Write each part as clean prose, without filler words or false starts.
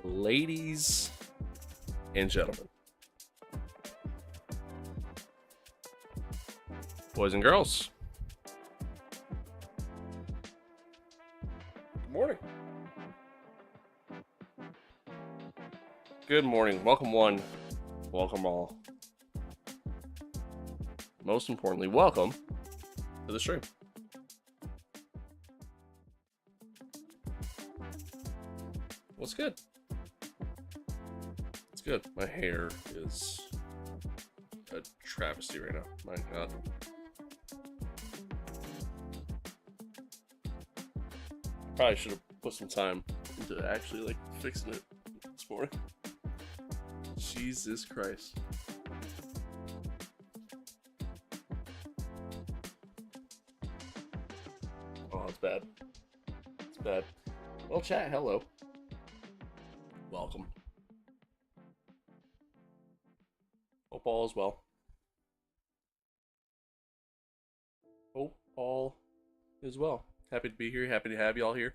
Ladies and gentlemen, boys and girls, good morning. Good morning. Welcome one, welcome all. Most importantly, welcome to the stream. What's good? It's good. My hair is a travesty right now. My God. Probably should have put some time into actually like fixing it this morning. Jesus Christ. Oh, it's bad. It's bad. Well, chat, hello. Welcome. Hope all is well. Hope all is well. Happy to be here. Happy to have y'all here.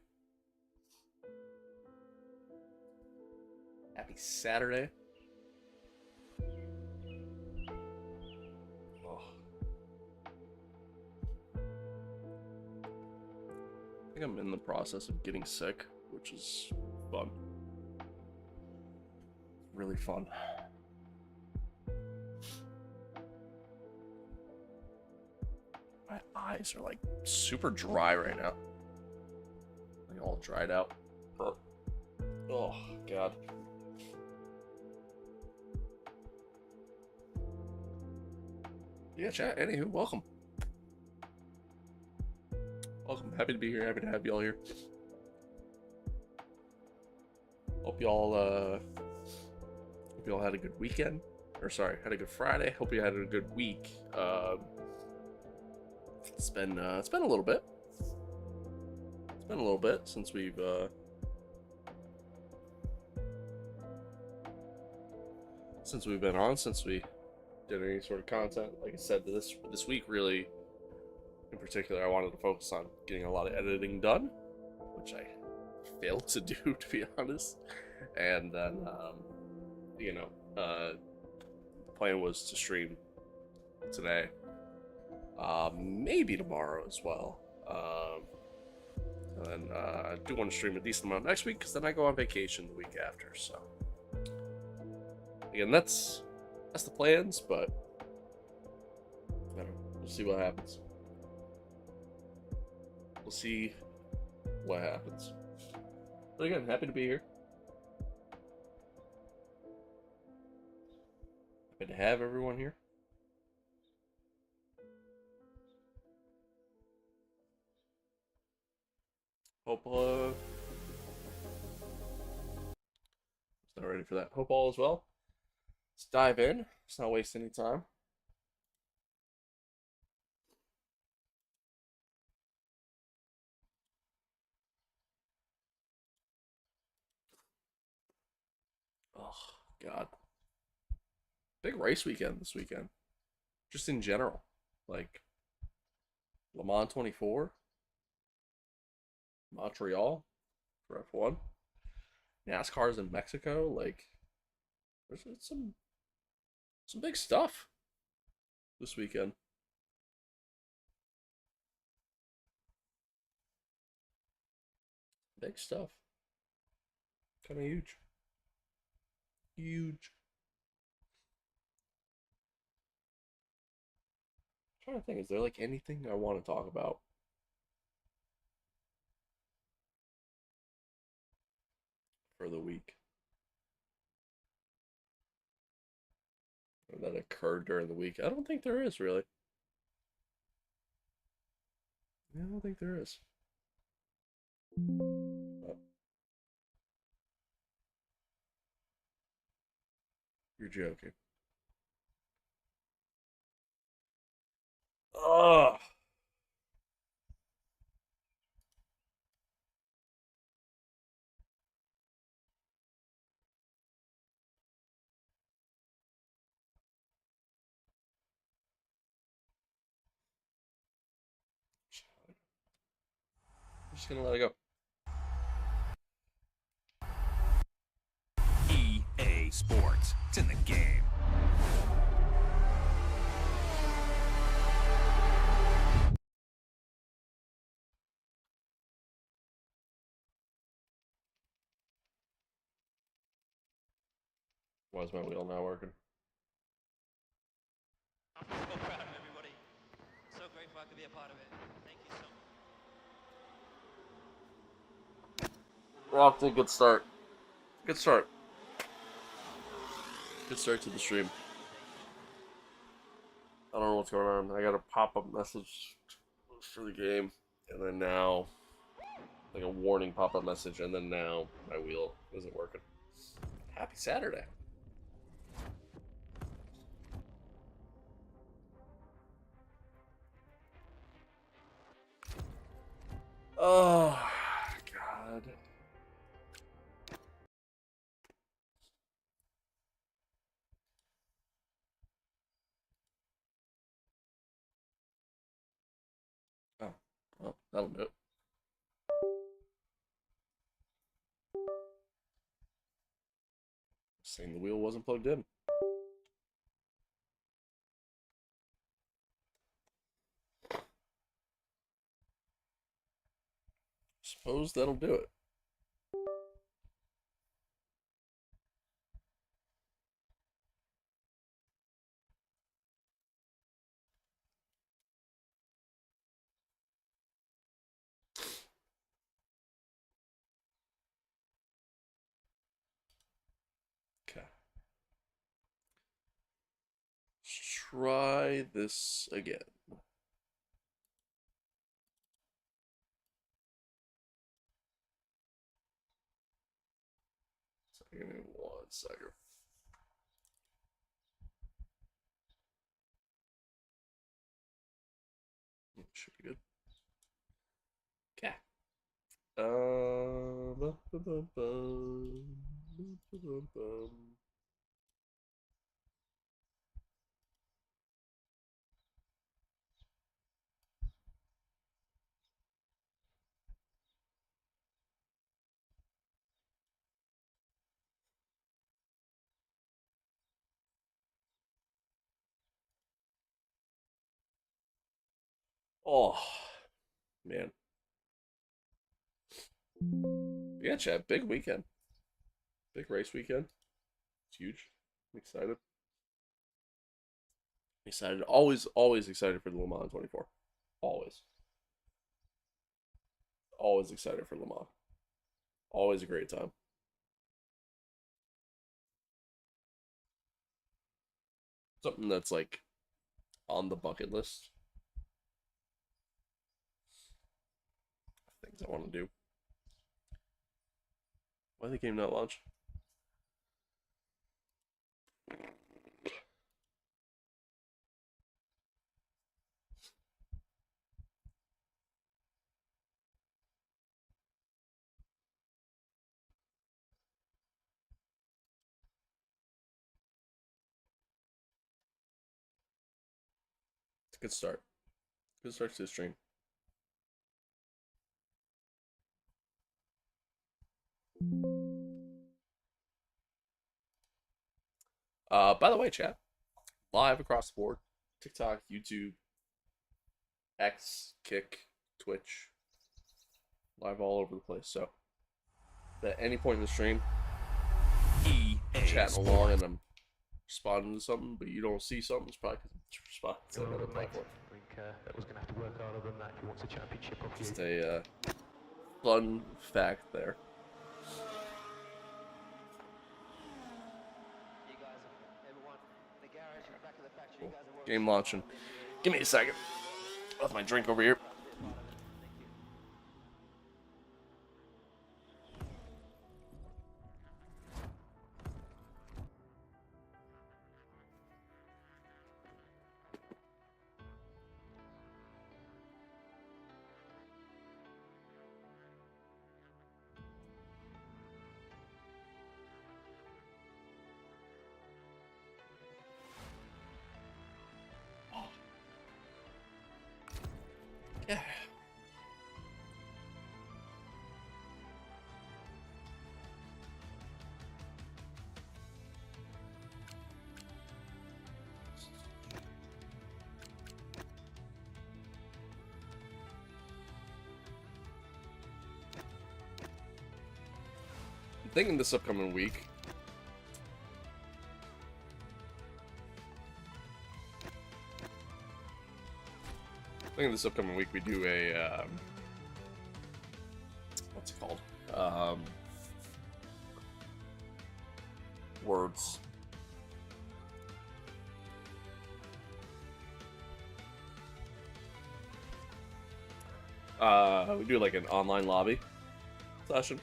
Happy Saturday. Oh. I think I'm in the process of getting sick, which is fun. Really fun. My eyes are like super dry right now. Like all dried out. Oh, God. Yeah, chat. Anywho, welcome. Welcome. Happy to be here. Happy to have y'all here. Hope y'all had a good weekend. Or sorry, had a good Friday. Hope you had a good week. It's been a little bit. It's been a little bit since we've been on, since we did any sort of content. Like I said, this week really, in particular, I wanted to focus on getting a lot of editing done, which I failed to do, to be honest. And then, the plan was to stream today, maybe tomorrow as well. And then I do want to stream a decent amount next week, because then I go on vacation the week after. So again, that's the plans, but I don't know. We'll see what happens. We'll see what happens. But again, happy to be here. Happy to have everyone here. Hope not ready for that. Hope all is well. Let's dive in. Let's not waste any time. Oh, God. Big race weekend this weekend. Just in general. Like, Le Mans 24. Montreal for F1. NASCAR's in Mexico. Like, there's some big stuff this weekend. Big stuff. Kind of huge. Huge. I'm trying to think, is there like anything I want to talk about for the week or that occurred during the week? I don't think there is really. I don't think there is. Oh, you're joking. Oh, I'm just gonna let it go. EA Sports. It's in the game. Why is my wheel not working? I'm so proud of everybody. So grateful I could be a part of it. Thank you so much. Off to a good start. Good start. Good start to the stream. I don't know what's going on. I got a pop-up message for the game, and then now, like a warning pop-up message, and then now my wheel isn't working. Happy Saturday. Oh, God. Oh, well, that'll do it. Saying the wheel wasn't plugged in. Suppose that'll do it. Okay. Let's try this again. So give me 1 second. Should be good. Okay. Bum, bum, bum, bum, bum, bum, bum. Oh, man. Yeah, Chad, big weekend. Big race weekend. It's huge. I'm excited. Excited. Always excited for the Le Mans 24. Always. Always excited for Le Mans. Always a great time. Something that's like on the bucket list. Things I want to do. Why the game not launch? It's a good start. Good start to the stream. By the way, chat, live across the board. TikTok, YouTube, X, Kick, Twitch. Live all over the place. So at any point in the stream, EA chatting along Sports. and I'm responding to something, but you don't see something, it's probably because I'm responding to another platform. I think that was going to have to work harder than that if he wants a championship off you. Just a fun fact there. You guys have, everyone in the garage, in the back of the factory, you guys are Game launching. Give me a second. With my drink over here. Yeah. I'm thinking this upcoming week. I think this upcoming week we do a what's it called? Words. We do like an online lobby session,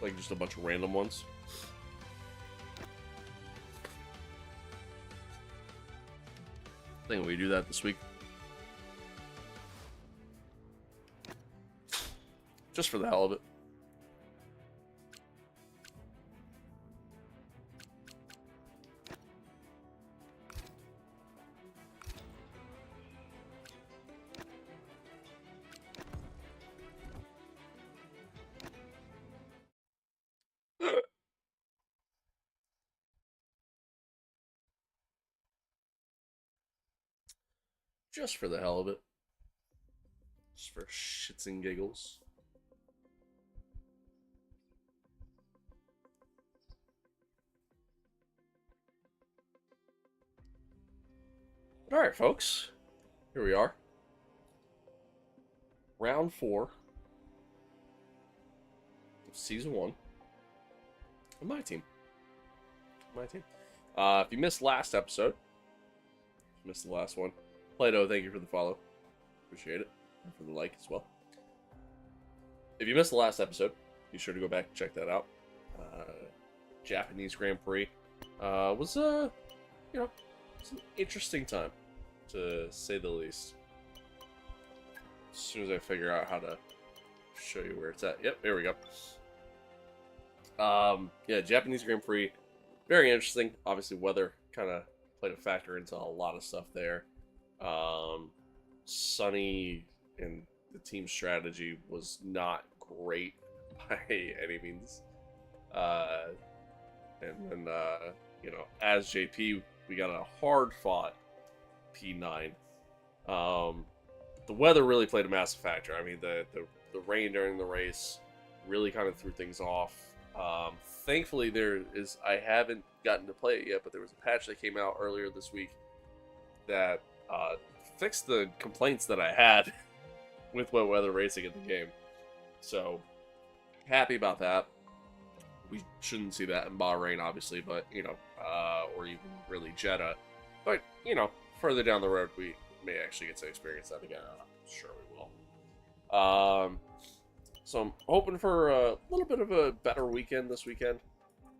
like just a bunch of random ones. I think we do that this week. Just for the hell of it. Just for the hell of it. Just for shits and giggles. Alright, folks. Here we are. Round 4 of Season 1 of my team. If you missed last episode, missed the last one, Plato, thank you for the follow. Appreciate it. And for the like as well. If you missed the last episode, be sure to go back and check that out. Japanese Grand Prix was, you know, it's an interesting time, to say the least. As soon as I figure out how to show you where it's at. Yep, there we go. Yeah, Japanese Grand Prix, very interesting. Obviously, weather kind of played a factor into a lot of stuff there. Sonny and the team strategy was not great by any means. And then, you know, as JP, we got a hard-fought P9. The weather really played a massive factor. I mean, the rain during the race really kind of threw things off. Thankfully, I haven't gotten to play it yet, but there was a patch that came out earlier this week that fixed the complaints that I had with wet weather racing in the game. So, happy about that. We shouldn't see that in Bahrain, obviously, but, you know, or even really Jeddah. But, you know, further down the road, we may actually get to experience that again. I'm sure we will. So I'm hoping for a little bit of a better weekend this weekend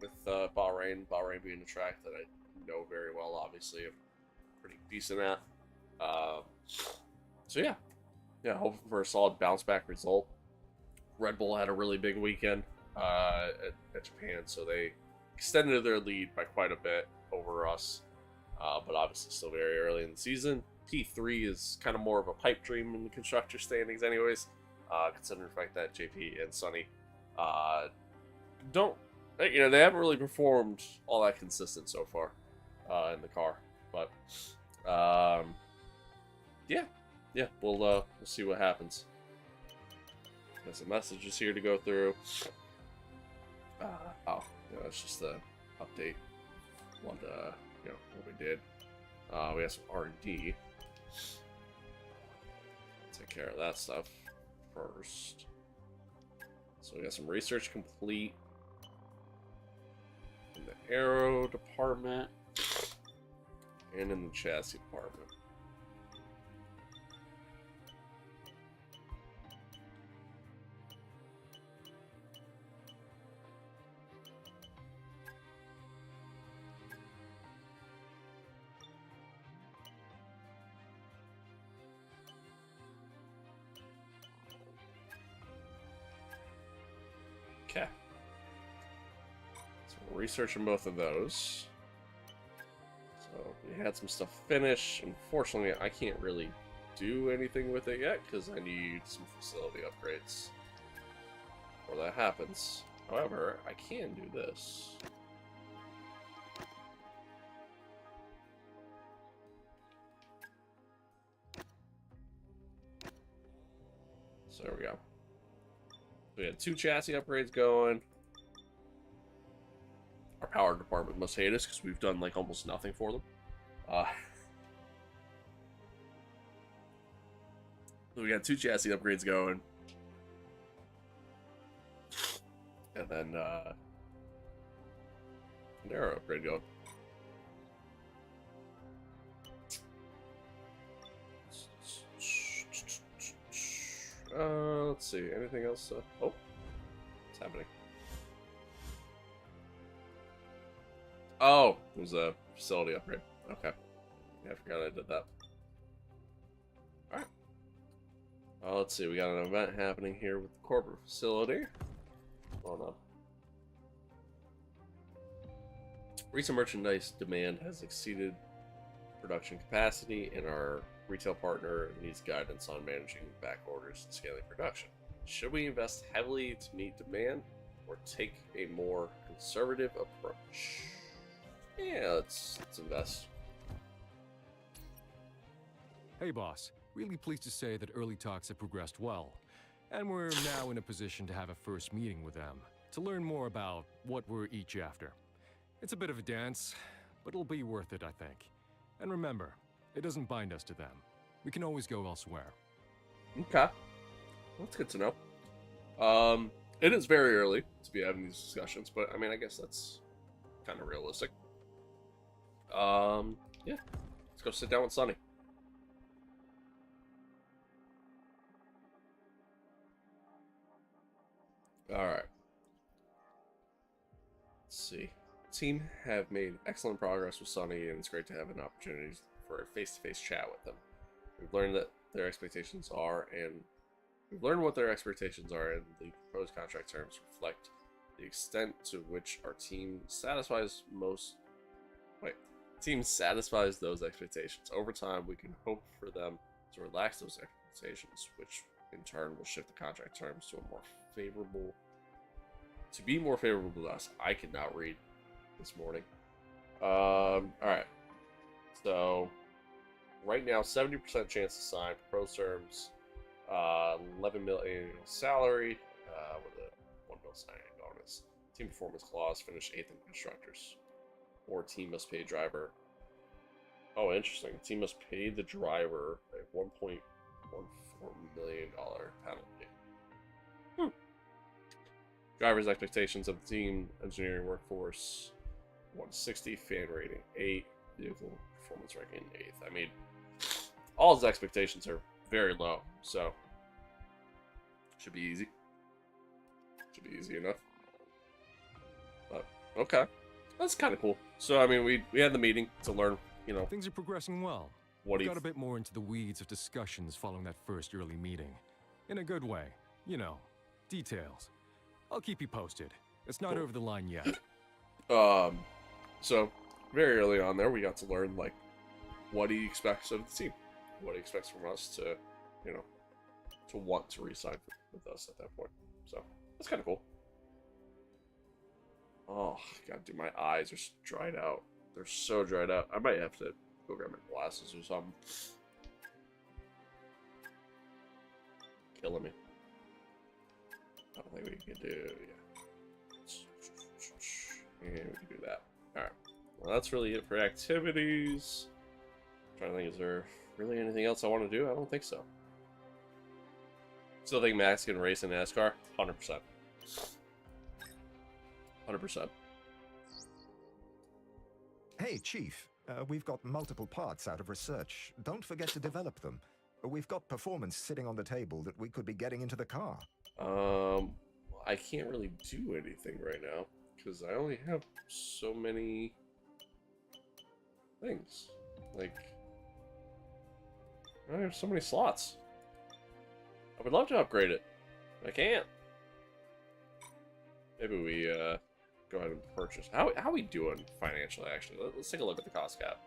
with Bahrain. Bahrain being a track that I know very well, obviously. I'm pretty decent at. So yeah, hoping for a solid bounce back result. Red Bull had a really big weekend at Japan, so they extended their lead by quite a bit over us, but obviously still very early in the season. P3 is kind of more of a pipe dream in the constructor standings anyways, considering the fact that JP and Sonny they haven't really performed all that consistent so far in the car, but yeah, we'll see what happens. Got some messages here to go through. Oh, yeah, that's just the update. What you know, what we did. We have some R&D. Take care of that stuff first. So we got some research complete in the aero department and in the chassis department. Okay. So we're researching both of those. So we had some stuff finished. Unfortunately, I can't really do anything with it yet because I need some facility upgrades before that happens. However, I can do this. So there we go. We had 2 chassis upgrades going. Our power department must hate us because we've done like almost nothing for them. So we got 2 chassis upgrades going. And then an aero upgrade going. Let's see. Anything else? Oh, what's happening? Oh, it was a facility upgrade. Okay. Yeah, I forgot I did that. Alright. Let's see. We got an event happening here with the corporate facility. Hold on. Recent merchandise demand has exceeded production capacity, and our retail partner needs guidance on managing back orders and scaling production. Should we invest heavily to meet demand or take a more conservative approach? Yeah, let's invest. Hey boss, really pleased to say that early talks have progressed well, and we're now in a position to have a first meeting with them to learn more about what we're each after. It's a bit of a dance, but it'll be worth it, I think. And remember, it doesn't bind us to them. We can always go elsewhere. Okay. That's good to know. It is very early to be having these discussions, but I mean, I guess that's kind of realistic. Yeah. Let's go sit down with Sonny. Alright. Let's see. The team have made excellent progress with Sonny, and it's great to have an opportunity for a face-to-face chat with them. We've learned that their expectations are, and we've learned what their expectations are, and the proposed contract terms reflect the extent to which our team satisfies those expectations. Over time, we can hope for them to relax those expectations, which in turn will shift the contract terms to be more favorable to us. I could not read this morning. Alright. So right now, 70% chance to sign. Proposed terms, 11 million annual salary, with a 1 mil signing bonus. Team performance clause, finish 8th in constructors. Or team must pay driver. Oh, interesting. Team must pay the driver a $1.14 million penalty. Driver's expectations of the team engineering workforce 160, fan rating 8, vehicle performance ranking 8th. I mean, all his expectations are very low, so should be easy. Should be easy enough. But okay, that's kind of cool. So I mean, we had the meeting to learn, you know, Things are progressing well. what We he got a bit more into the weeds of discussions following that first early meeting. In a good way, you know, details. I'll keep you posted. It's not Cool. over the line yet. So very early on there, we got to learn like what he expects of the team, what he expects from us to, you know, to want to re-sign with us at that point. So that's kind of cool. Oh god, dude, my eyes are dried out. They're so dried out. I might have to go grab my glasses or something. Killing me. I don't think we can do. Yeah. And we can do that. Alright. Well, that's really it for activities. I'm trying to think, is there really anything else I want to do? I don't think so. Still think Max can race in NASCAR? 100%. 100%. Hey, Chief. We've got multiple parts out of research. Don't forget to develop them. We've got performance sitting on the table that we could be getting into the car. I can't really do anything right now because I only have so many things. Like, I have so many slots. I would love to upgrade it. I can't. Maybe we go ahead and purchase. How are we doing financially? Actually, let's take a look at the cost cap.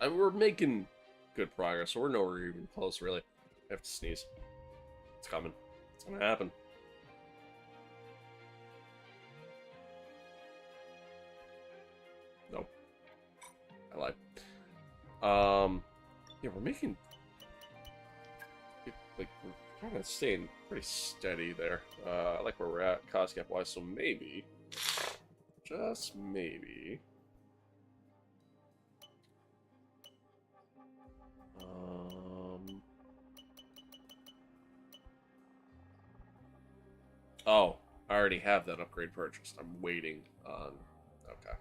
We're making good progress, so we're nowhere even close. Really, I have to sneeze. It's coming. It's gonna happen. Nope. I lied. Yeah, we're making, like, we're kind of staying pretty steady there. I like where we're at cost cap wise, so maybe, just maybe, oh, I already have that upgrade purchased. I'm waiting on, okay.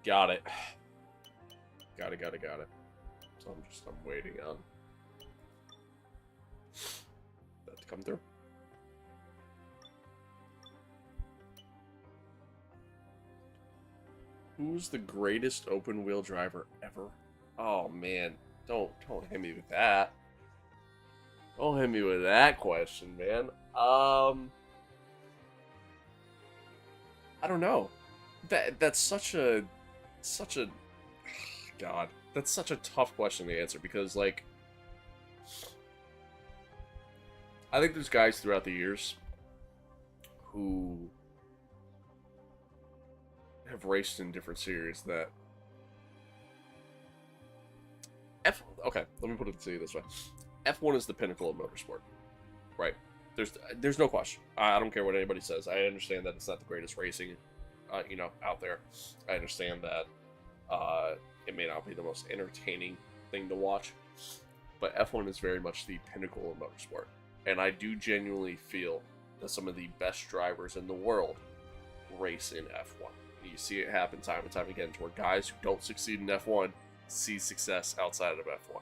Got it. Got it. So I'm waiting on that to come through. Who's the greatest open wheel driver ever? Oh man, don't hit me with that. Don't hit me with that question, man. I don't know. That's such a God, that's such a tough question to answer because, like, I think there's guys throughout the years who have raced in different series that okay, let me put it to you this way. F1 is the pinnacle of motorsport, right? There's no question. I don't care what anybody says. I understand that it's not the greatest racing, out there. I understand that it may not be the most entertaining thing to watch, but F1 is very much the pinnacle of motorsport. And I do genuinely feel that some of the best drivers in the world race in F1. You see it happen time and time again, where guys who don't succeed in F1 see success outside of F1.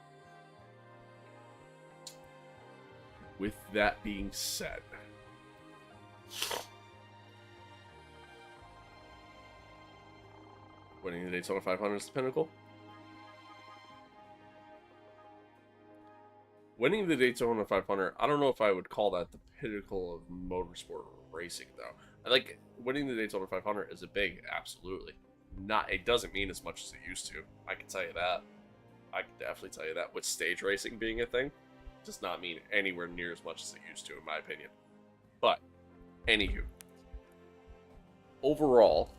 With that being said, winning the Daytona 500 is the pinnacle. Winning the Daytona 500, I don't know if I would call that the pinnacle of motorsport racing, though. I like winning the Daytona 500 is a big, absolutely. It doesn't mean as much as it used to. I can tell you that. I can definitely tell you that. With stage racing being a thing, does not mean anywhere near as much as it used to, in my opinion. But, anywho, overall,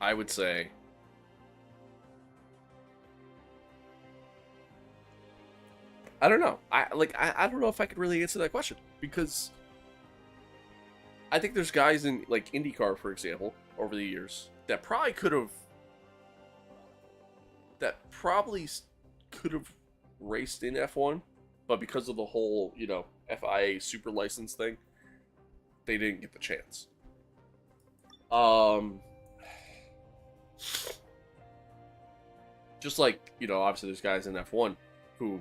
I would say I don't know. I don't know if I could really answer that question because I think there's guys in, like, IndyCar, for example, over the years that probably could have raced in F1, but because of the whole, FIA super license thing, they didn't get the chance. Just like, obviously there's guys in F1 who,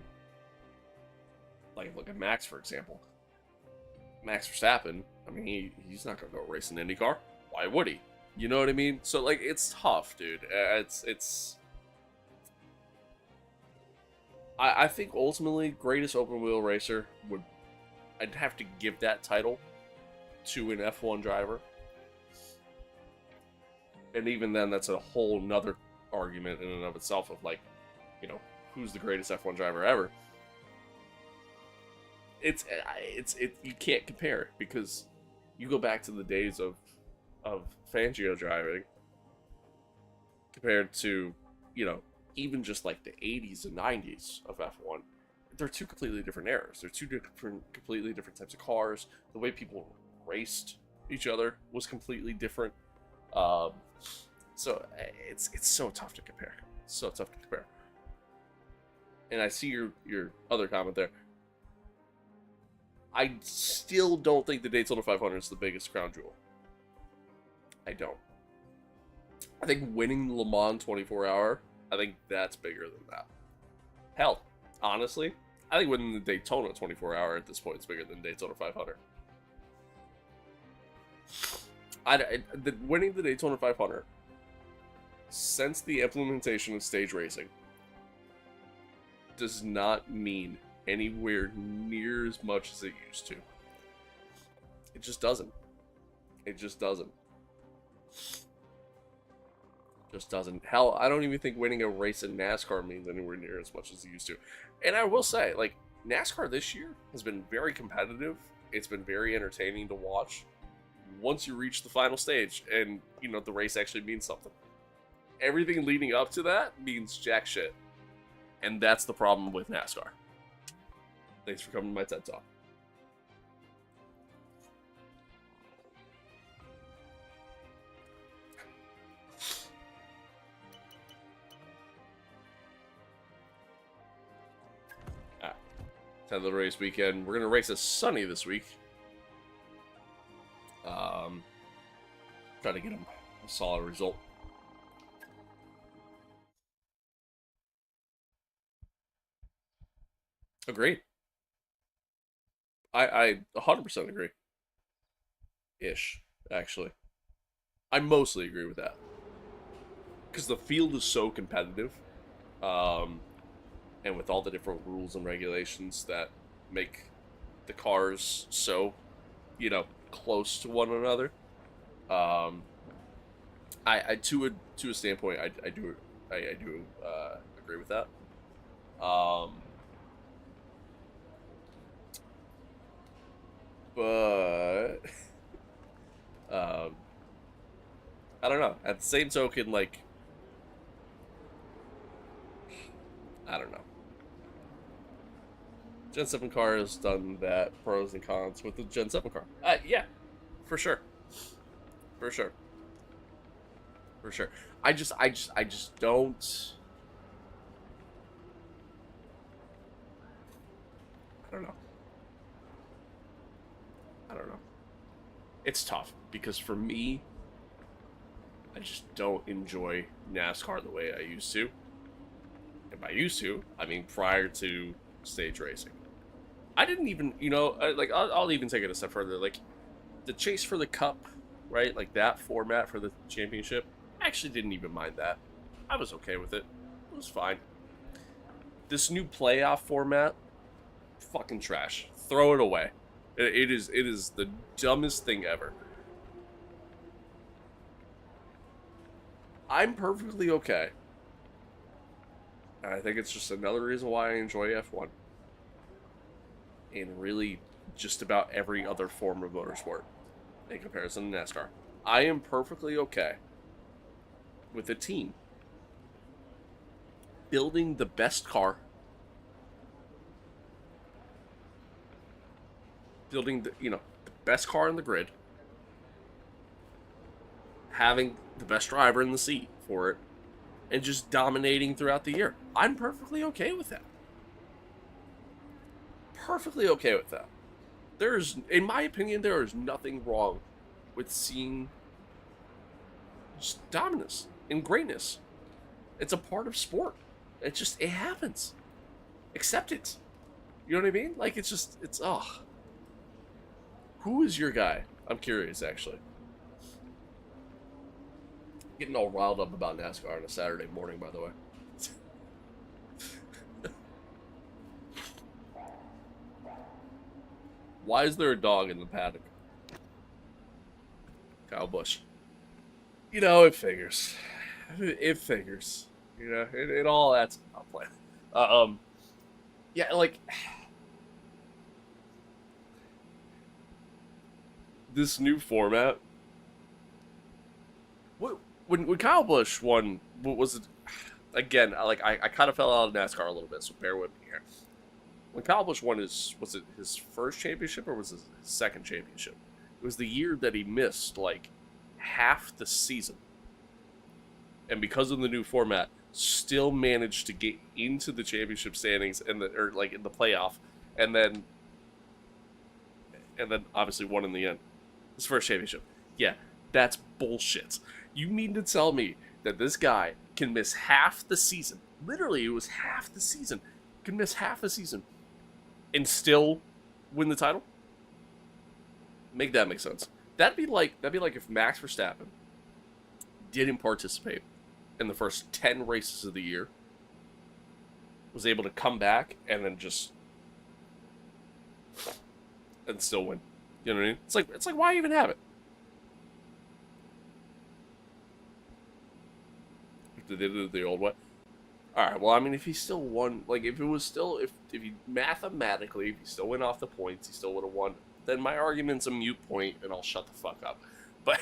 like, look at Max, for example. Max Verstappen, I mean, he's not going to go race in IndyCar. Why would he? You know what I mean? So, like, it's tough, dude. I think ultimately, greatest open wheel racer I'd have to give that title to an F1 driver. And even then, that's a whole nother argument in and of itself of, like, who's the greatest F1 driver ever. You can't compare it because you go back to the days of Fangio driving compared to, even just like the 80s and 90s of F1. they're two completely different eras. They're two completely different types of cars. The way people raced each other was completely different. So it's so tough to compare. So tough to compare. And I see your other comment there. I still don't think the Daytona 500 is the biggest crown jewel. I don't. I think winning the Le Mans 24-hour, I think that's bigger than that. Hell, honestly, I think winning the Daytona 24-hour at this point is bigger than Daytona 500. Winning the Daytona 500 since the implementation of stage racing does not mean anywhere near as much as it used to. It just doesn't. It just doesn't. Just doesn't. Hell, I don't even think winning a race in NASCAR means anywhere near as much as it used to. And I will say, like, NASCAR this year has been very competitive. It's been very entertaining to watch once you reach the final stage and, you know, the race actually means something. Everything leading up to that means jack shit. And that's the problem with NASCAR. Thanks for coming to my TED Talk. Alright. 10th of the race weekend. We're going to race at Sonny this week. Try to get him a solid result. Agreed. I 100% agree. Ish, actually. I mostly agree with that. Because the field is so competitive. And with all the different rules and regulations that make the cars so, you know, close to one another. I to a standpoint, I do agree with that. But I don't know. At the same token, like, I don't know. Gen 7 car has done that pros and cons with the Gen 7 car. Yeah, for sure. For sure. For sure. I just don't. I don't know. I don't know. It's tough because for me, I just don't enjoy NASCAR the way I used to. And by used to, I mean prior to stage racing. I didn't even, you know, like I'll even take it a step further. Like the chase for the cup, right? Like that format for the championship. I actually didn't even mind that. I was okay with it. It was fine. This new playoff format, fucking trash. Throw it away. It is the dumbest thing ever. I'm perfectly okay. And I think it's just another reason why I enjoy F1. And really just about every other form of motorsport in comparison to NASCAR. I am perfectly okay with a team building the best car, building the, you know, the best car in the grid, having the best driver in the seat for it, and just dominating throughout the year. I'm perfectly okay with that. Perfectly okay with that. There's, in my opinion, there is nothing wrong with seeing just dominance and greatness. It's a part of sport. It happens. Accept it. You know what I mean? Like, it's just, it's, oh. Who is your guy? I'm curious, actually. Getting all riled up about NASCAR on a Saturday morning, by the way. Why is there a dog in the paddock? Kyle Busch. You know, it figures. It figures. You know, it all adds up. Yeah, like, this new format. When Kyle Busch won, what was it? Again, like I kind of fell out of NASCAR a little bit, so bear with me here. when Kyle Busch won was it his first championship or was it his second championship? It was the year that he missed like half the season. And because of the new format, still managed to get into the championship standings and or like in the playoff, and then obviously won in the end. His first championship. Yeah, that's bullshit. You mean to tell me that this guy can miss half the season? Literally, it was half the season. Can miss half the season and still win the title? Make that make sense. That'd be like if Max Verstappen didn't participate in the first 10 races of the year, was able to come back and then just and still win. You know what I mean? It's like why even have it? If they did it the old way. Alright, well I mean if he still won, like if it was still if he mathematically, if he still went off the points, he still would have won, then my argument's a moot point and I'll shut the fuck up. But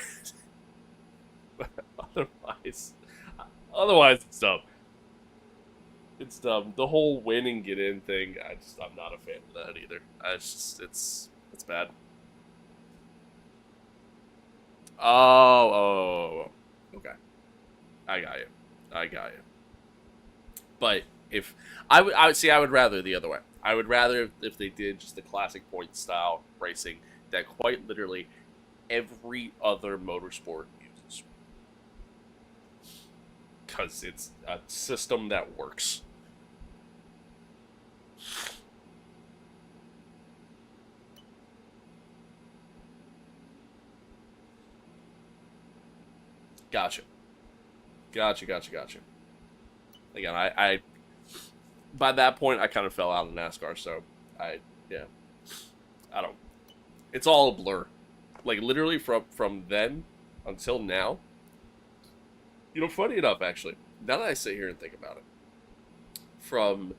otherwise it's dumb. It's dumb. The whole win and get in thing, I'm not a fan of that either. It's bad. Oh, okay. I got you. But if I would rather the other way. I would rather if they did just the classic point style racing that quite literally every other motorsport uses, because it's a system that works. Gotcha. Again, I by that point I kind of fell out of NASCAR, so I don't. It's all a blur. Like literally from then until now. You know, funny enough, actually, now that I sit here and think about it, from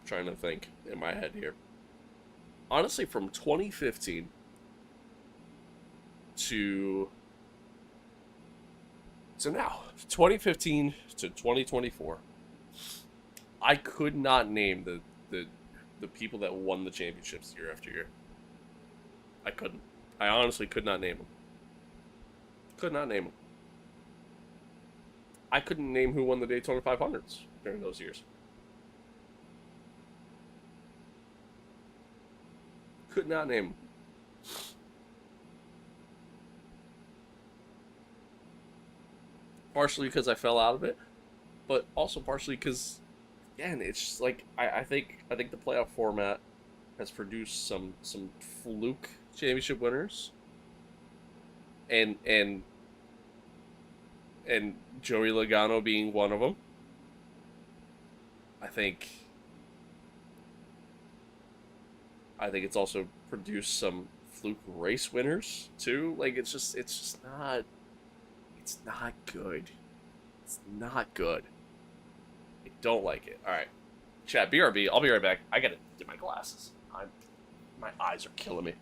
trying to think in my head here. Honestly, from 2015 to now, 2015 to 2024, I could not name the people that won the championships year after year. I couldn't. I honestly could not name them. Could not name them. I couldn't name who won the Daytona 500s during those years. Could not name them. Partially because I fell out of it, but also partially because, again, it's just like I think the playoff format has produced some fluke championship winners, and Joey Logano being one of them. I think it's also produced some fluke race winners too. Like it's just not good. It's not good. I don't like it. All right, chat, BRB. I'll be right back. I gotta get my glasses. My eyes are killing me.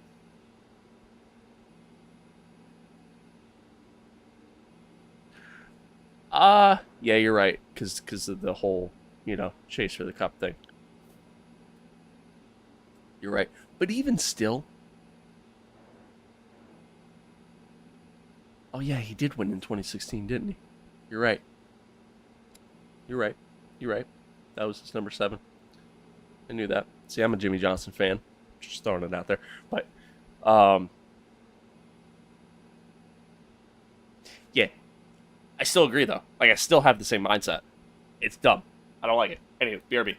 Yeah, you're right. Because of the whole, chase for the cup thing. You're right. But even still. Oh, yeah, he did win in 2016, didn't he? You're right. You're right. That was his number 7. I knew that. See, I'm a Jimmy Johnson fan. Just throwing it out there. But, yeah. I still agree, though. Like, I still have the same mindset. It's dumb. I don't like it. Anyway, BRB.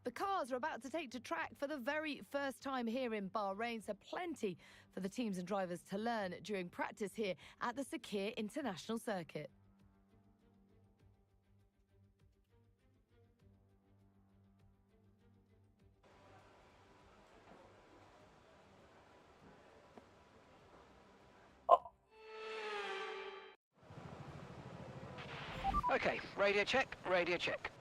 The cars are about to take to track for the very first time here in Bahrain, so plenty for the teams and drivers to learn during practice here at the Sakir International Circuit. Okay, radio check. Radio check.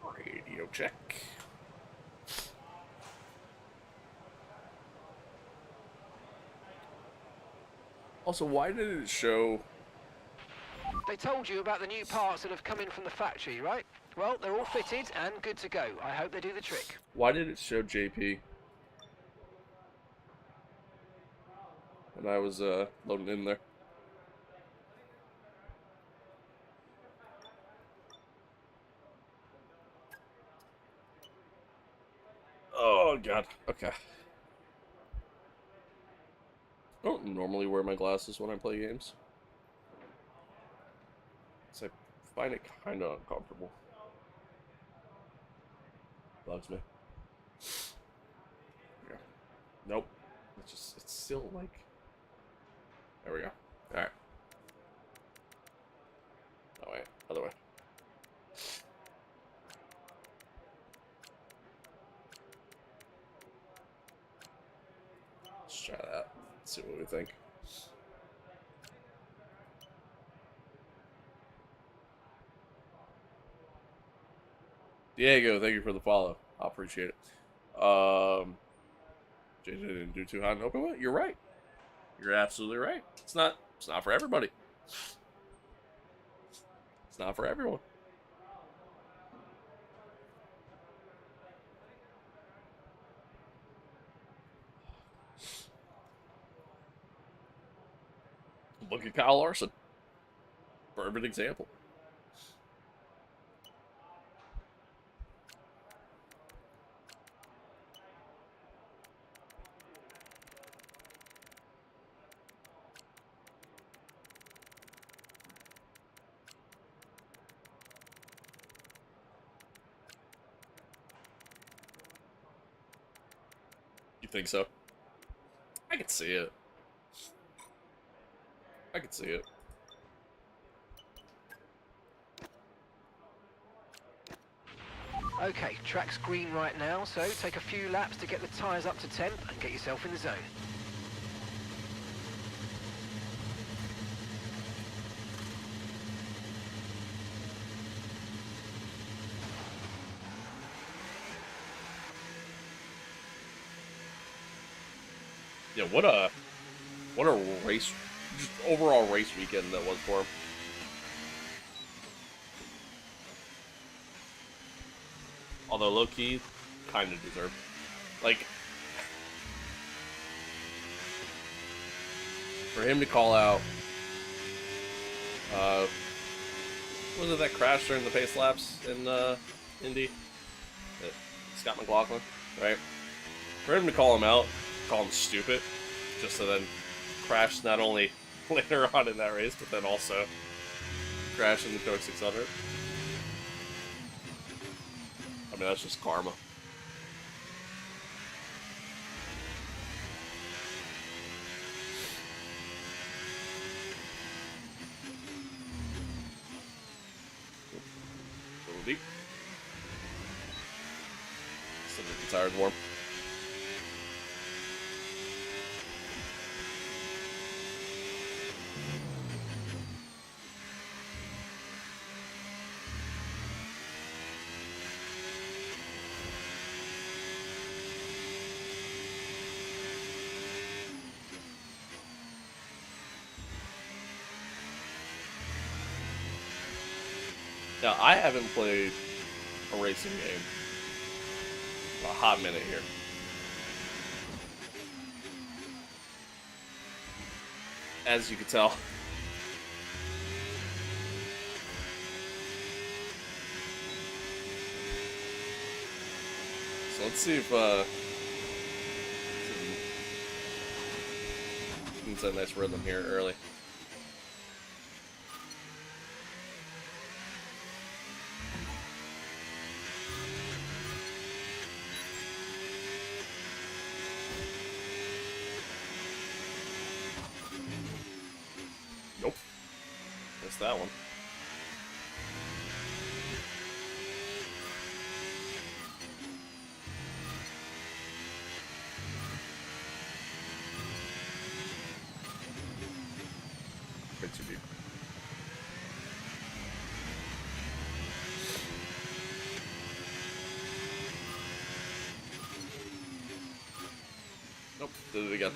Also, why did it show? They told you about the new parts that have come in from the factory, right? Well, they're all fitted and good to go. I hope they do the trick. Why did it show JP? When I was loading in there. Oh god. Okay. I don't normally wear my glasses when I play games. So I find it kind of uncomfortable. Bugs me. Yeah. Nope. It's still like. There we go. Alright. Oh wait, other way. Let's try that. See what we think. Diego, thank you for the follow. I appreciate it. JJ didn't do too hot and open one. You're right. You're absolutely right. It's not for everybody. It's not for everyone. Look at Kyle Larson. Perfect example. You think so? I can see it. I can see it. Okay, track's green right now, so take a few laps to get the tyres up to temp and get yourself in the zone. Yeah, what a race, just overall race weekend that was for him. Although low key, kind of deserved. Like, for him to call out, was it that crash during the pace laps in Indy? Scott McLaughlin, right? For him to call him out, call him stupid, just to then crash not only later on in that race, but then also crash in the Coke 600. I mean, that's just karma. A little deep. Still get the tires warm. Now, I haven't played a racing game in a hot minute here. As you can tell. So let's see if it's a nice rhythm here early. Nope. Missed that one. Way too deep. Nope, did it again.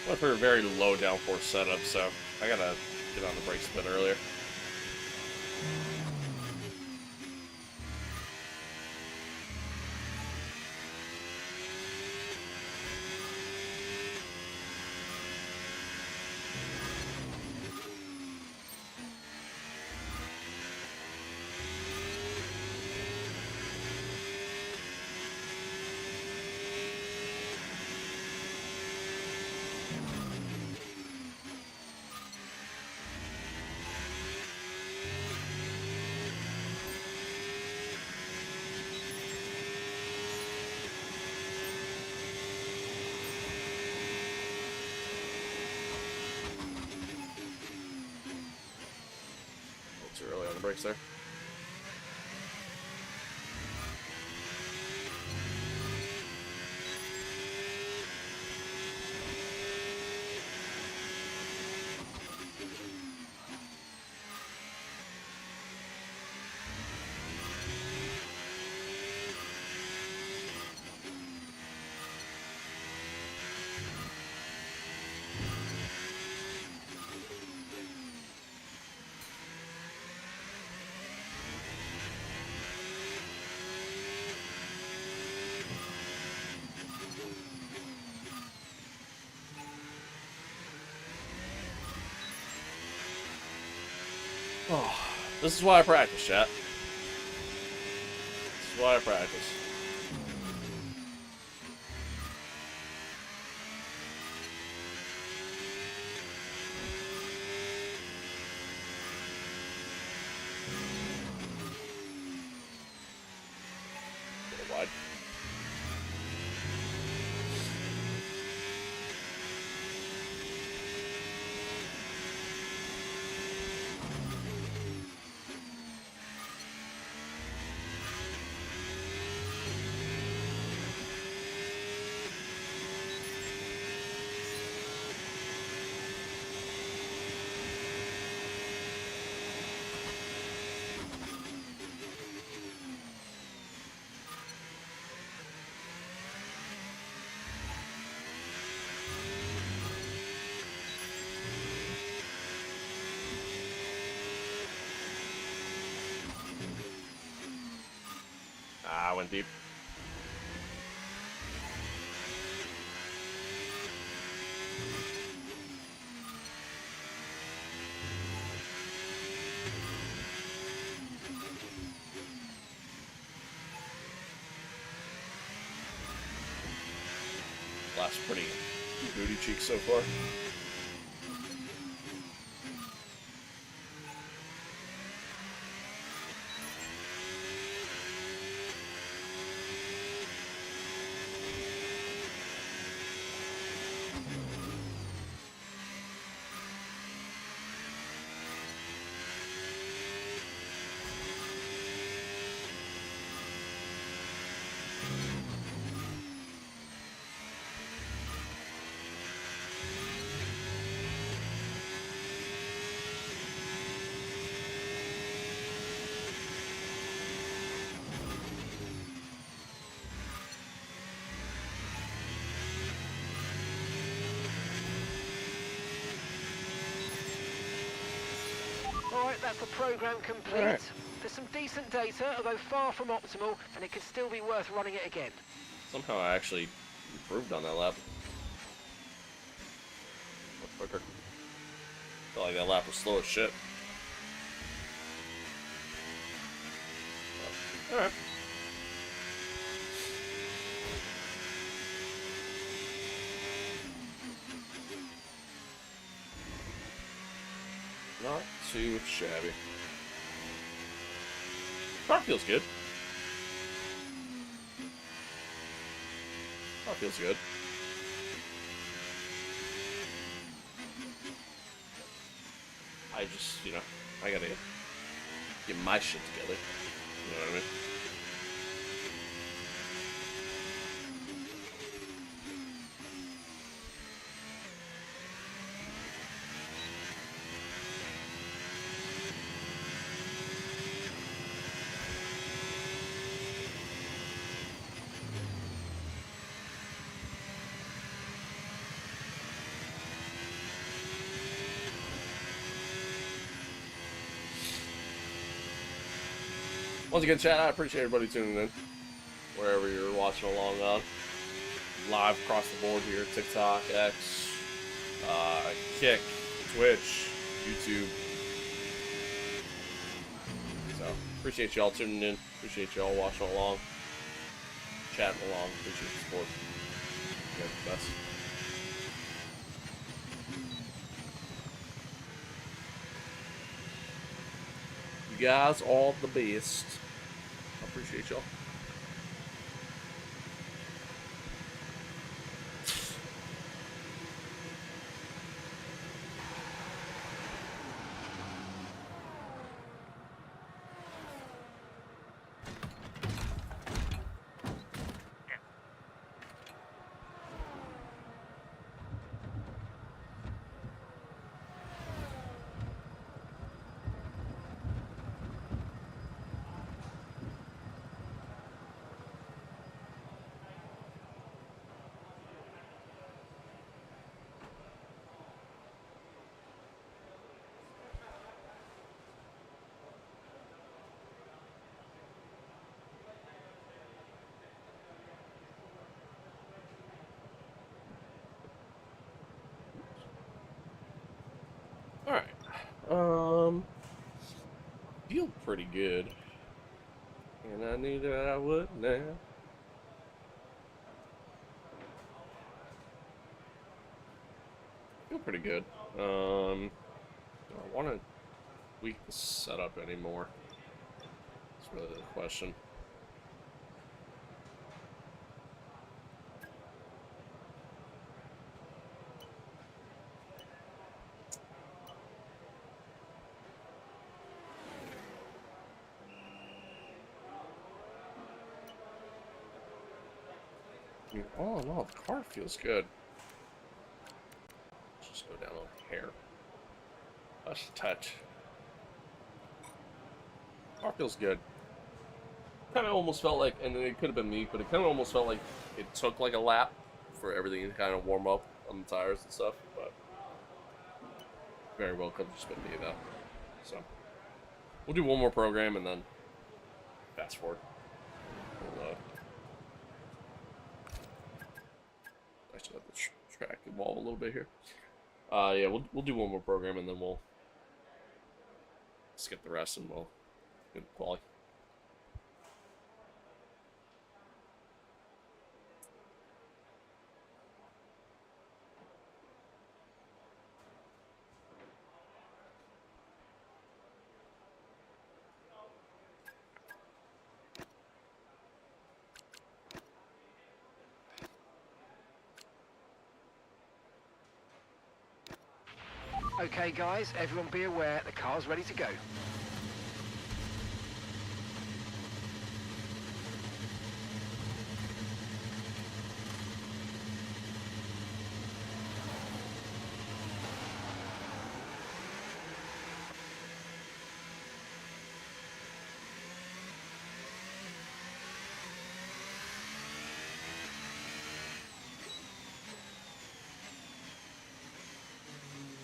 Went for a very low downforce setup, so I gotta get on the brakes a bit earlier. Too early on the brakes there. Oh, this is why I practice, chat. This is why I practice. A little wide. Ah, went deep. Last pretty booty cheek so far. Alright, that's the program complete. Alright. There's some decent data, although far from optimal, and it could still be worth running it again. Somehow I actually improved on that lap. Quicker. Felt like that lap was slow as shit. Alright. Not too shabby. Car feels good. Car feels good. I just, you know, I gotta get my shit together. You know what I mean? Once again, chat, I appreciate everybody tuning in, wherever you're watching along on. Live across the board here, TikTok, X, Kick, Twitch, YouTube. So, appreciate y'all tuning in. Appreciate y'all watching along, chatting along. Appreciate the support. You guys are the best. You guys are the best. I appreciate y'all. Feel pretty good. And I knew that I would now. Feel pretty good. Do I want to tweak the setup anymore? That's really the question. All in all, the car feels good. Let's just go down a hair. Just a touch. Car feels good. Kind of almost felt like, and it could have been me, but it kind of almost felt like it took like a lap for everything to kind of warm up on the tires and stuff, but very well could have just been me though. So we'll do one more program and then fast forward. We'll, actually let the track evolve a little bit here. Yeah, we'll do one more program and then we'll skip the rest and we'll get the quali. Okay, guys, everyone be aware the car's ready to go.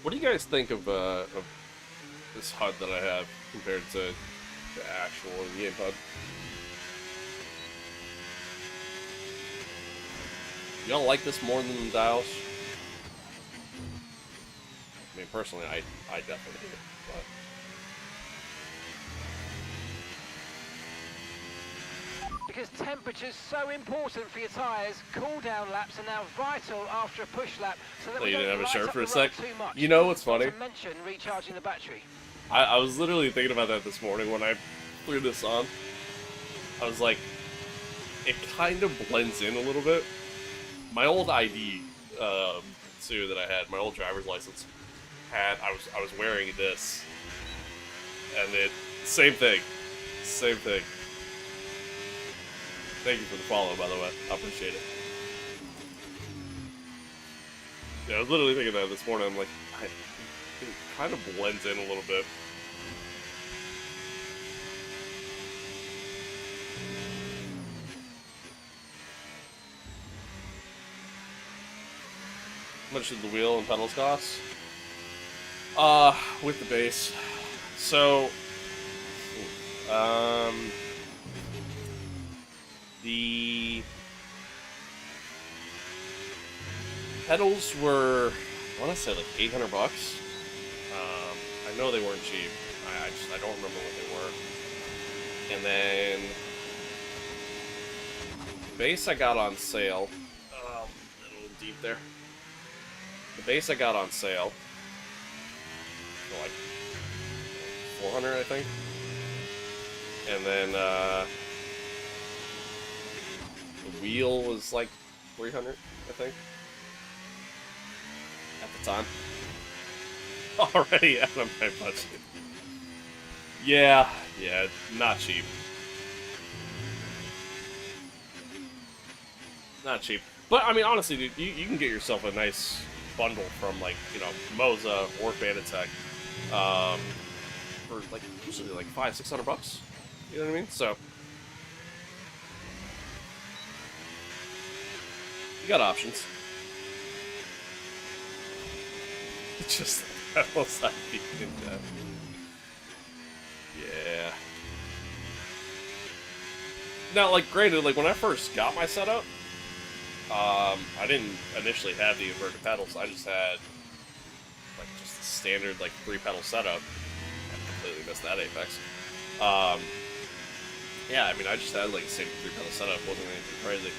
What do you guys think of this HUD that I have compared to the actual in-game HUD? Y'all like this more than the dials? I mean, personally, I definitely do. But Because temperature's so important for your tyres, cool down laps are now vital after a push lap, so that Oh, we you don't didn't have a light shirt up for a the sec? road too much. You know what's funny? Not to mention recharging the battery. I was literally thinking about that this morning when I threw this on. I was like, it kind of blends in a little bit. My old ID, too, that I had, my old driver's license, I was wearing this, and it, same thing. Thank you for the follow, by the way. I appreciate it. Yeah, I was literally thinking that this morning. I'm like, it kind of blends in a little bit. How much did the wheel and pedals cost? With the base. So, pedals were, I want to say like 800 bucks. I know they weren't cheap. I don't remember what they were. And then the base I got on sale. A little deep there. The base I got on sale for like 400, I think. And then the wheel was like 300, I think, at the time. Already out of my budget. Yeah, not cheap. Not cheap. But, I mean, honestly, dude, you can get yourself a nice bundle from, like, you know, Moza or Banditech, for, like, usually, like, $500-600 bucks. You know what I mean? So, you got options. It's just that was like that. Yeah. Now, like, granted, like, when I first got my setup, I didn't initially have the inverted pedals. I just had, like, just a standard, like, 3-pedal setup. I completely missed that apex. Yeah, I mean, I just had, like, the same 3-pedal setup. It wasn't anything crazy.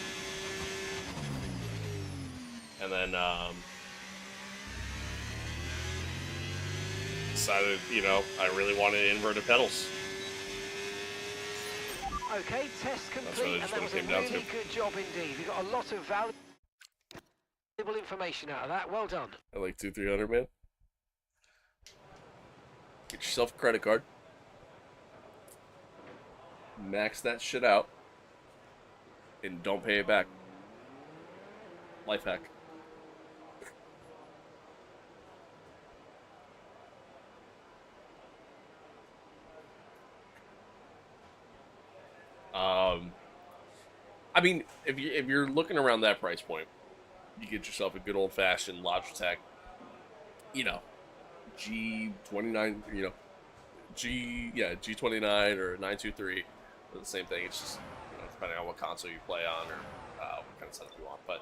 And then, decided, you know, I really wanted inverted pedals. Okay, test complete, really and just that what was it a came down really to. good job indeed. You got a lot of valuable information out of that. Well done. At like $200-300, man. Get yourself a credit card. Max that shit out. And don't pay it back. Life hack. I mean, if you're looking around that price point, you get yourself a good old-fashioned Logitech, you know, G29, you know, G29 or 923, they're the same thing. It's just, you know, depending on what console you play on or what kind of setup you want. But,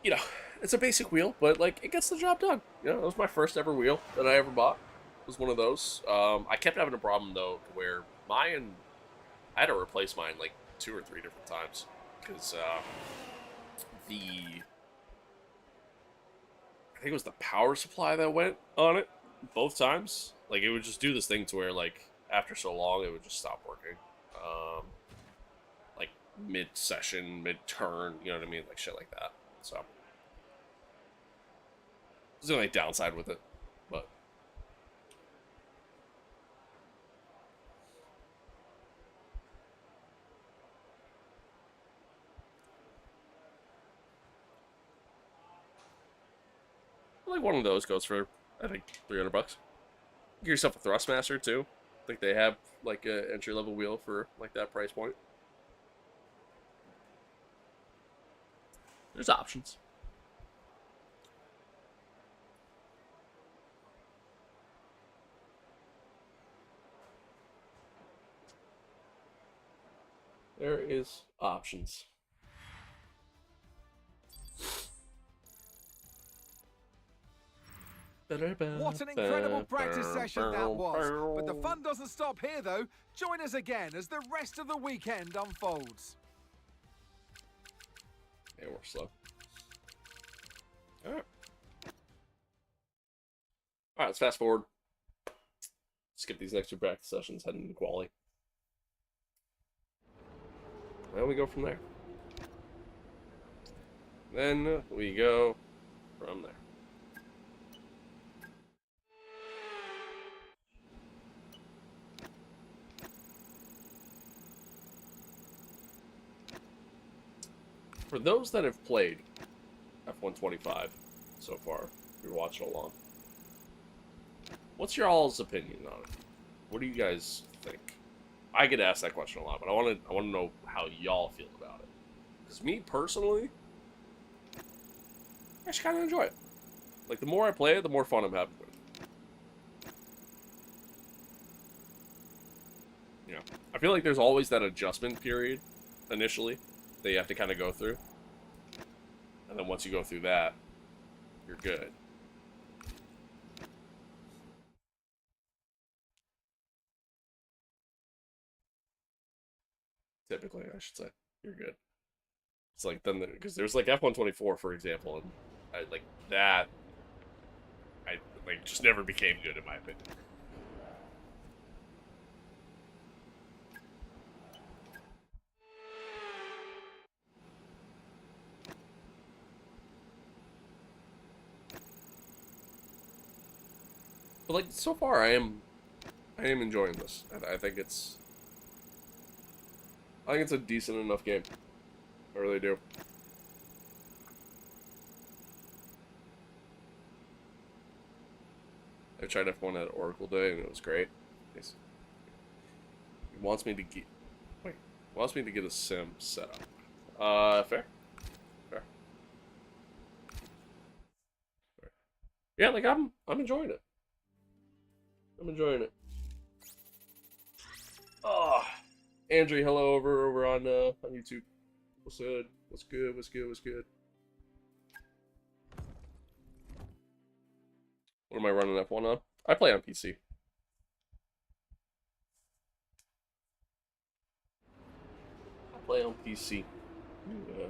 you know, it's a basic wheel, but, like, it gets the job done. You know, it was my first ever wheel that I ever bought. It was one of those. I kept having a problem, though, where mine, I had to replace mine, like, 2 or 3 different times. Because, I think it was the power supply that went on it both times. Like, it would just do this thing to where, like, after so long, it would just stop working. Like, mid-session, mid-turn, you know what I mean? Like, shit like that. So, there's the only downside with it, but. Like, one of those goes for, I think, $300. Get yourself a Thrustmaster, too. I think they have, like, an entry-level wheel for, like, that price point. There's options. There is options. What an incredible practice session that was. But the fun doesn't stop here, though. Join us again as the rest of the weekend unfolds. Yeah, we're slow. Alright. Alright, let's fast forward. Skip these next 2 practice sessions, head into quali. Then we go from there. Then we go from there. For those that have played F125 so far, if you're watching along, what's your all's opinion on it? What do you guys think? I get asked that question a lot, but I want to know how y'all feel about it. Because me personally, I just kind of enjoy it. Like, the more I play it, the more fun I'm having with it. You know, I feel like there's always that adjustment period initially that you have to kind of go through. And then once you go through that, you're good. Typically, I should say, you're good. It's like then because there's like F124 for example, and I like that. I like just never became good in my opinion. But like so far, I am enjoying this. I think it's a decent enough game. I really do. I tried F1 at Oracle Day and it was great. He wants me to get a sim set up. Fair. Yeah, like I'm enjoying it. I'm enjoying it. Oh, Andrew, hello over on YouTube. What's good? What's good? What's good? What's good? What am I running F1 on? I play on PC. I play on PC. Yeah.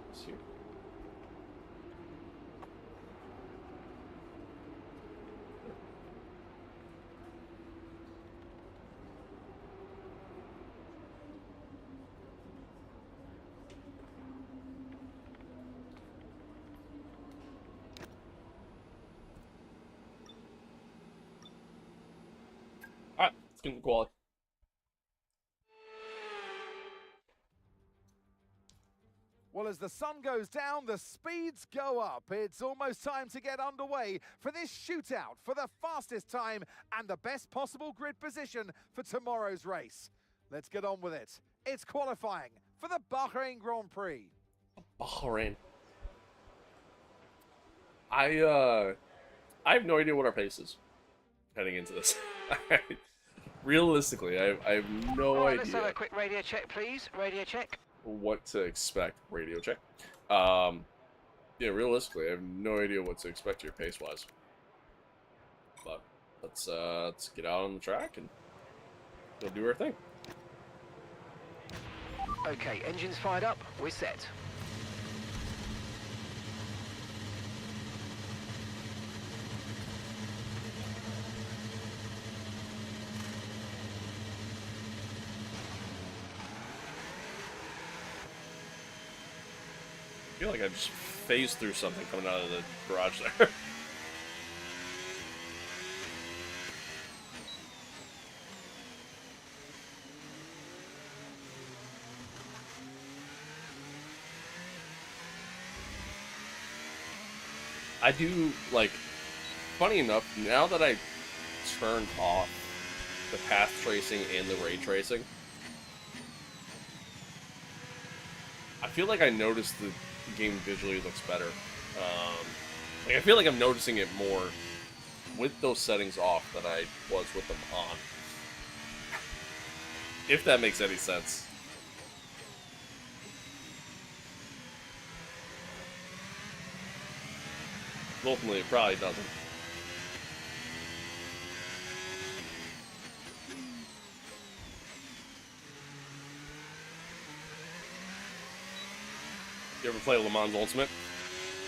Let's see. Alright, let's get into quality. Well, as the sun goes down, the speeds go up. It's almost time to get underway for this shootout for the fastest time and the best possible grid position for tomorrow's race. Let's get on with it. It's qualifying for the Bahrain Grand Prix. Bahrain. I have no idea what our pace is heading into this. Realistically, I have no idea. Let's have a quick radio check, please. Radio check. What to expect. Radio check. Yeah, realistically, I have no idea what to expect here pace-wise. But let's get out on the track and go do our thing. Okay, engines fired up. We're set. I feel like I just phased through something coming out of the garage there. I do, like, funny enough, now that I turned off the path tracing and the ray tracing, I feel like I noticed the game visually looks better. Like I feel like I'm noticing it more with those settings off than I was with them on. If that makes any sense. Ultimately, it probably doesn't. You ever play Le Mans Ultimate?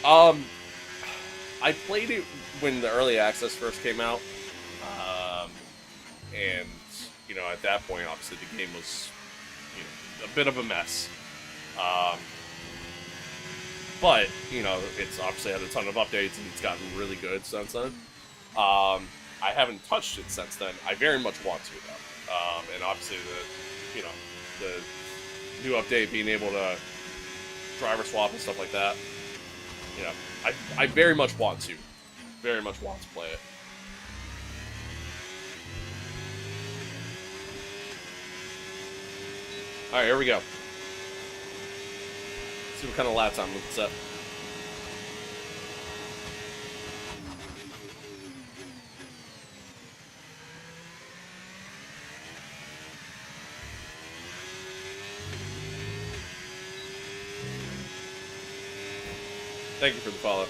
I played it when the early access first came out, and you know, at that point, obviously the game was, you know, a bit of a mess. But you know, it's obviously had a ton of updates and it's gotten really good since then. I haven't touched it since then. I very much want to though, and obviously the, you know, the new update being able to driver swap and stuff like that. You know, I very much want to. Very much want to play it. Alright, here we go. See what kind of lap time we can set. Thank you for the follow.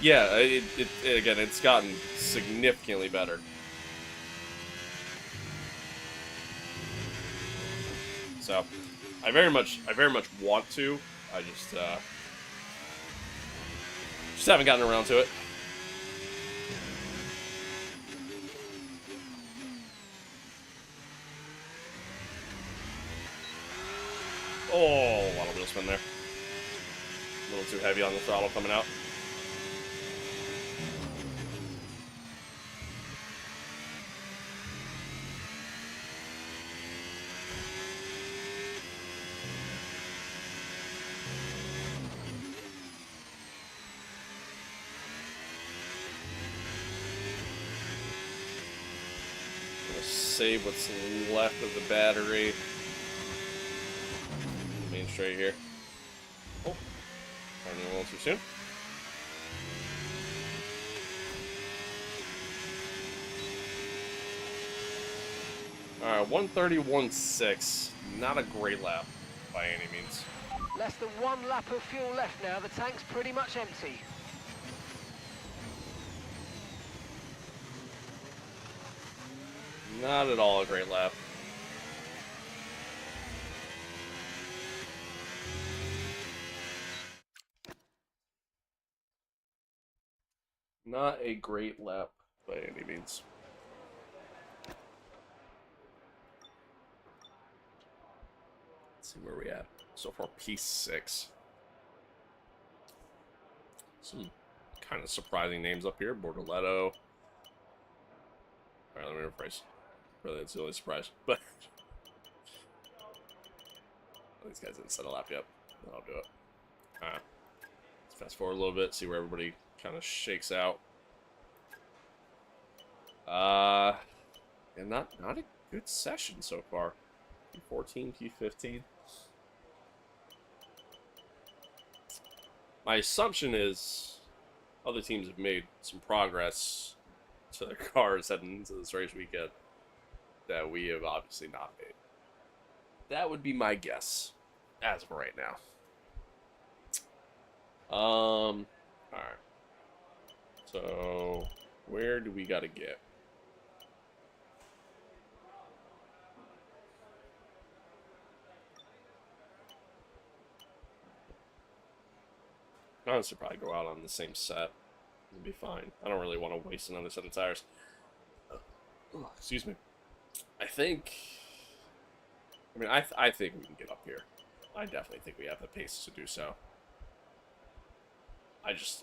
Yeah, again, it's gotten significantly better. So, I very much want to. I just haven't gotten around to it. Oh, a lot of wheel spin there. A little too heavy on the throttle coming out. Save what's left of the battery. Main straight here. Oh, turning a little too soon. Alright, 131.6. Not a great lap by any means. Less than 1 lap of fuel left now. The tank's pretty much empty. Not at all a great lap. Not a great lap by any means. Let's see where we at. So far, P6. Some kind of surprising names up here. Bortoletto. Alright, let me rephrase. Really, it's the only surprise. But these guys didn't set a lap yet. I'll do it. Alright. Let's fast forward a little bit, see where everybody kind of shakes out. And not a good session so far. P14, P15. My assumption is other teams have made some progress to their cars heading into this race weekend that we have obviously not made. That would be my guess as of right now. Alright. So, where do we gotta get? Honestly, probably go out on the same set. It'll be fine. I don't really want to waste another set of tires. Excuse me. I think we can get up here. I definitely think we have the pace to do so.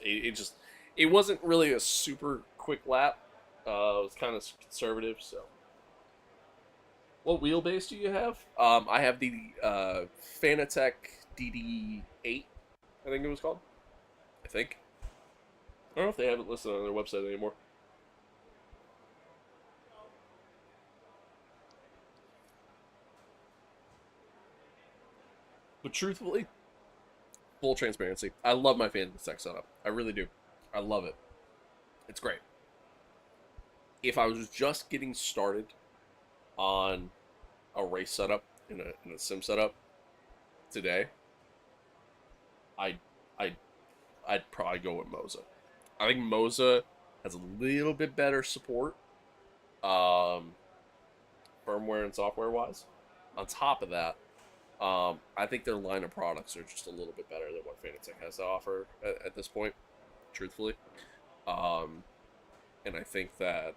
It wasn't really a super quick lap. It was kind of conservative, so. What wheelbase do you have? I have the Fanatec DD8, I think it was called. I think. I don't know if they have it listed on their website anymore. But truthfully, full transparency, I love my Fanatec setup. I really do. I love it. It's great. If I was just getting started on a race setup in a sim setup today, I'd probably go with Moza. I think Moza has a little bit better support, firmware and software wise. On top of that, I think their line of products are just a little bit better than what Fanatec has to offer at this point, truthfully. And I think that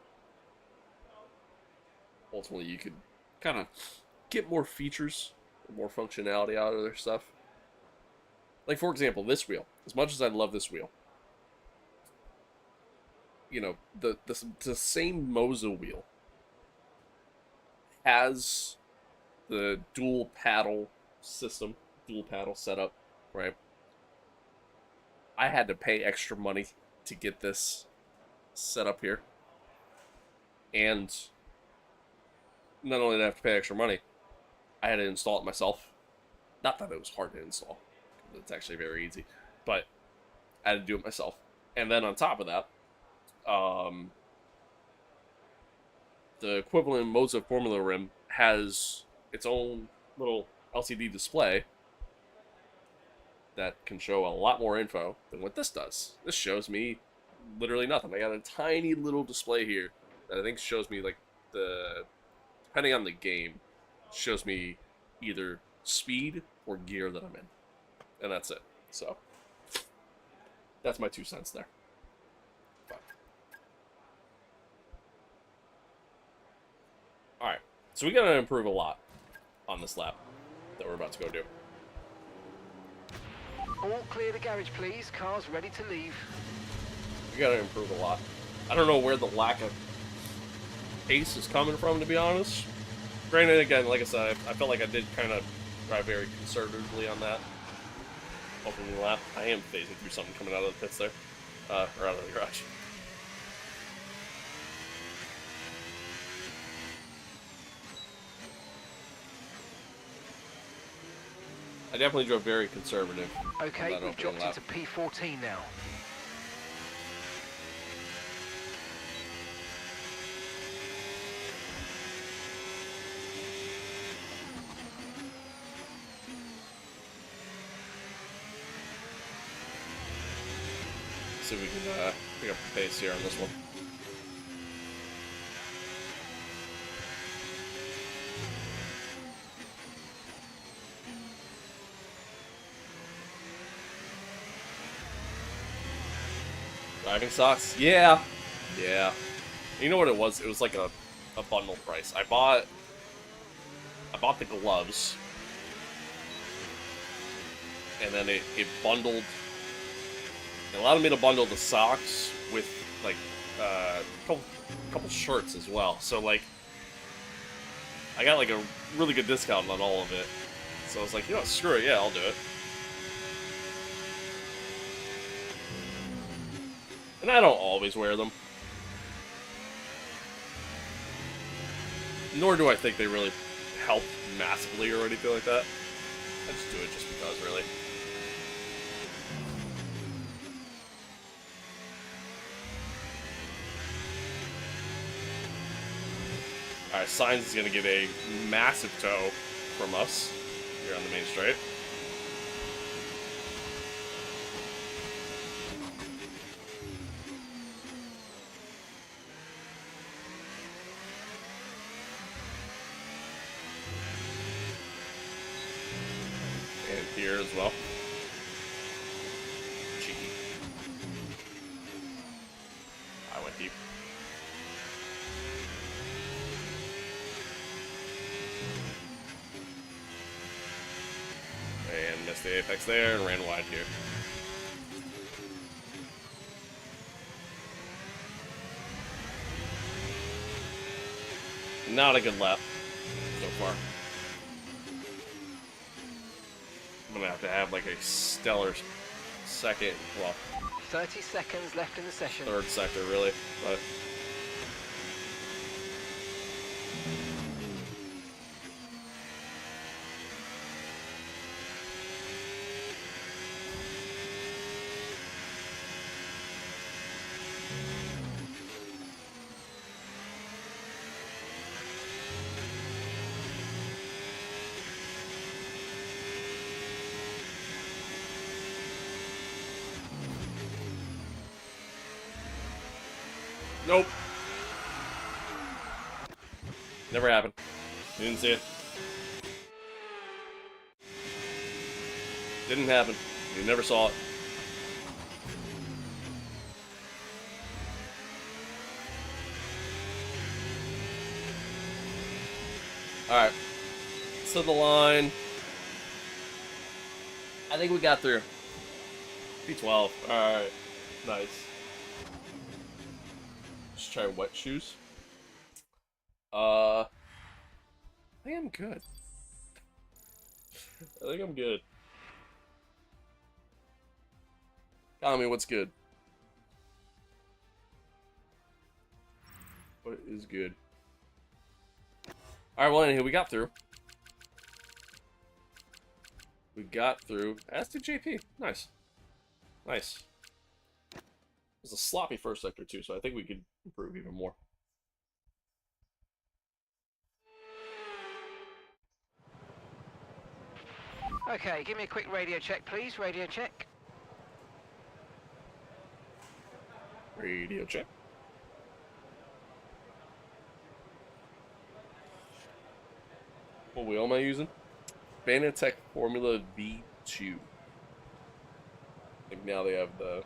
ultimately you could kind of get more features, more functionality out of their stuff. Like, for example, this wheel. As much as I love this wheel, you know, the same Moza wheel has the dual paddle system, dual paddle setup, right? I had to pay extra money to get this set up here. And not only did I have to pay extra money, I had to install it myself. Not that it was hard to install. It's actually very easy. But I had to do it myself. And then on top of that, the equivalent Moza Formula Rim has its own little LCD display that can show a lot more info than what this does. This shows me literally nothing. I got a tiny little display here that I think shows me, like, depending on the game, shows me either speed or gear that I'm in. And that's it. So, that's my 2 cents there. Alright, so we gotta improve a lot on this lap that we're about to go do. All clear the garage, please. Cars ready to leave. We gotta improve a lot. I don't know where the lack of pace is coming from, to be honest. Granted, again, like I said, I felt like I did kind of drive very conservatively on that opening lap. I am phasing through something coming out of the pits there, or out of the garage. I definitely drove very conservative. Okay, we've dropped into P14 now. See if we can pick up the pace here on this one. Driving socks? Yeah. Yeah. You know what it was? It was like a bundle price. I bought the gloves. And then it bundled. It allowed me to bundle the socks with, like, a couple shirts as well. So, like, I got, like, a really good discount on all of it. So I was like, you know what, screw it, yeah, I'll do it. And I don't always wear them. Nor do I think they really help massively or anything like that. I just do it just because, really. Alright, Sainz is going to get a massive tow from us here on the main straight. And here as well. Cheeky. I went deep. And missed the apex there and ran wide here. Not a good lap so far. I'm gonna have like a stellar second, well, 30 seconds left in the session. third sector really, but nope. Never happened. You didn't see it. Didn't happen. You never saw it. Alright. To the line. I think we got through. P12. Alright. Nice. Let's try wet shoes. I think I'm good. I think I'm good. Tell me what's good. What is good? Alright, well, anyway, we got through. We got through. As did JP. Nice. Nice. It was a sloppy first sector, too, so I think we could improve even more. Okay, give me a quick radio check, please. Radio check. Radio check. What wheel am I using? Fanatec Formula V2. I think now they have the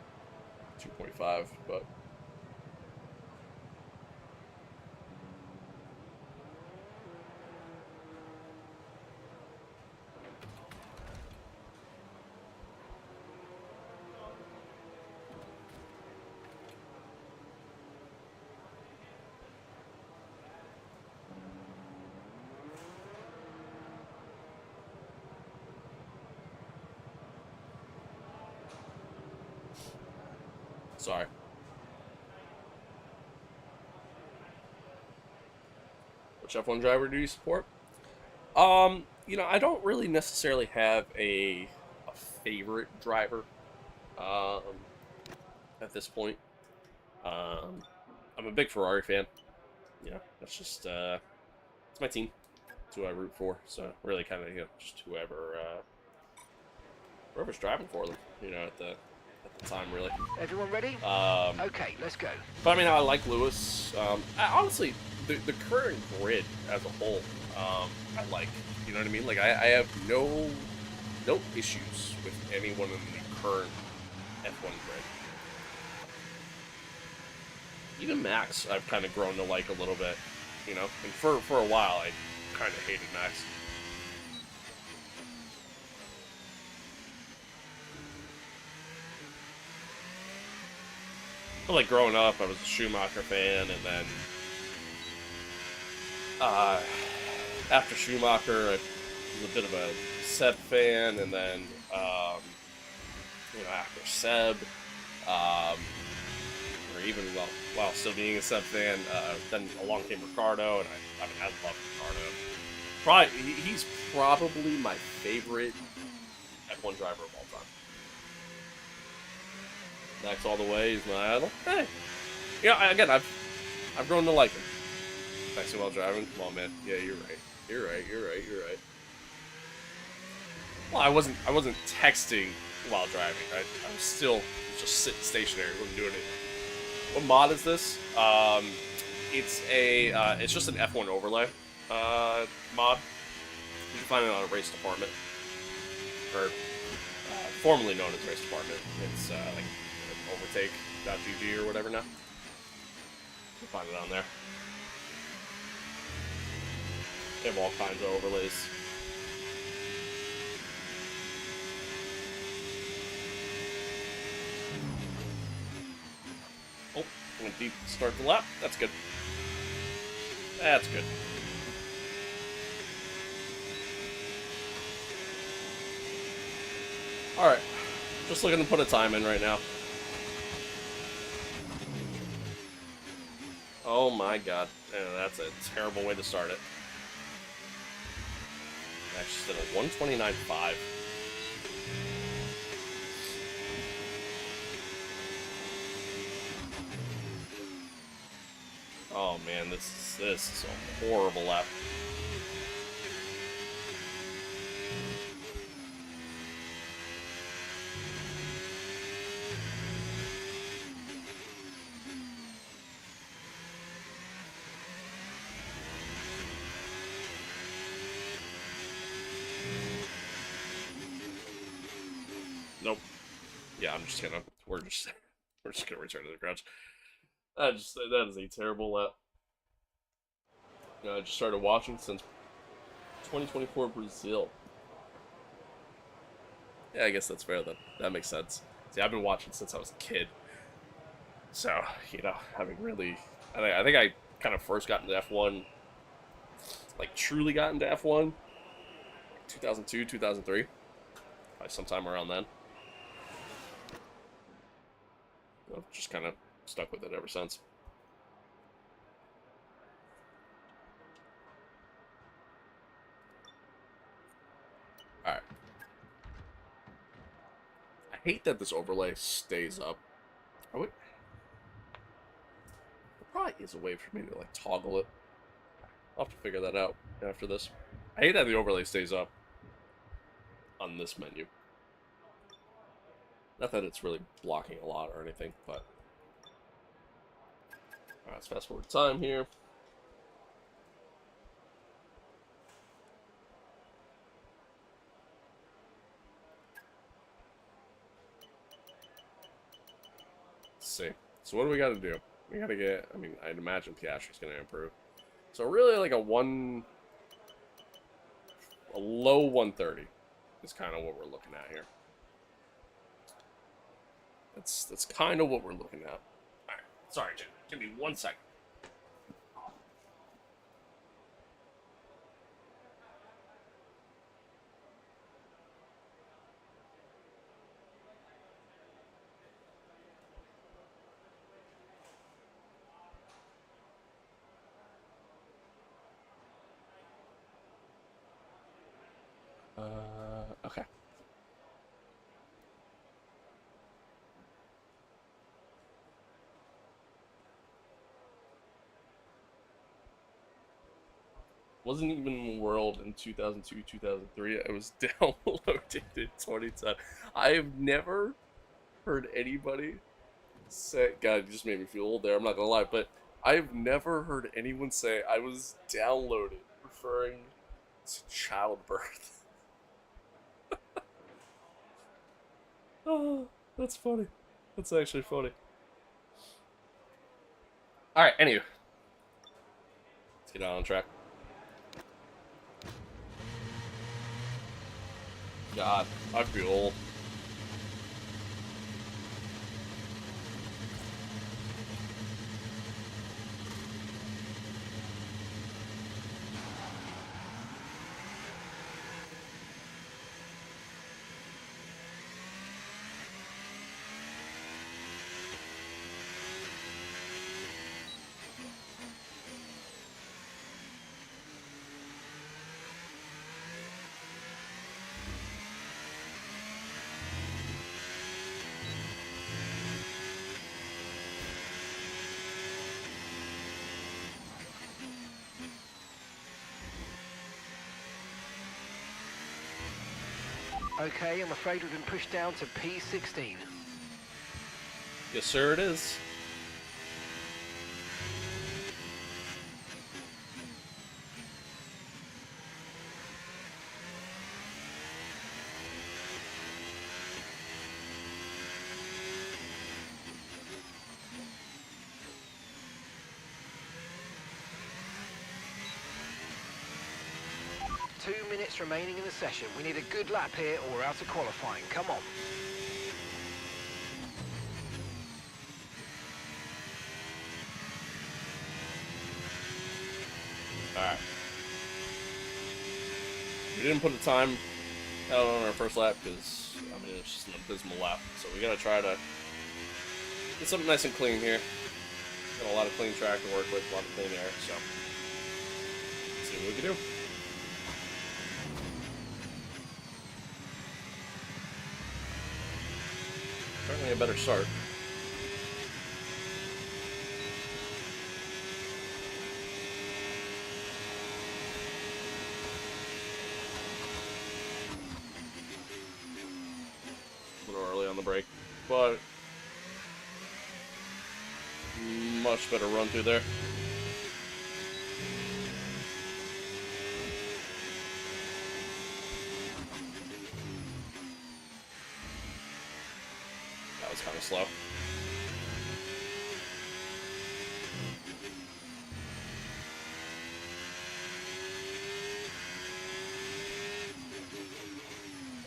2.5, but sorry. Which F1 driver do you support? You know, I don't really necessarily have a favorite driver at this point. I'm a big Ferrari fan. You know, that's just it's my team. It's who I root for. So really, kind of, you know, just whoever's driving for them. You know, at the time, really. Everyone ready? Okay, let's go. But I mean, I like Lewis. Honestly, the current grid as a whole, I like. You know what I mean? Like, I have no issues with anyone in the current F1 grid. Even Max, I've kind of grown to like a little bit. You know, and for a while, I kind of hated Max. But like growing up, I was a Schumacher fan, and then after Schumacher, I was a bit of a Seb fan, and then you know, after Seb, or even while still being a Seb fan, then along came Ricardo, and I love Ricardo. He's probably my favorite F1 driver of all time. Max all the way, he's my idol. Hey, you know, again, I've grown to like him. Maxing while driving, come on, man. Yeah, you're right. You're right. Well, I wasn't texting while driving. I was still just sitting stationary, wasn't doing anything. What mod is this? It's just an F1 overlay mod. You can find it on a race department, or formerly known as race department. It's like overtake.gg or whatever now. You can find it on there. They have all kinds of overlays. Oh, I'm gonna start the lap. That's good. That's good. Alright. Just looking to put a time in right now. Oh my god. Yeah, that's a terrible way to start it. Actually, did a 129.5. Oh man, this is a horrible lap. Nope. Yeah, we're just gonna return to the garage. That is a terrible lap. You know, I just started watching since 2024 Brazil. Yeah, I guess that's fair then. That makes sense. See, I've been watching since I was a kid. So, you know, having really, I think I kind of first got into F1, like truly got into F1, 2002, 2003, probably sometime around then. I've just kind of stuck with it ever since. Alright. I hate that this overlay stays up. There probably is a way for me to like toggle it. I'll have to figure that out after this. I hate that the overlay stays up on this menu. Not that it's really blocking a lot or anything, but... Alright, let's fast forward time here. Let's see. So what do we got to do? We got to get... I mean, I'd imagine Piastri's going to improve. So really like a low 130 is kind of what we're looking at here. That's kind of what we're looking at. Alright, sorry, Jim. Give me 1 second. Okay. Wasn't even World in 2002, 2003. I was downloaded in 2010. I have never heard anybody say, God, you just made me feel old there, I'm not gonna lie, but I've never heard anyone say I was downloaded referring to childbirth. Oh, that's funny. That's actually funny. Alright, anyway. Let's get on track. God, I feel old. Okay, I'm afraid we've been pushed down to P16. Yes, sir, it is. Minutes remaining in the session. We need a good lap here or we're out of qualifying. Come on. Alright. We didn't put the time out on our first lap because, I mean, it's just an abysmal lap. So we gotta try to get something nice and clean here. Got a lot of clean track to work with, a lot of clean air, so let's see what we can do. Certainly a better start. A little early on the brake, but much better run through there. Kind of slow.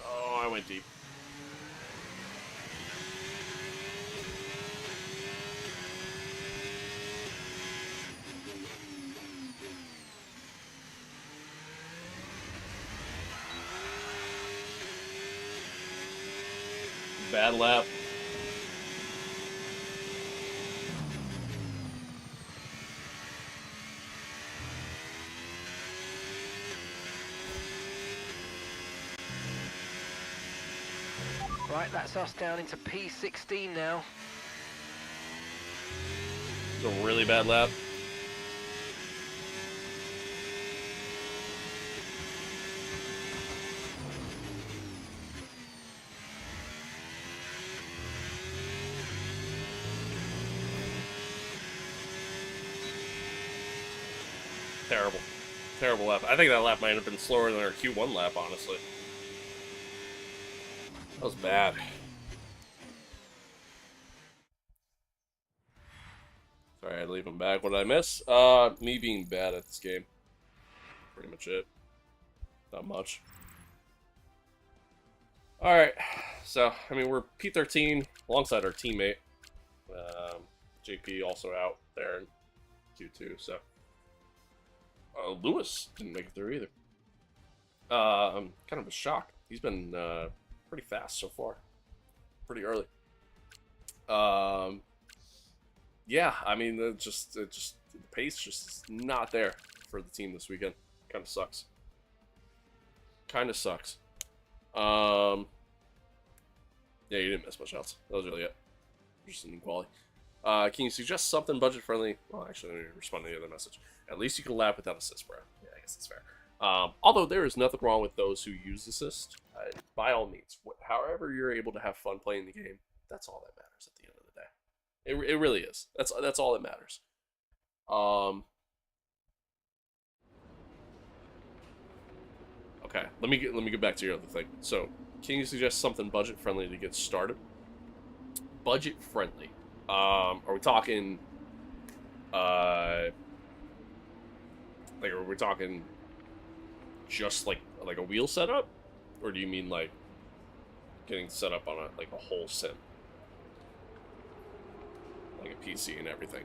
Oh, I went deep. Bad lap. Right, that's us down into P16 now. It's a really bad lap. Terrible. Terrible lap. I think that lap might have been slower than our Q1 lap, honestly. That was bad. Sorry, I had to leave him back. What did I miss? Me being bad at this game. Pretty much it. Not much. Alright, so, I mean, we're P13 alongside our teammate. JP also out there in Q2, so. Lewis didn't make it through either. I'm kind of a shock. He's been pretty fast so far. Pretty early. Yeah, I mean, the pace just is not there for the team this weekend. Kind of sucks. Kind of sucks. Yeah, you didn't miss much else. That was really it. Just an equality. Can you suggest something budget friendly? Well, actually, let me respond to the other message. At least you can lap without assist, bro. Yeah, I guess that's fair. Although there is nothing wrong with those who use assist. By all means, however you're able to have fun playing the game, that's all that matters at the end of the day. It really is. That's all that matters. Okay, let me get back to your other thing. So, can you suggest something budget friendly to get started? Budget friendly. Are we talking? Like, are we talking just like a wheel setup, or do you mean like getting set up on a whole sim, like a PC and everything?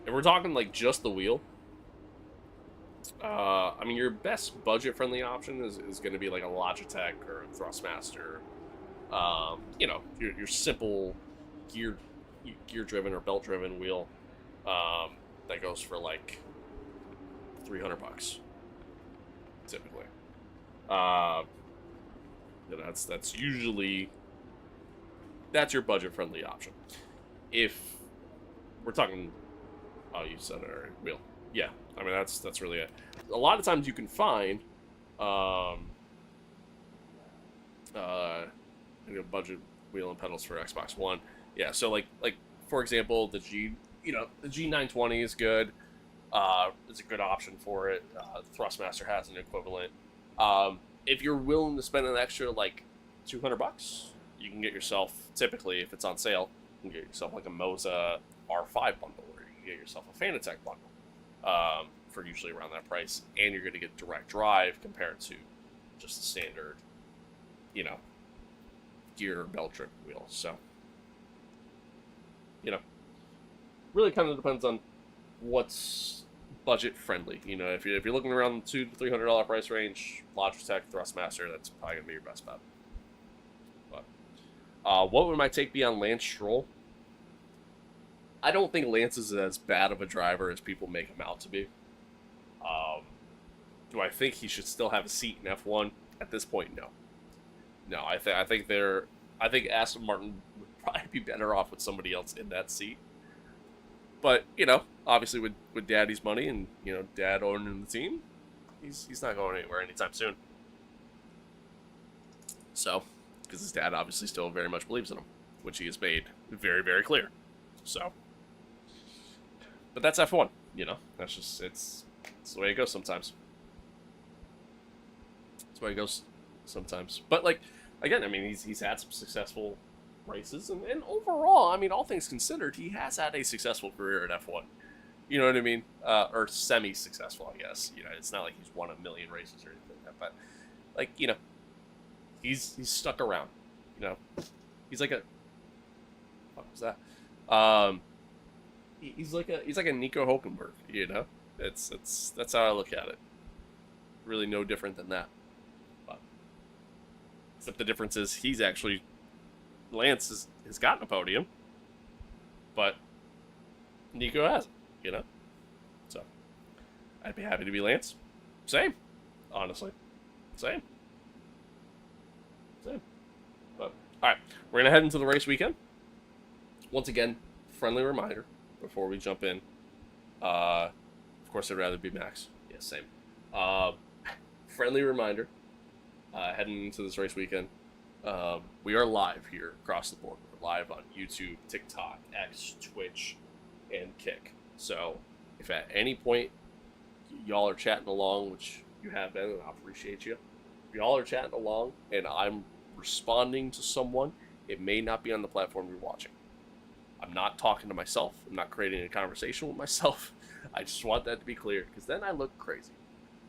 If we're talking like just the wheel, I mean, your best budget-friendly option is going to be like a Logitech or a Thrustmaster. You know, your simple gear-driven or belt-driven wheel that goes for like $300 typically. Yeah, that's usually your budget-friendly option. If we're talking, oh, you said it already, wheel. Yeah, I mean, that's really it. A lot of times you can find budget wheel and pedals for Xbox One. Yeah, so like for example, the G920 is good. It's a good option for it. Thrustmaster has an equivalent. If you're willing to spend an extra like $200, you can get yourself, typically if it's on sale, you can get yourself like a Moza R5 bundle, or you can get yourself a Fanatec bundle. For usually around that price, and you're going to get direct drive compared to just the standard, gear belt trip wheel. So, really kind of depends on what's budget friendly. If you're looking around the $200 to $300 price range, Logitech, Thrustmaster, that's probably gonna be your best bet. But what would my take be on Lance Stroll? I don't think Lance is as bad of a driver as people make him out to be. Do I think he should still have a seat in F1? At this point, no. No, I think Aston Martin would probably be better off with somebody else in that seat. But, obviously with Daddy's money and, Dad owning the team, he's not going anywhere anytime soon. So, because his dad obviously still very much believes in him, which he has made very, very clear. So, but that's F1, that's just, it's the way it goes sometimes. It's the way it goes sometimes. But, again, I mean, he's had some successful races, and overall, I mean, all things considered, he has had a successful career at F1. You know what I mean? Or semi-successful, I guess. It's not like he's won a million races or anything like that, but, he's stuck around. He's like a, what was that? He's like a Nico Hulkenberg. That's how I look at it. Really, no different than that. But except the difference is Lance has gotten a podium, but Nico hasn't. So I'd be happy to be Lance. Same, honestly, same. But all right, we're gonna head into the race weekend. Once again, friendly reminder before we jump in. Of course, I'd rather be Max. Yeah, same. Friendly reminder, heading into this race weekend, we are live here across the board. We're live on YouTube, TikTok, X, Twitch, and Kick. So if at any point y'all are chatting along, which you have been, and I appreciate you. If y'all are chatting along and I'm responding to someone, it may not be on the platform you're watching. I'm not talking to myself. I'm not creating a conversation with myself. I just want that to be clear, because then I look crazy.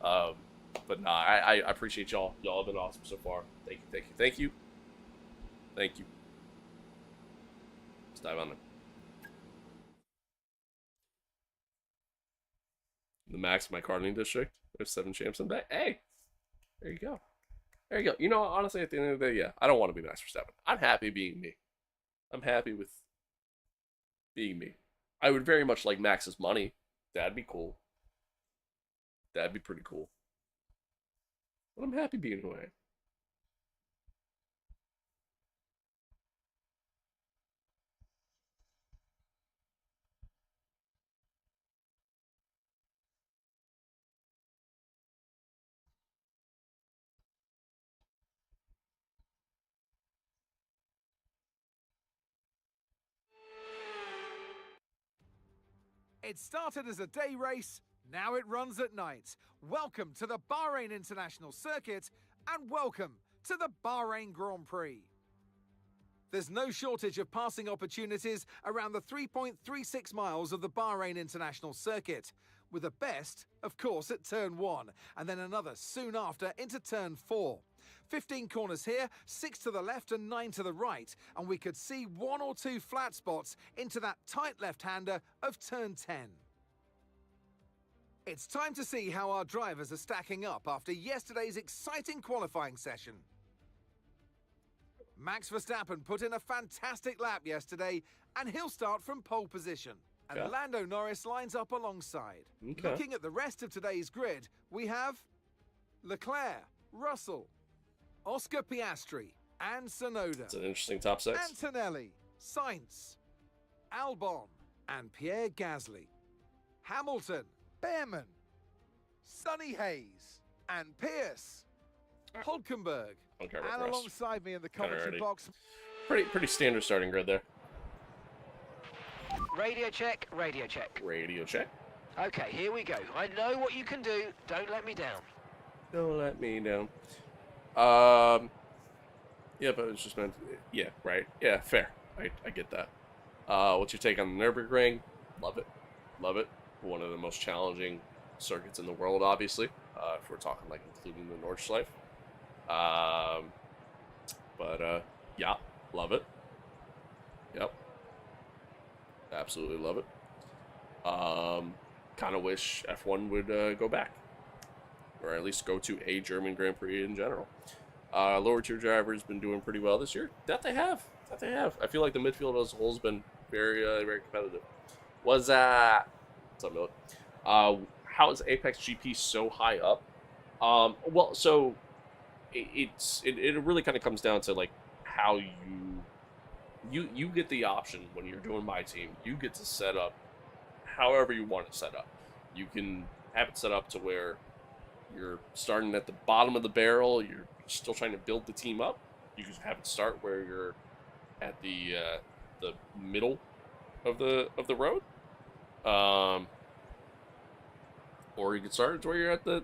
But nah, I appreciate y'all. Y'all have been awesome so far. Thank you, thank you, thank you. Thank you. Let's dive on it. The max, my karting district. There's 7 champs in that. Hey, there you go. There you go. You know, honestly, at the end of the day, yeah, I don't want to be Max Verstappen. I'm happy being me. I'm happy with being me. I would very much like Max's money. That'd be cool. That'd be pretty cool. But I'm happy being who I am. It started as a day race, now it runs at night. Welcome to the Bahrain International Circuit, and welcome to the Bahrain Grand Prix. There's no shortage of passing opportunities around the 3.36 miles of the Bahrain International Circuit, with the best, of course, at turn 1, and then another soon after into turn 4. 15 corners here, 6 to the left and 9 to the right, and we could see 1 or 2 flat spots into that tight left-hander of turn 10. It's time to see how our drivers are stacking up after yesterday's exciting qualifying session. Max Verstappen put in a fantastic lap yesterday, and he'll start from pole position. And Okay. Lando Norris lines up alongside. Okay. Looking at the rest of today's grid, we have Leclerc, Russell, Oscar Piastri, and Tsunoda. It's an interesting top 6. Antonelli, Sainz, Albon, and Pierre Gasly. Hamilton, Behrman, Sonny Hayes, and Pierce. Hulkenberg, Okay, and reverse. alongside me in the Kinda commentary already. box. Pretty standard starting grid there. Radio check, radio check. Radio check. Okay, here we go. I know what you can do. Don't let me down. Don't let me down. Yeah, but it's just meant. Yeah, right. Yeah, fair. I get that. What's your take on the Nürburgring? Love it. Love it. One of the most challenging circuits in the world, obviously. If we're talking like including the Nordschleife. Yeah, love it. Yep. Absolutely love it. Kind of wish F1 would go back. Or at least go to a German Grand Prix in general. Lower tier drivers been doing pretty well this year. That they have. I feel like the midfield as a whole has been very, very competitive. What's up, Millet? How is Apex GP so high up? Well, so it really kind of comes down to like how you get the option when you're doing MYTEAM. You get to set up however you want it set up. You can have it set up to where you're starting at the bottom of the barrel. You're still trying to build the team up. You can have it start where you're at the middle of the road, or you can start it to where you're at the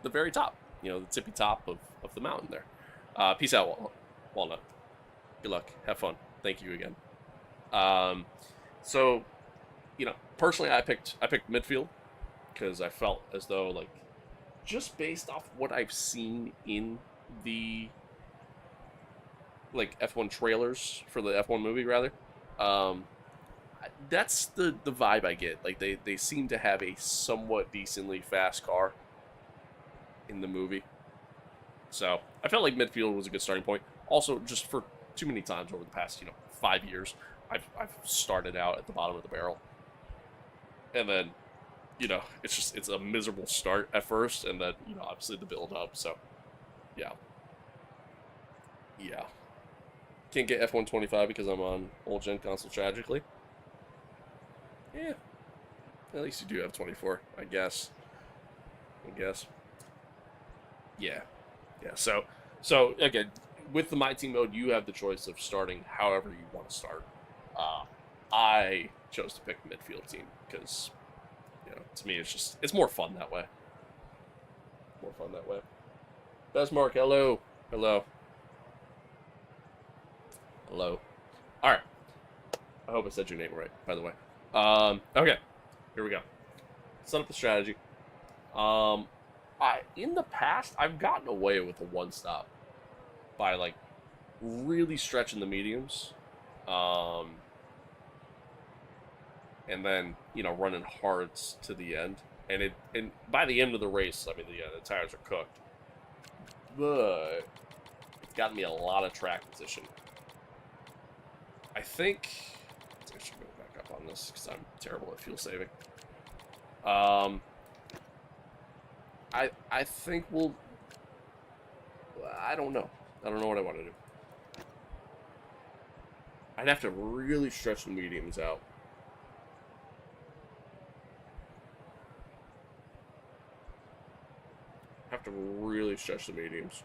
very top. You know, the tippy top of the mountain there. Peace out, Walnut. Good luck. Have fun. Thank you again. So, you know, personally, I picked midfield because I felt as though, like, just based off what I've seen in the like F1 trailers for the F1 movie, rather, that's the vibe I get. Like they seem to have a somewhat decently fast car in the movie, so I felt like midfield was a good starting point. Also, just for too many times over the past 5 years, I've started out at the bottom of the barrel, and then it's a miserable start at first, and then obviously the build up. So yeah. Can't get F125 because I'm on old gen console, tragically. Yeah. At least you do have 24, I guess. Yeah. So again, with the MyTeam mode, you have the choice of starting however you want to start. I chose to pick the midfield team because To me, it's more fun that way. More fun that way. Best Mark, hello. Hello. Hello. Alright. I hope I said your name right, by the way. Okay. Here we go. Set up the strategy. In the past, I've gotten away with a one-stop by, like, really stretching the mediums. And then, you know, running hards to the end. And by the end of the race, I mean, the tires are cooked. But it's gotten me a lot of track position. I think I should go back up on this because I'm terrible at fuel saving. I think we'll. I don't know. I don't know what I want to do. I'd have to really stretch the mediums out. Have to really stretch the mediums.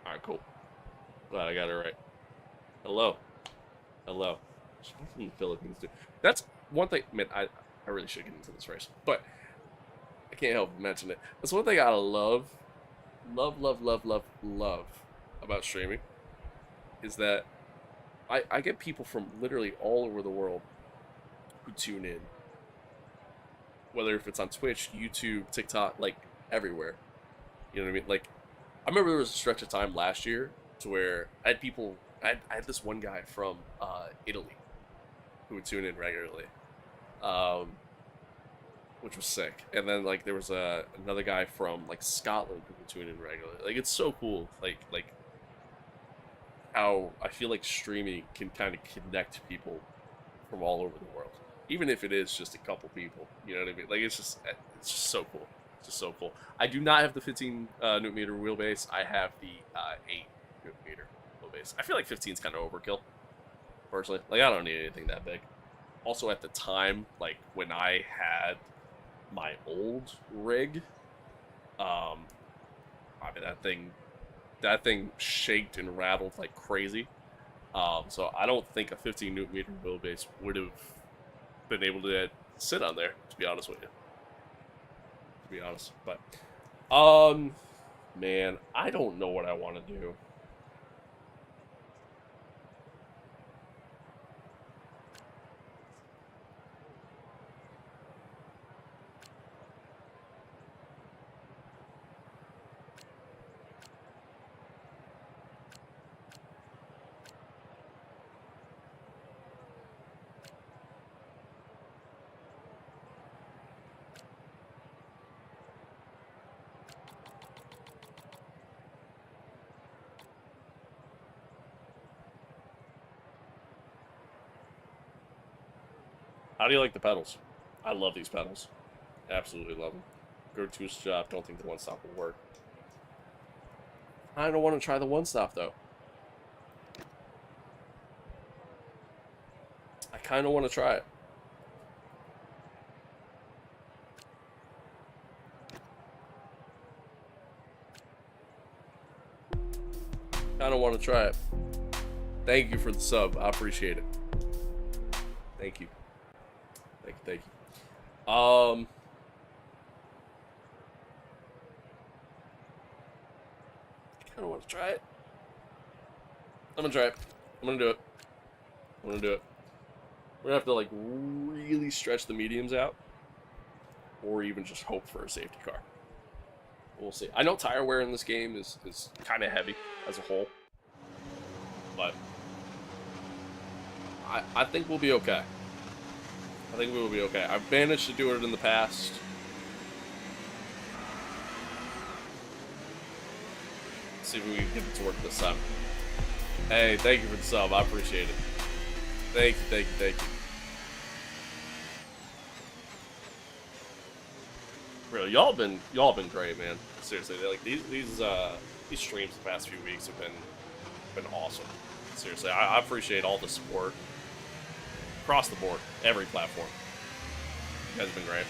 Alright, cool. Glad I got it right. Hello. Hello. Something in the Philippines, dude. That's one thing, man, I really should get into this race, but I can't help but mention it. That's one thing I love about streaming, is that I get people from literally all over the world who tune in. Whether if it's on Twitch, YouTube, TikTok, like, everywhere. You know what I mean? Like, I remember there was a stretch of time last year to where I had people, I had this one guy from Italy who would tune in regularly, which was sick. And then, like, there was another guy from, like, Scotland who would tune in regularly. Like, it's so cool, like how I feel like streaming can kind of connect people from all over the world, even if it is just a couple people. You know what I mean? Like, it's just so cool. It's just so cool. I do not have the 15 Newton meter wheelbase. I have the 8 Newton meter wheelbase. I feel like 15 is kind of overkill, personally. Like, I don't need anything that big. Also, at the time, like, when I had my old rig, I mean, that thing shaked and rattled like crazy. So I don't think a 15 Newton meter wheelbase would have been able to sit on there, to be honest with you. To be honest, but man, I don't know what I want to do. How do you like the pedals? I love these pedals. Absolutely love them. Go to a shop. Don't think the one stop will work. I don't want to try the one stop though. I kind of want to try it. Kind of want to try it. Thank you for the sub. I appreciate it. Thank you. Thank you. I kind of want to try it. I'm gonna try it. I'm gonna do it. I'm gonna do it. We're gonna have to, like, really stretch the mediums out, or even just hope for a safety car. We'll see. I know tire wear in this game is kind of heavy as a whole, but I think we'll be okay. I think we will be okay. I've managed to do it in the past. Let's see if we can get it to work this time. Hey, thank you for the sub. I appreciate it. Thank you, thank you, thank you. Really, y'all been great, man. Seriously, like these streams the past few weeks have been awesome. Seriously, I appreciate all the support across the board, every platform. You guys have been great.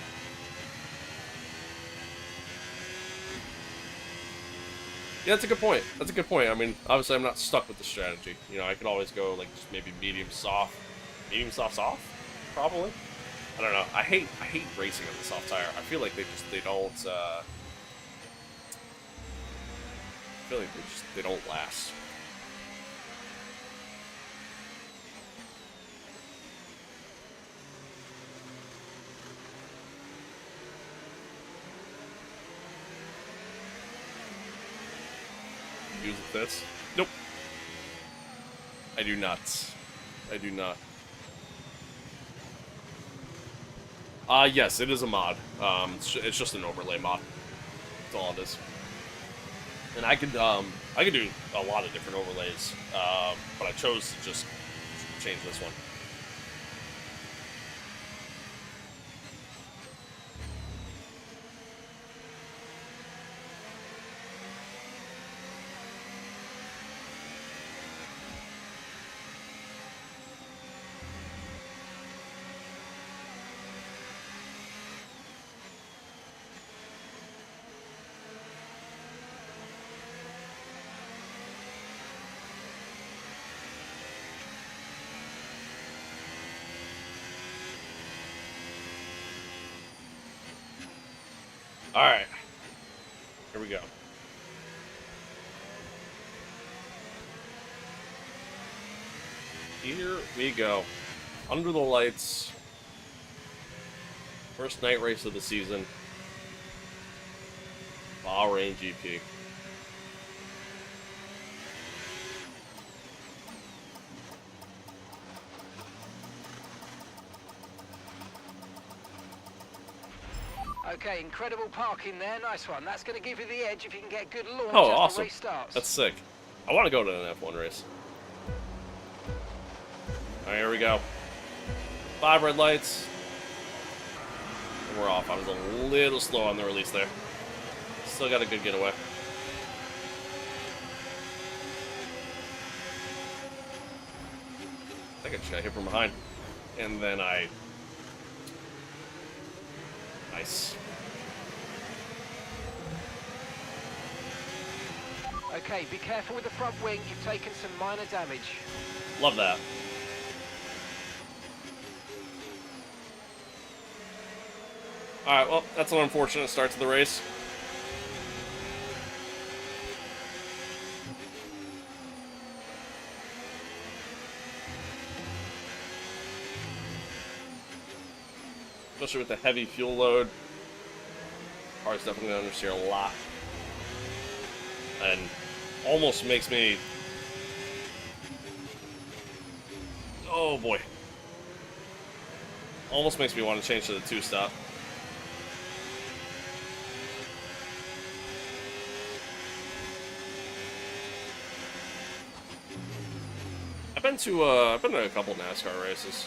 Yeah, that's a good point. That's a good point. I mean, obviously, I'm not stuck with the strategy. You know, I could always go like just maybe medium soft, soft, probably. I don't know. I hate racing on the soft tire. I feel like they don't. I feel like they don't last. Use this? Nope. I do not. I do not. Yes, it is a mod. It's just an overlay mod. That's all it is. And I could do a lot of different overlays, but I chose to just change this one. Alright. Here we go. Here we go. Under the lights. First night race of the season. Bahrain GP. Okay, incredible parking there. Nice one. That's going to give you the edge if you can get good launch Oh, as the awesome. race starts. That's sick. I want to go to an F1 race. Alright, here we go. 5 red lights. And we're off. I was a little slow on the release there. Still got a good getaway. I think I just got hit from behind. And then I... Nice. Okay, be careful with the front wing. You've taken some minor damage. Love that. Alright, well, that's an unfortunate start to the race. Especially with the heavy fuel load. Car's definitely going to understeer a lot. And almost makes me... Oh boy. Almost makes me want to change to the 2-stop. I've been to a couple NASCAR races.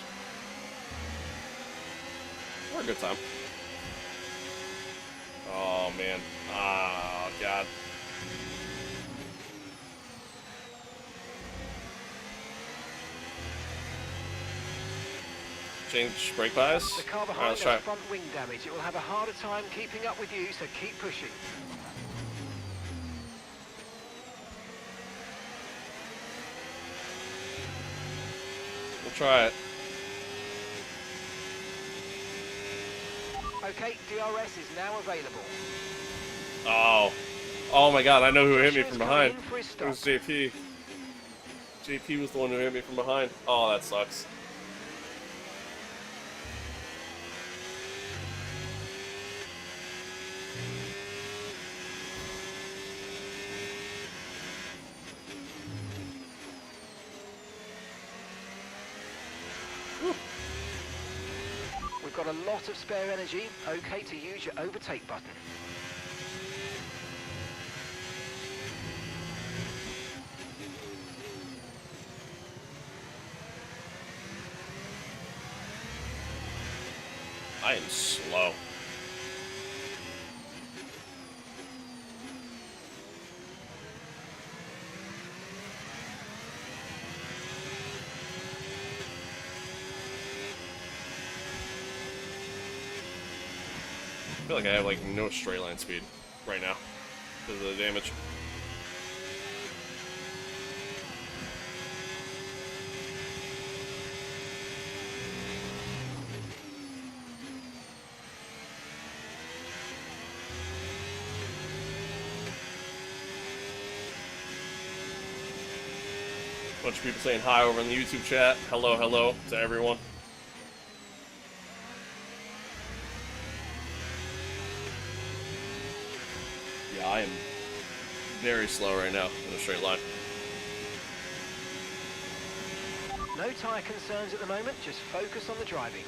We're a good time. Oh man. Oh god. Change brake bias. The car Alright, behind let's has try it. front wing damage. It will have a harder time keeping up with you, so keep pushing. We'll try it. Okay, DRS is now available. Oh. Oh my god, I know who hit me from Pressure's behind. coming in for his It was stop. JP. JP was the one who hit me from behind. Oh, that sucks. We've got a lot of spare energy. Okay to use your overtake button. I am slow. I feel like I have like no straight line speed right now because of the damage. Bunch of people saying hi over in the YouTube chat. Hello, hello to everyone. Yeah, I am very slow right now in a straight line. No tyre concerns at the moment, just focus on the driving.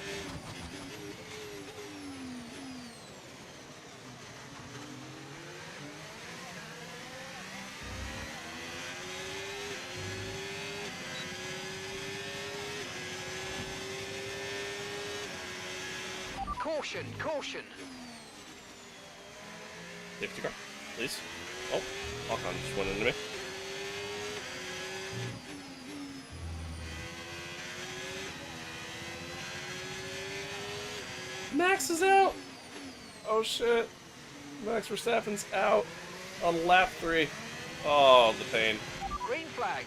Caution, caution. Safety car, please. Oh, Alcon just went into me. Max is out! Oh shit. Max Verstappen's out on lap 3. Oh, the pain. Green flag.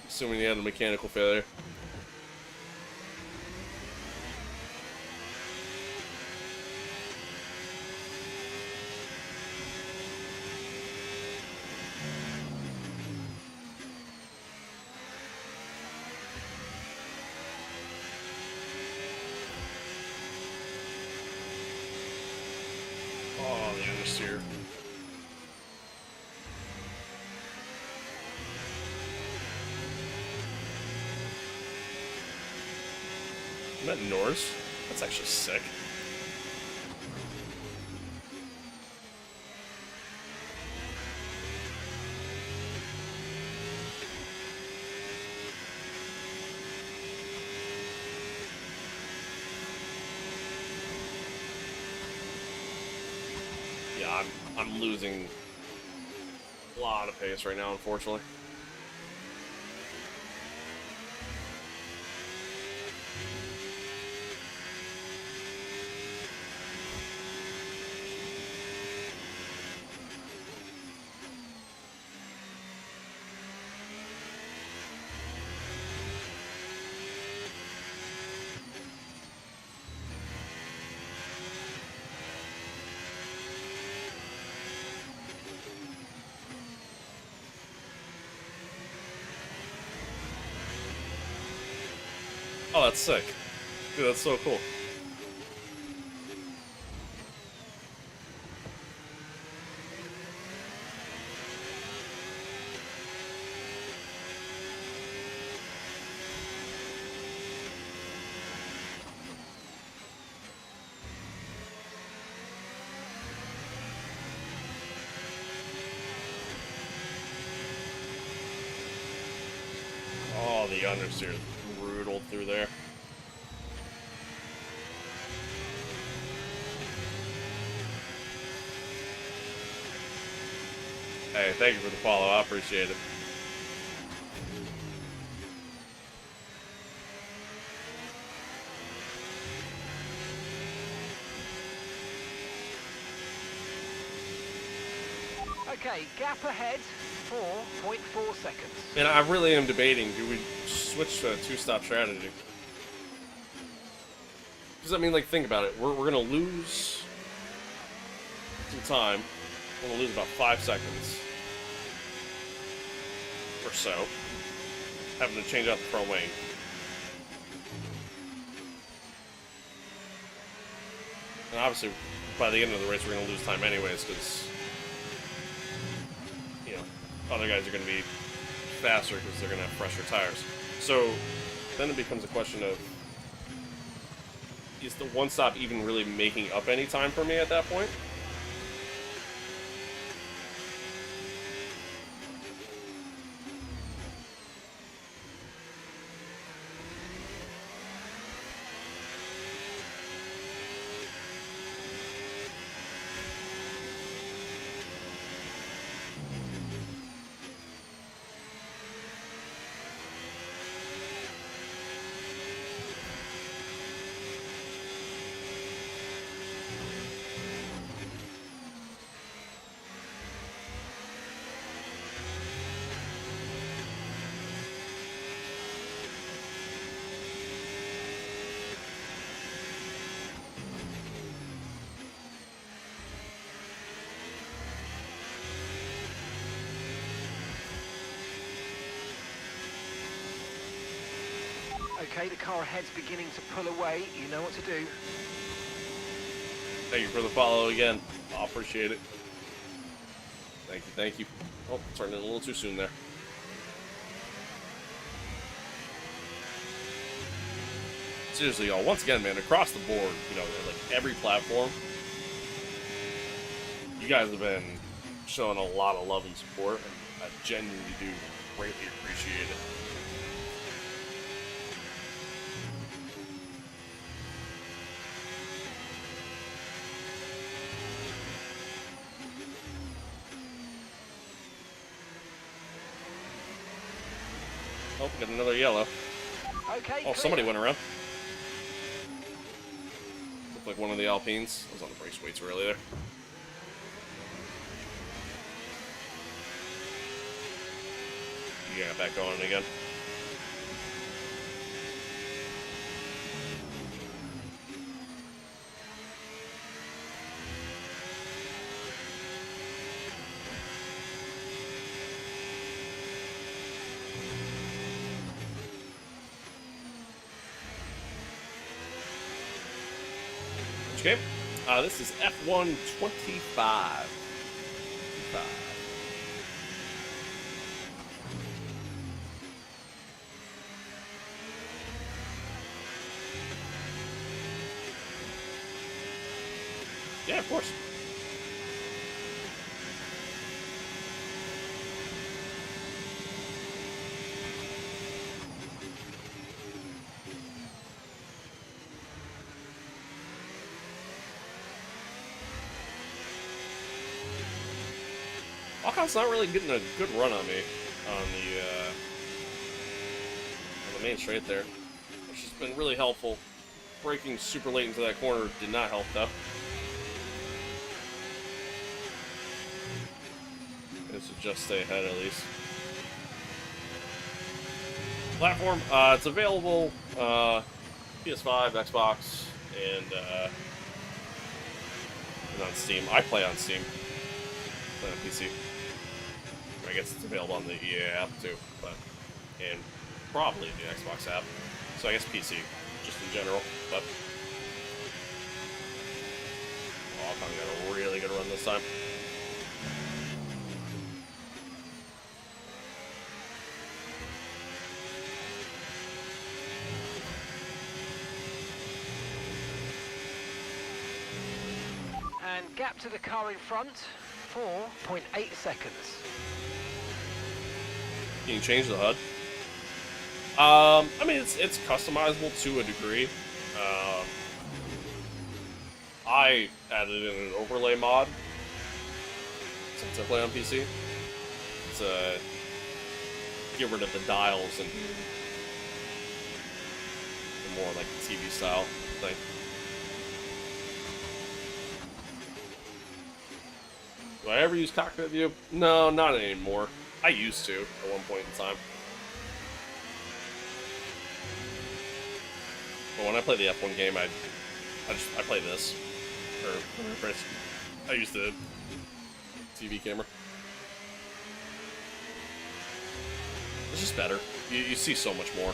Assuming he had a mechanical failure. Oh, the understeer. I'm at Norris. That's actually sick. Yeah, I'm losing a lot of pace right now, unfortunately. Oh, that's sick. Dude, that's so cool. Oh, the understeer is brutal through there. Hey, thank you for the follow. I appreciate it. Okay, gap ahead, 4.4 seconds. And I really am debating, do we switch to a two-stop strategy? Because, I mean, like, think about it. We're going to lose some time. We're going to lose about 5 seconds or so, having to change out the front wing. And obviously, by the end of the race, we're going to lose time anyways, because, you know, other guys are going to be faster because they're going to have fresher tires. So then it becomes a question of, is the one stop even really making up any time for me at that point? Okay, the car ahead's beginning to pull away. You know what to do. Thank you for the follow again. I appreciate it. Thank you, thank you. Oh, turned in a little too soon there. Seriously, y'all, once again, man, across the board, you know, like every platform, you guys have been showing a lot of love and support, and I genuinely do greatly appreciate it. Oh, got another yellow. Okay, Oh, clear. somebody went around. Looked like one of the Alpines. I was on the brace weights earlier there. You got back going again. Okay, this is F125. Yeah, of course. Alcon's not really getting a good run on me on the main straight there, which has been really helpful. Braking super late into that corner did not help though. This would just stay ahead at least. Platform, it's available PS5, Xbox, and on Steam. I play on Steam. Play on PC. I guess it's available on the EA app too, but and probably the Xbox app. So I guess PC, just in general. But Alcon got a really good run this time. And gap to the car in front, 4.8 seconds. Can you change the HUD? I mean, it's customizable to a degree. I added in an overlay mod since I play on PC to get rid of the dials and the more like TV style thing. Do I ever use cockpit view? No, not anymore. I used to at one point in time. But when I play the F1 game, I play this. Or I use the TV camera. It's just better. You see so much more.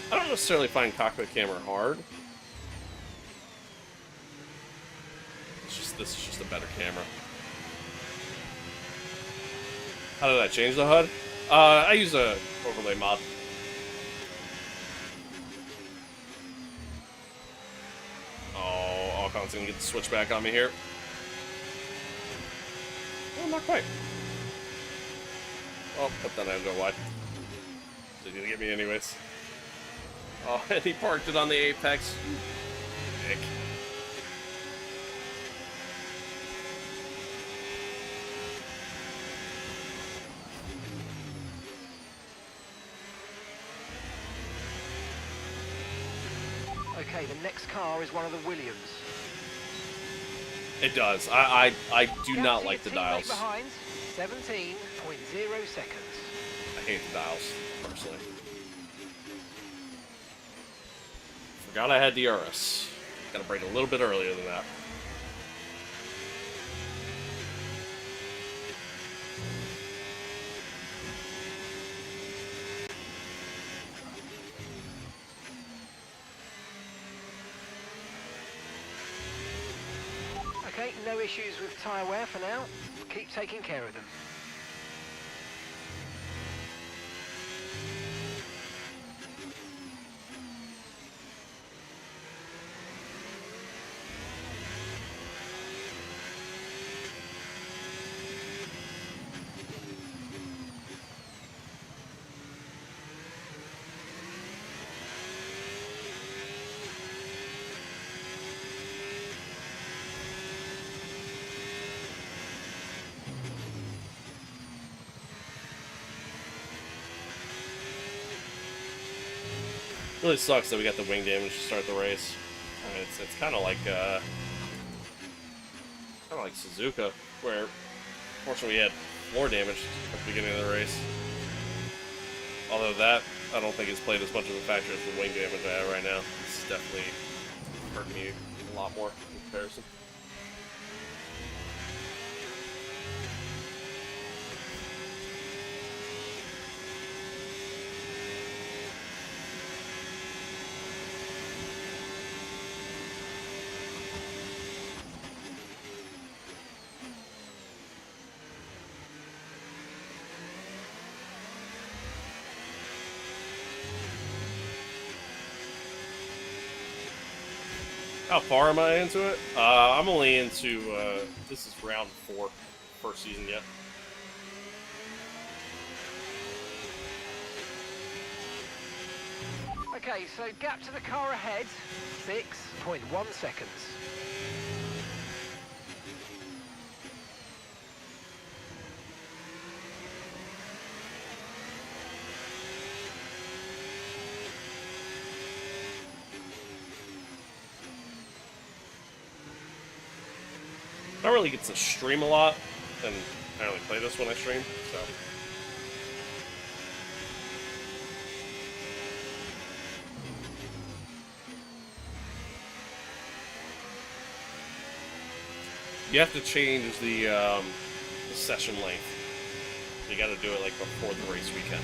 I don't necessarily find cockpit camera hard. This is just a better camera. How did I change the HUD? I use a overlay mod. Oh, Alcon's gonna get the switch back on me here. Oh, not quite. Oh, but then I'll go wide. He's gonna get me anyways. Oh, and he parked it on the apex. Dick. Okay, the next car is one of the Williams. It does. I do Gap not to like the your teammate dials. behind, 17.0 seconds. I hate the dials, personally. Forgot I had DRS. Gotta brake a little bit earlier than that. Okay, no issues with tyre wear for now. Keep taking care of them. Really sucks that we got the wing damage to start the race. I mean, it's kind of like Suzuka, where fortunately we had floor damage at the beginning of the race. Although that I don't think it's played as much of a factor as the wing damage I have right now. It's definitely hurt me a lot more in comparison. How far am I into it? I'm only into, this is round 4, first season yet. Okay, so gap to the car ahead, 6.1 seconds. I don't really get to stream a lot, and I only play this when I stream, so. You have to change the session length. You got to do it like before the race weekend.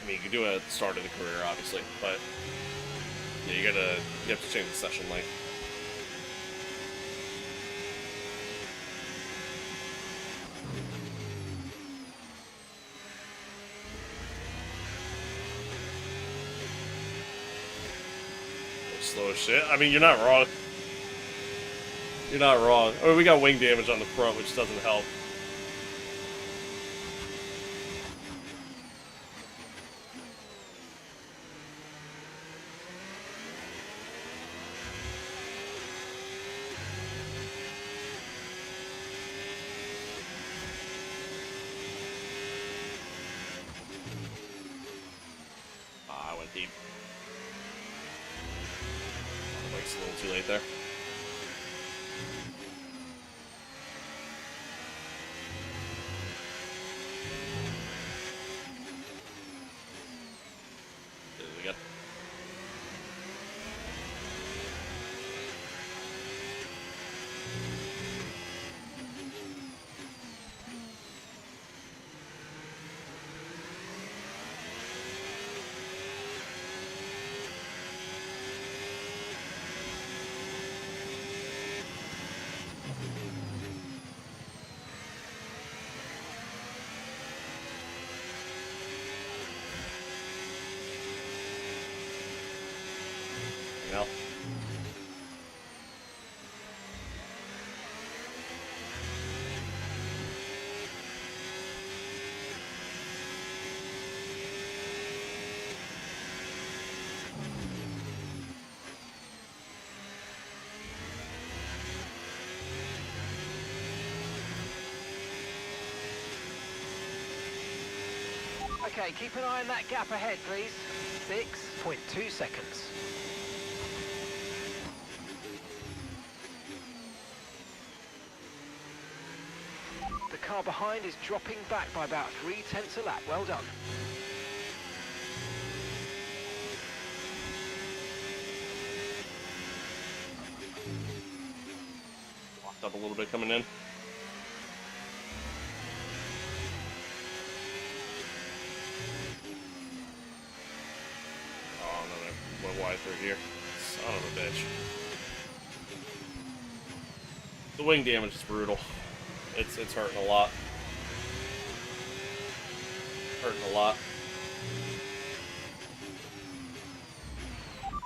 I mean, you can do it at the start of the career, obviously, but yeah, you have to change the session length. Slow as shit. I mean, you're not wrong. You're not wrong. I mean, we got wing damage on the front, which doesn't help. I went deep. Bike's a little too late there. There we go. Well. Okay, keep an eye on that gap ahead, please. 6.2 seconds. The car behind is dropping back by about 0.3 a lap. Well done. locked up a little bit coming in. Oh, no, I went wide through here. Son of a bitch. The wing damage is brutal. It's hurting a lot. Hurting a lot.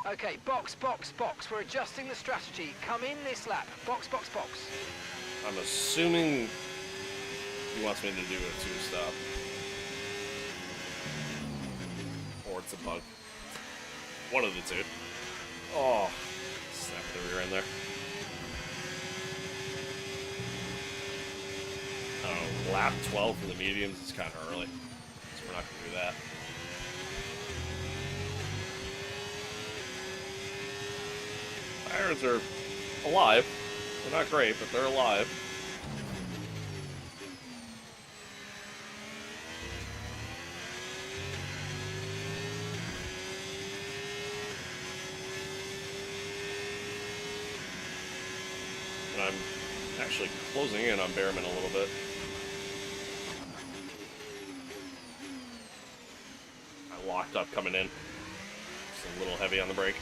Okay, box, box, box. We're adjusting the strategy. Come in this lap. Box, box, box. I'm assuming he wants me to do a two-stop. Or it's a bug. One of the two. Oh, snap the rear end there. Oh, lap 12 for the mediums is kind of early, so we're not going to do that. Irons are alive. They're not great, but they're alive. And I'm actually closing in on Behrman a little bit. I locked up coming in. Just a little heavy on the brake.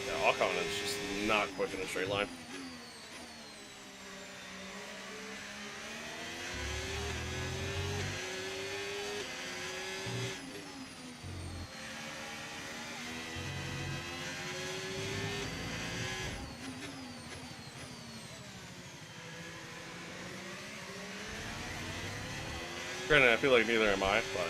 Yeah, Alcon is just not quick in a straight line. Granted, I feel like neither am I, but...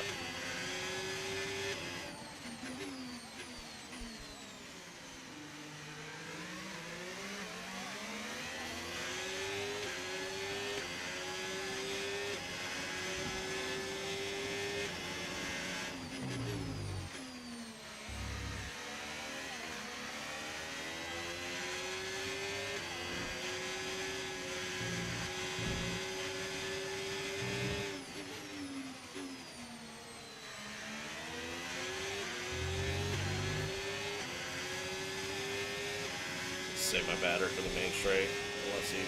Save my batter for the main straight, unless he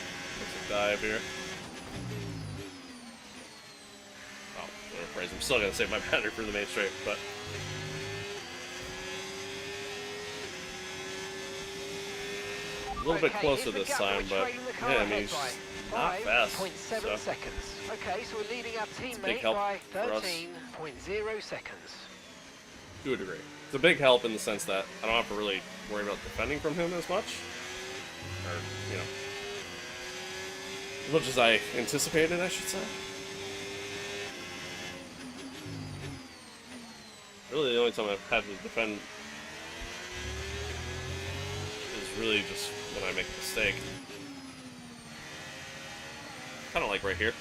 puts a dive here. Oh, rephrase. I'm still gonna save my batter for the main straight, but a little bit closer this time. But yeah, I mean, he's just not fast. 5.7 So seconds. Okay, so we're leading our big teammate help by for us. 13.0 seconds. to a degree, it's a big help in the sense that I don't have to really worry about defending from him as much. Or, you know, as much as I anticipated, I should say. Really, the only time I've had to defend is really just when I make a mistake. Kind of like right here.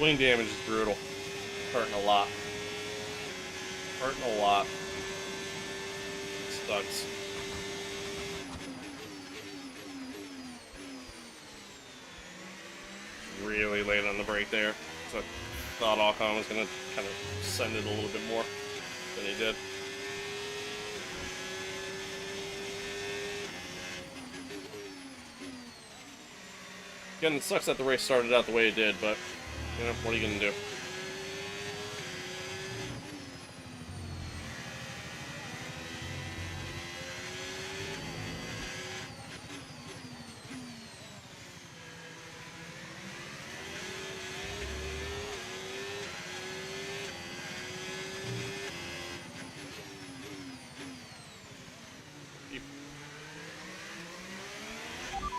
Wing damage is brutal. Hurting a lot. Hurting a lot. Sucks. Really late on the brake there. So I thought Alcon was going to kind of send it a little bit more than he did. Again, it sucks that the race started out the way it did, but you know, what are you going to do?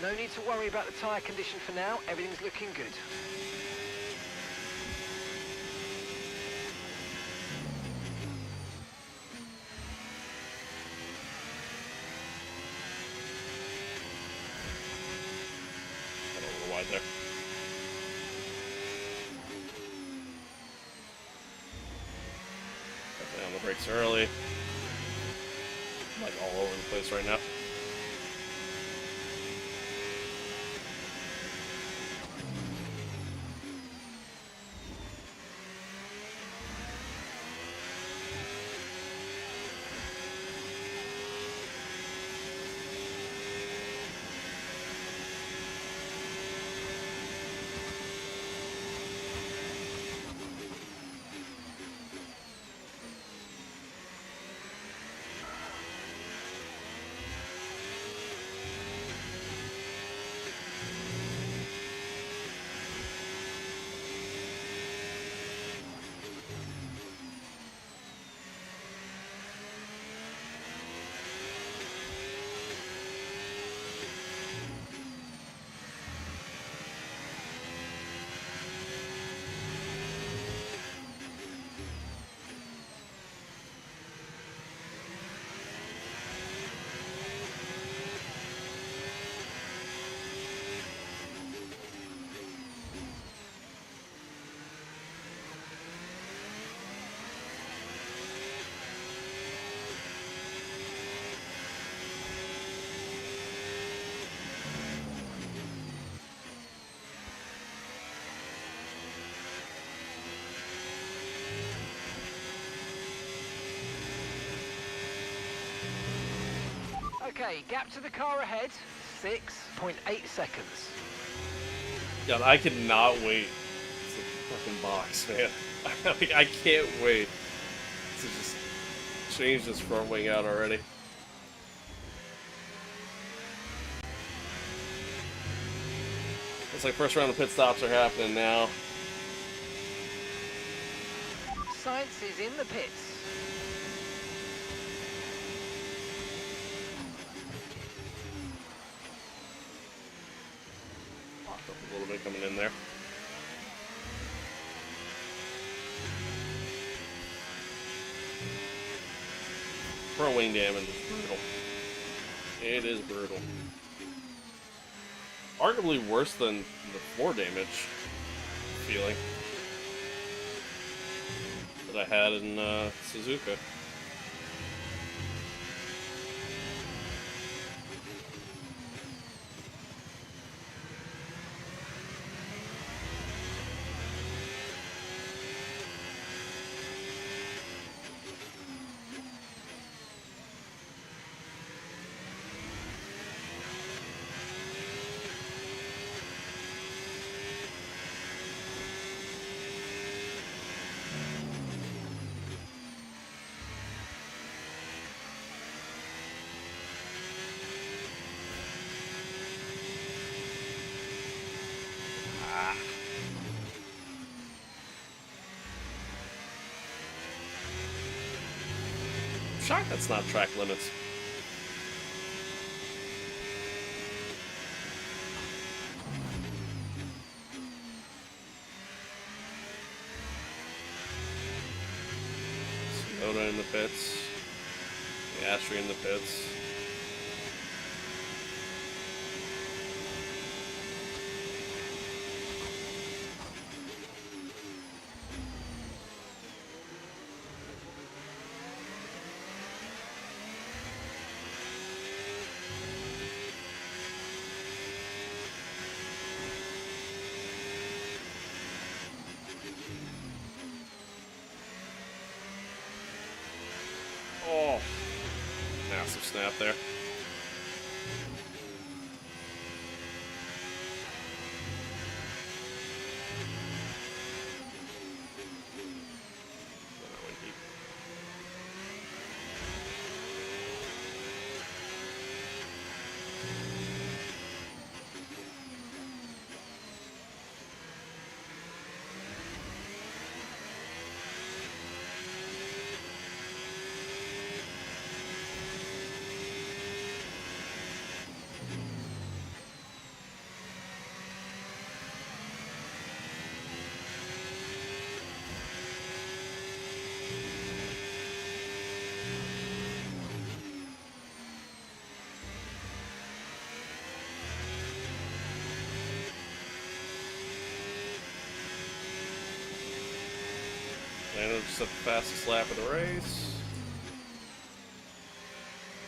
No need to worry about the tyre condition for now. Everything's looking good. Got a little wide there. Definitely on the brakes early. I'm like all over the place right now. Okay, gap to the car ahead, 6.8 seconds. God, I cannot wait to fucking box, man. Like, I can't wait to just change this front wing out already. It's like first round of pit stops are happening now. Science is in the pits. Locked up a little bit coming in there. Front wing damage is brutal. It is brutal. Arguably worse than the floor damage feeling that I had in Suzuka. Shocked that's not track limits. Soda in the pits. Piastri in the pits. Oh, massive snap there. set the fastest lap of the race.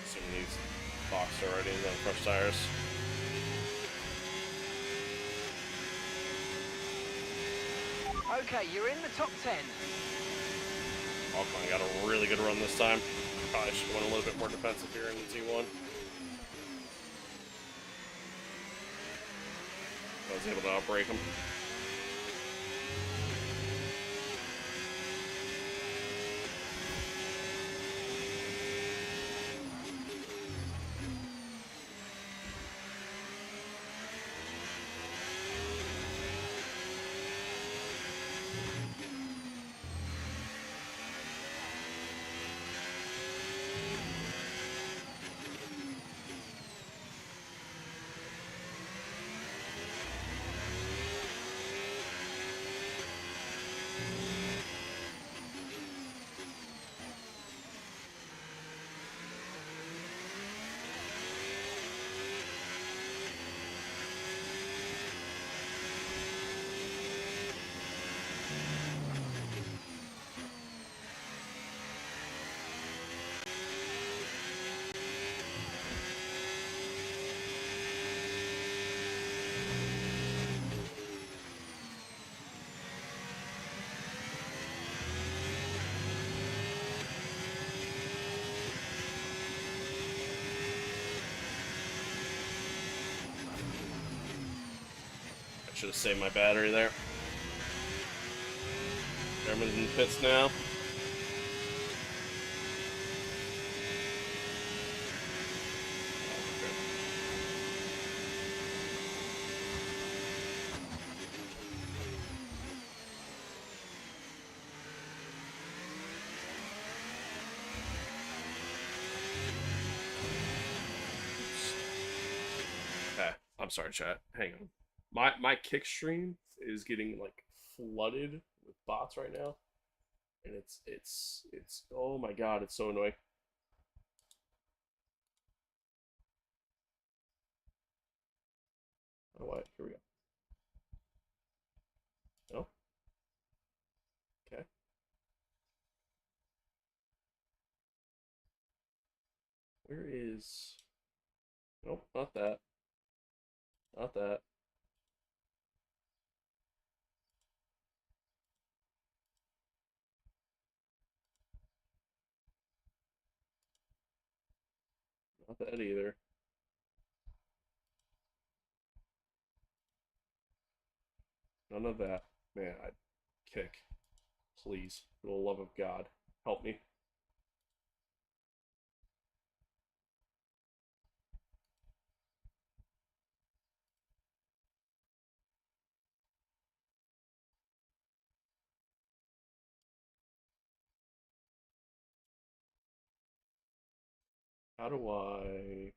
Assuming he's boxed already and on fresh tires. Okay, you're in the top 10. Alcon got a really good run this time. Probably should have went a little bit more defensive here in the T1. I was able to outbrake him. Should have saved my battery there. German's in the pits now. Okay, I'm sorry, chat. Hang on. My kick stream is getting like flooded with bots right now, and it's oh my god, it's so annoying. Oh what? Here we go. No. Okay. Where is? Nope, not that. Not that. Not that either. None of that. Man, I kick. Please, for the love of God, help me. How do I...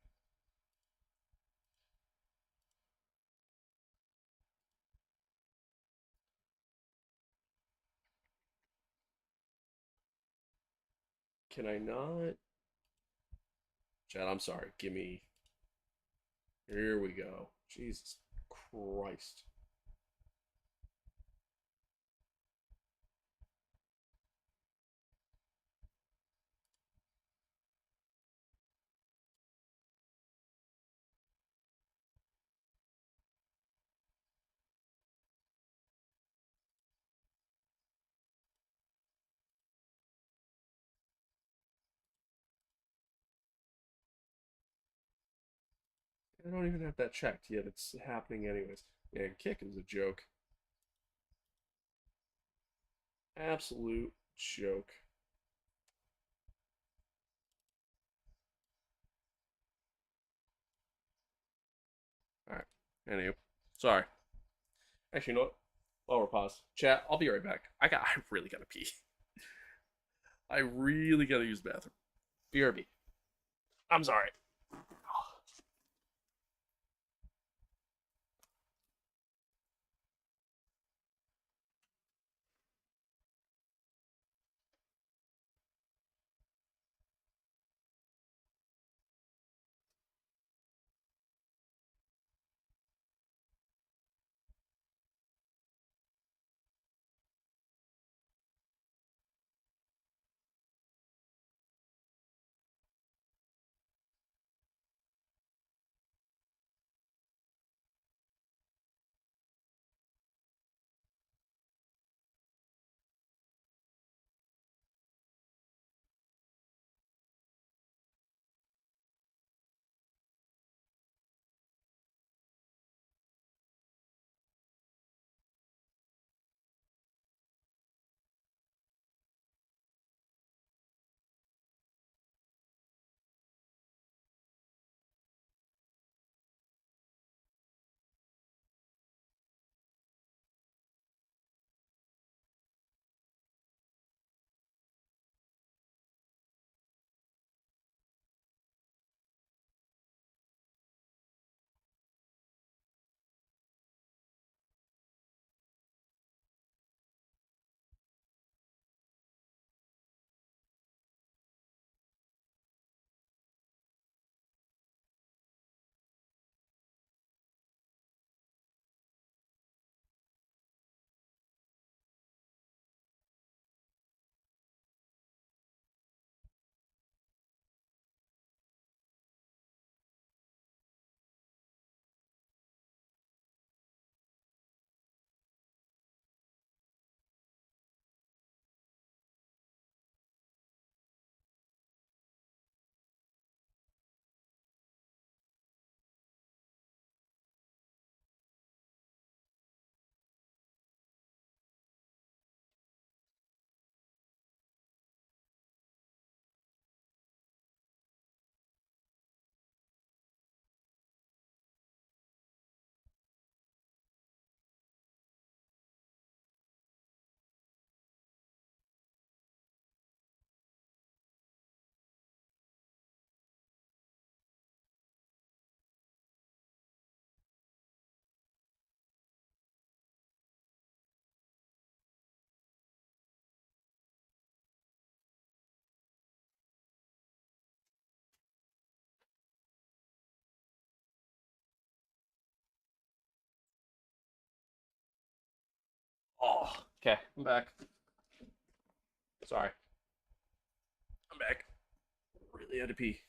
Can I not? Chad, I'm sorry. Give me... Here we go. Jesus Christ. I don't even have that checked yet. It's happening anyways. Man, kick is a joke. Absolute joke. Alright. Anywho. Sorry. Actually, you know what? While we're paused. Chat, I'll be right back. I really gotta pee. I really gotta use the bathroom. BRB. I'm sorry. Okay, I'm back. Sorry. I'm back. Really had to pee.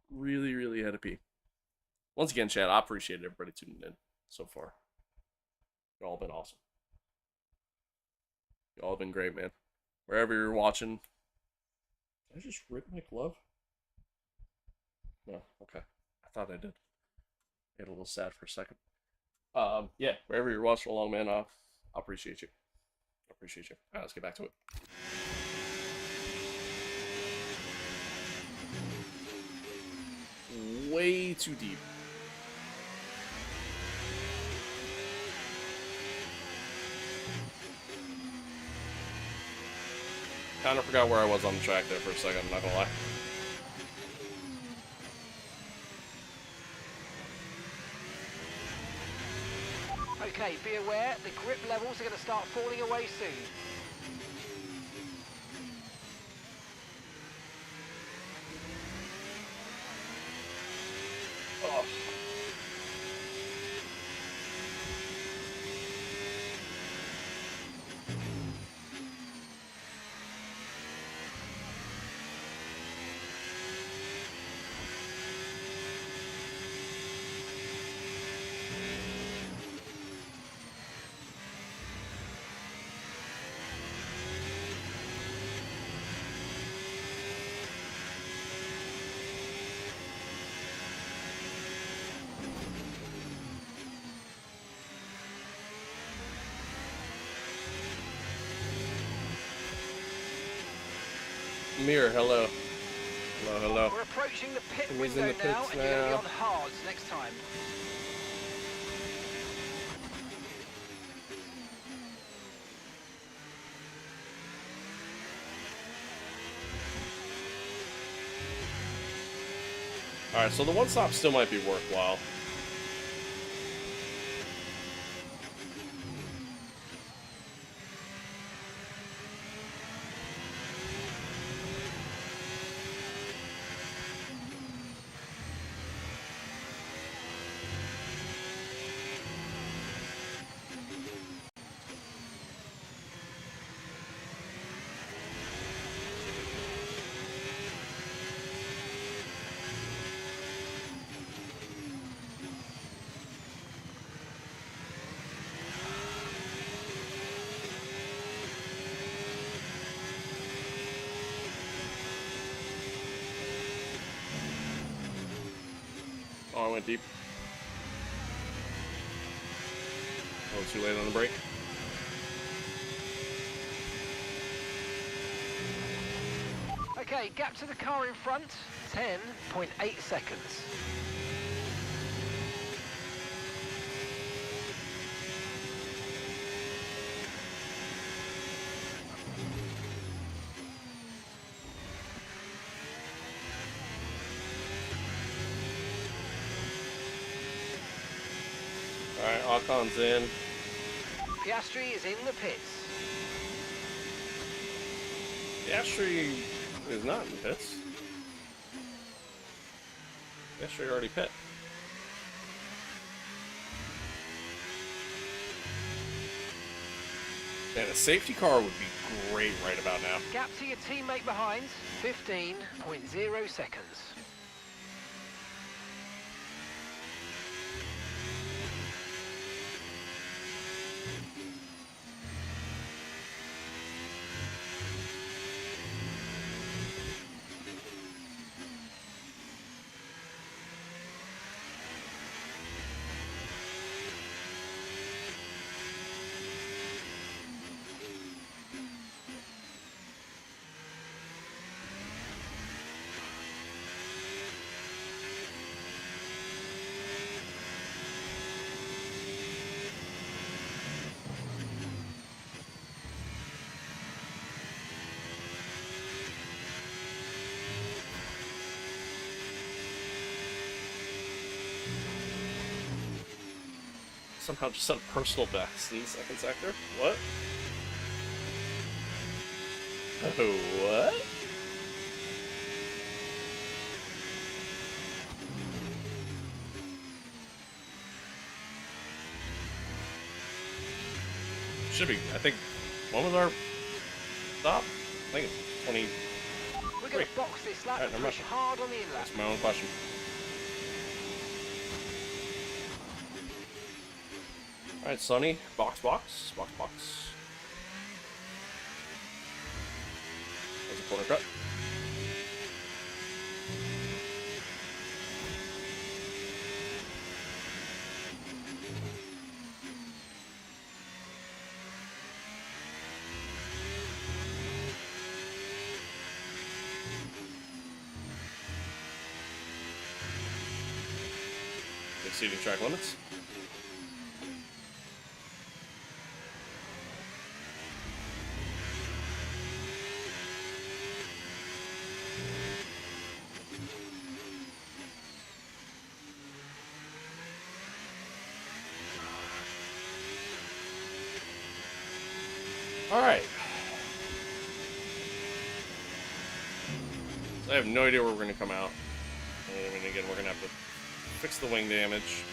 Really had to pee. Once again, Chad, I appreciate everybody tuning in so far. Y'all been awesome. Y'all have been great, man. Wherever you're watching. Did I just rip my glove? No, okay. I thought I did. Get a little sad for a second. Yeah, wherever you're watching along, man, I appreciate you. I appreciate you. All right, let's get back to it. Way too deep. Kind of forgot where I was on the track there for a second, I'm not gonna lie. Okay, be aware, the grip levels are going to start falling away soon. Oh. Mirror, hello. Hello. We're approaching the pit He's in window the now, pits and you're going to be now. on hards next time. Alright, so the one stop still might be worthwhile. Oh, I went deep. Oh, too late on the brake. Okay, gap to the car in front, 10.8 seconds. Alright, Ocon's in. Piastri is in the pits. Piastri is not in the pits. Piastri already pit. Man, a safety car would be great right about now. Gap to your teammate behind, 15.0 seconds. Somehow just set a personal best in the second sector. What? Oh, what? should be. I think. When was our stop? I think it's 20. We're going to box this lap Alright, and never push mind. hard on the in lap. That's my own question. Alright, Sonny. Box. There's a corner cut. Exceeding track limits. All right. So I have no idea where we're going to come out. I mean, again, we're going to have to fix the wing damage.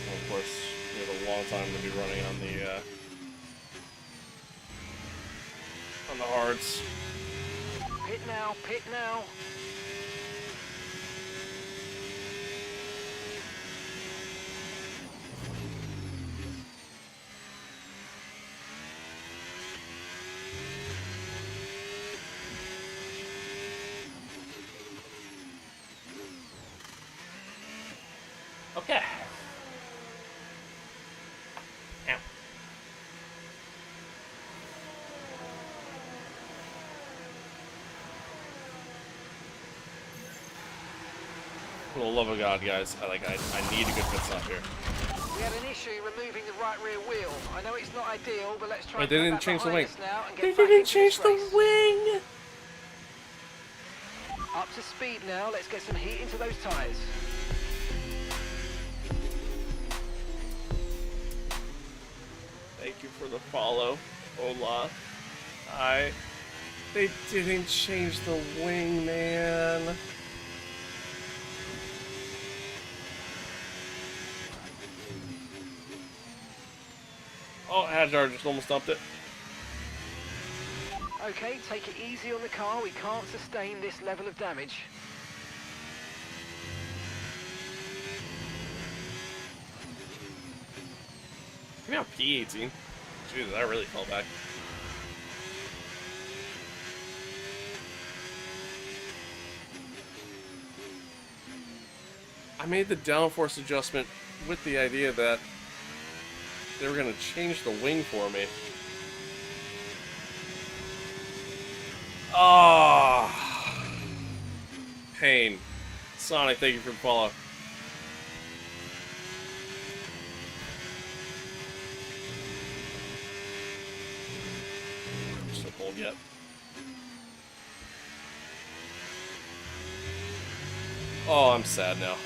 And of course, we have a long time to be running on the hards. Pit now, pit now. Okay. Ow. For the love of God, guys, I need a good pit stop here. We had an issue removing the right rear wheel. I know it's not ideal, but let's try Wait, and they put didn't that change the behind wing. us now and They get back didn't into change this the race. wing! Up to speed now. Let's get some heat into those tyres. Thank you for the follow, Ola. They didn't change the wing, man. Oh, Hajar just almost dumped it. Okay, take it easy on the car. We can't sustain this level of damage. Give me a P18. Jesus, I really fell back. I made the downforce adjustment with the idea that they were going to change the wing for me. Ah, pain. Sonny, thank you for the follow. So cold yet. Oh, I'm sad now.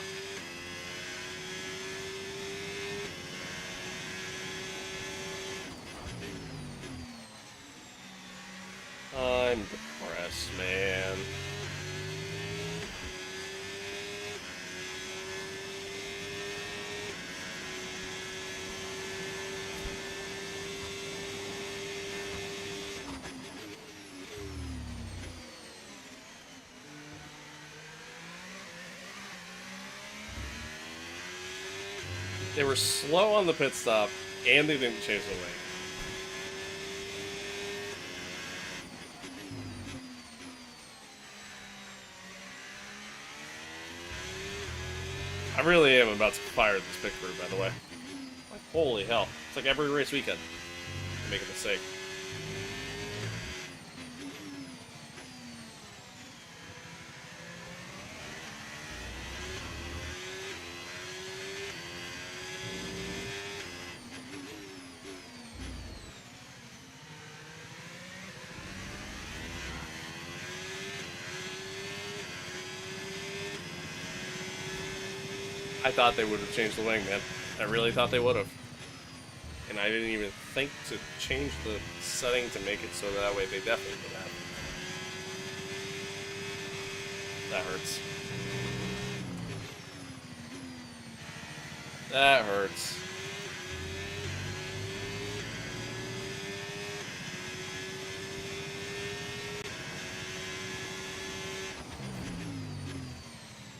I'm depressed, man. They were slow on the pit stop, and they didn't change the wing. I really am about to fire this pit crew, by the way. Like, holy hell. It's like every race weekend. I make a mistake. I thought they would have changed the wing, man. I really thought they would have. And I didn't even think to change the setting to make it so that way they definitely would have. That hurts. That hurts.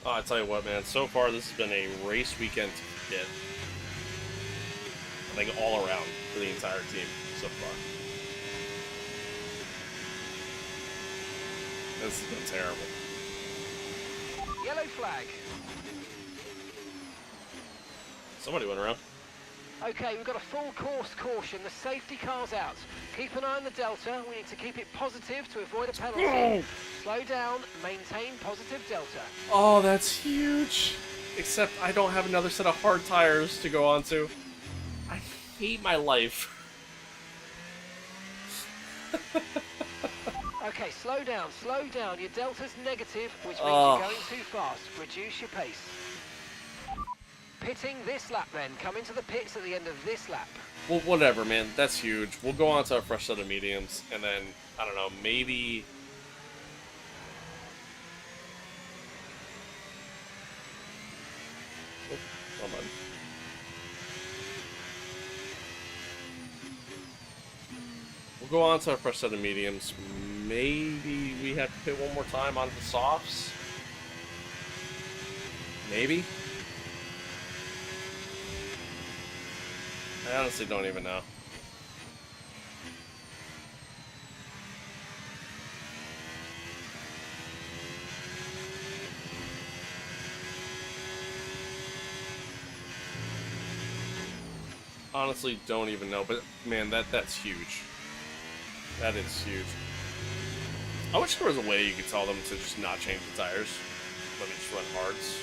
Oh, I tell you what, man. So far, this has been a race weekend to forget. I think all around for the entire team so far. This has been terrible. Yellow flag. Somebody went around. Okay, we've got a full course caution. The safety car's out. Keep an eye on the delta. We need to keep it positive to avoid a penalty. Oh! Slow down, maintain positive delta. Oh, that's huge. Except I don't have another set of hard tires to go onto. I hate my life. Okay, slow down, slow down. Your delta's negative, which means Oh. you're going too fast. Reduce your pace. Pitting this lap then. Come into the pits at the end of this lap. Well, whatever, man. That's huge. We'll go on to a fresh set of mediums, and then, I don't know, maybe... Oh, hold on. We'll go on to a fresh set of mediums. Maybe we have to pit one more time on the softs. Maybe. I honestly don't even know. Honestly, don't even know. But man, that's huge. That is huge. I wish there was a way you could tell them to just not change the tires. Let me just run hards.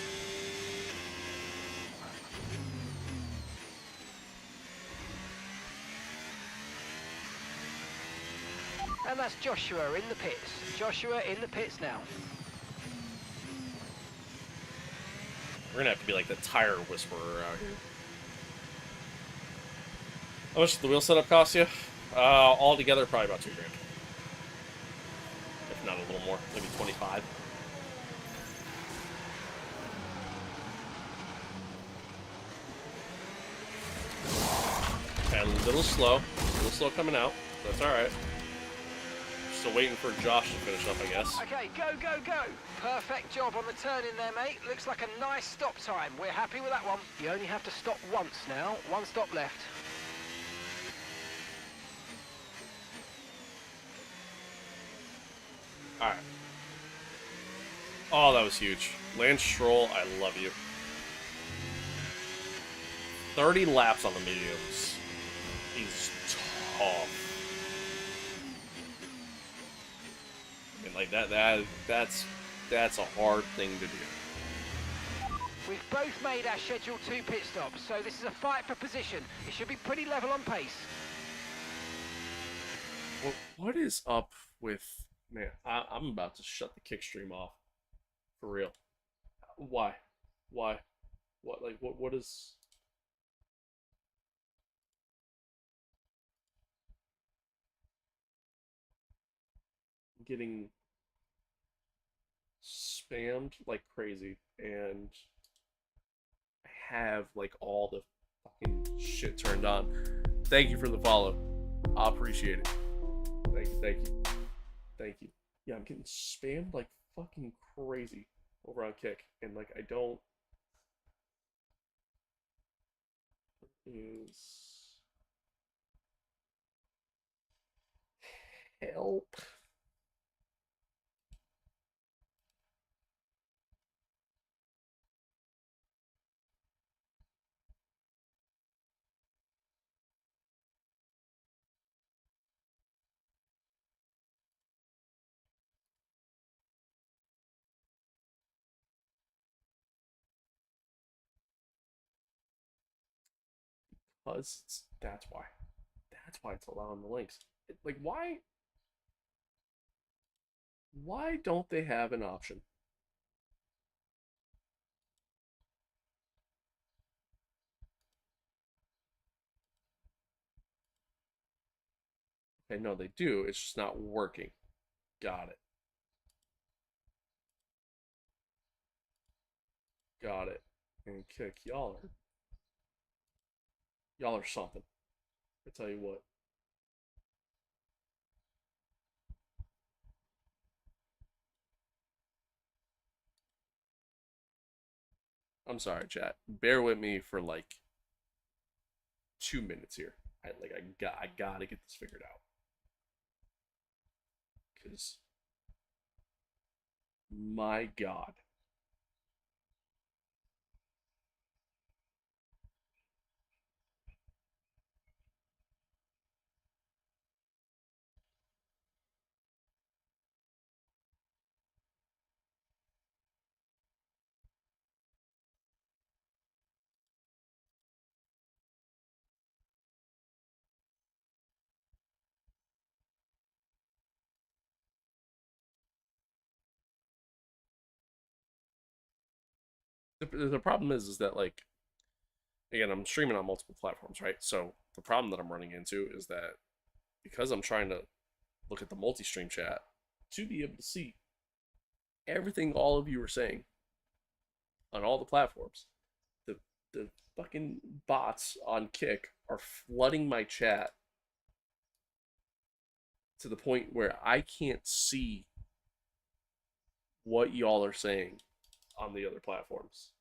And that's Joshua in the pits. Joshua in the pits now. We're gonna have to be like the tire whisperer out here. How much did the wheel setup cost you? All together, probably about $2 grand. If not a little more, maybe 25. Okay, a little slow coming out. That's all right. Still waiting for Josh to finish up, I guess. Okay, go, go, go. Perfect job on the turn in there, mate. Looks like a nice stop time. We're happy with that one. You only have to stop once now. One stop left. Alright. Oh, that was huge. Lance Stroll, I love you. 30 laps on the mediums. He's tough. I mean, like, that's a hard thing to do. We've both made our scheduled 2 pit stops, so this is a fight for position. It should be pretty level on pace. Well, what is up with... Man, I'm about to shut the kick stream off. For real. Why? Why? What, like, what is... Getting spammed like crazy, and I have, like, all the fucking shit turned on. Thank you for the follow. I appreciate it. Thank you, thank you. Thank you. Yeah, I'm getting spammed like fucking crazy over on Kick, and like I don't. Is help. Because that's why. That's why it's allowing the links. Like, why? Why don't they have an option? Okay, no, they do. It's just not working. Got it. Got it. And Kick, y'all are something. I tell you what. I'm sorry, chat. Bear with me for like 2 minutes here. I gotta get this figured out. Cause my God. The problem is that like again, I'm streaming on multiple platforms, right? So the problem that I'm running into is that because I'm trying to look at the multi-stream chat to be able to see everything all of you are saying on all the platforms, the the fucking bots on Kick are flooding my chat to the point where I can't see what y'all are saying on the other platforms.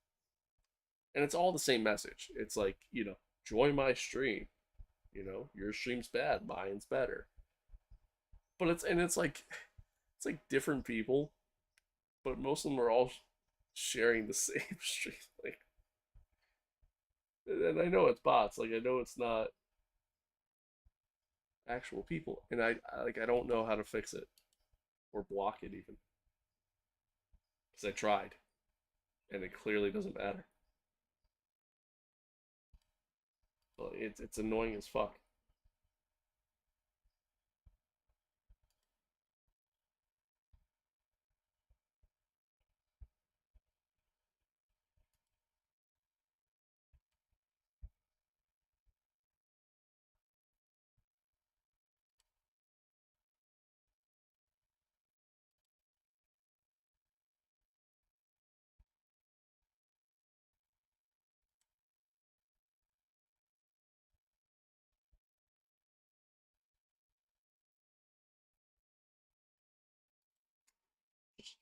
And it's all the same message. It's like, join my stream. Your stream's bad, mine's better. But it's like different people, but most of them are all sharing the same stream. Like, and I know it's bots. Like, I know it's not actual people, and I don't know how to fix it or block it even, because I tried, and it clearly doesn't matter. But it's annoying as fuck.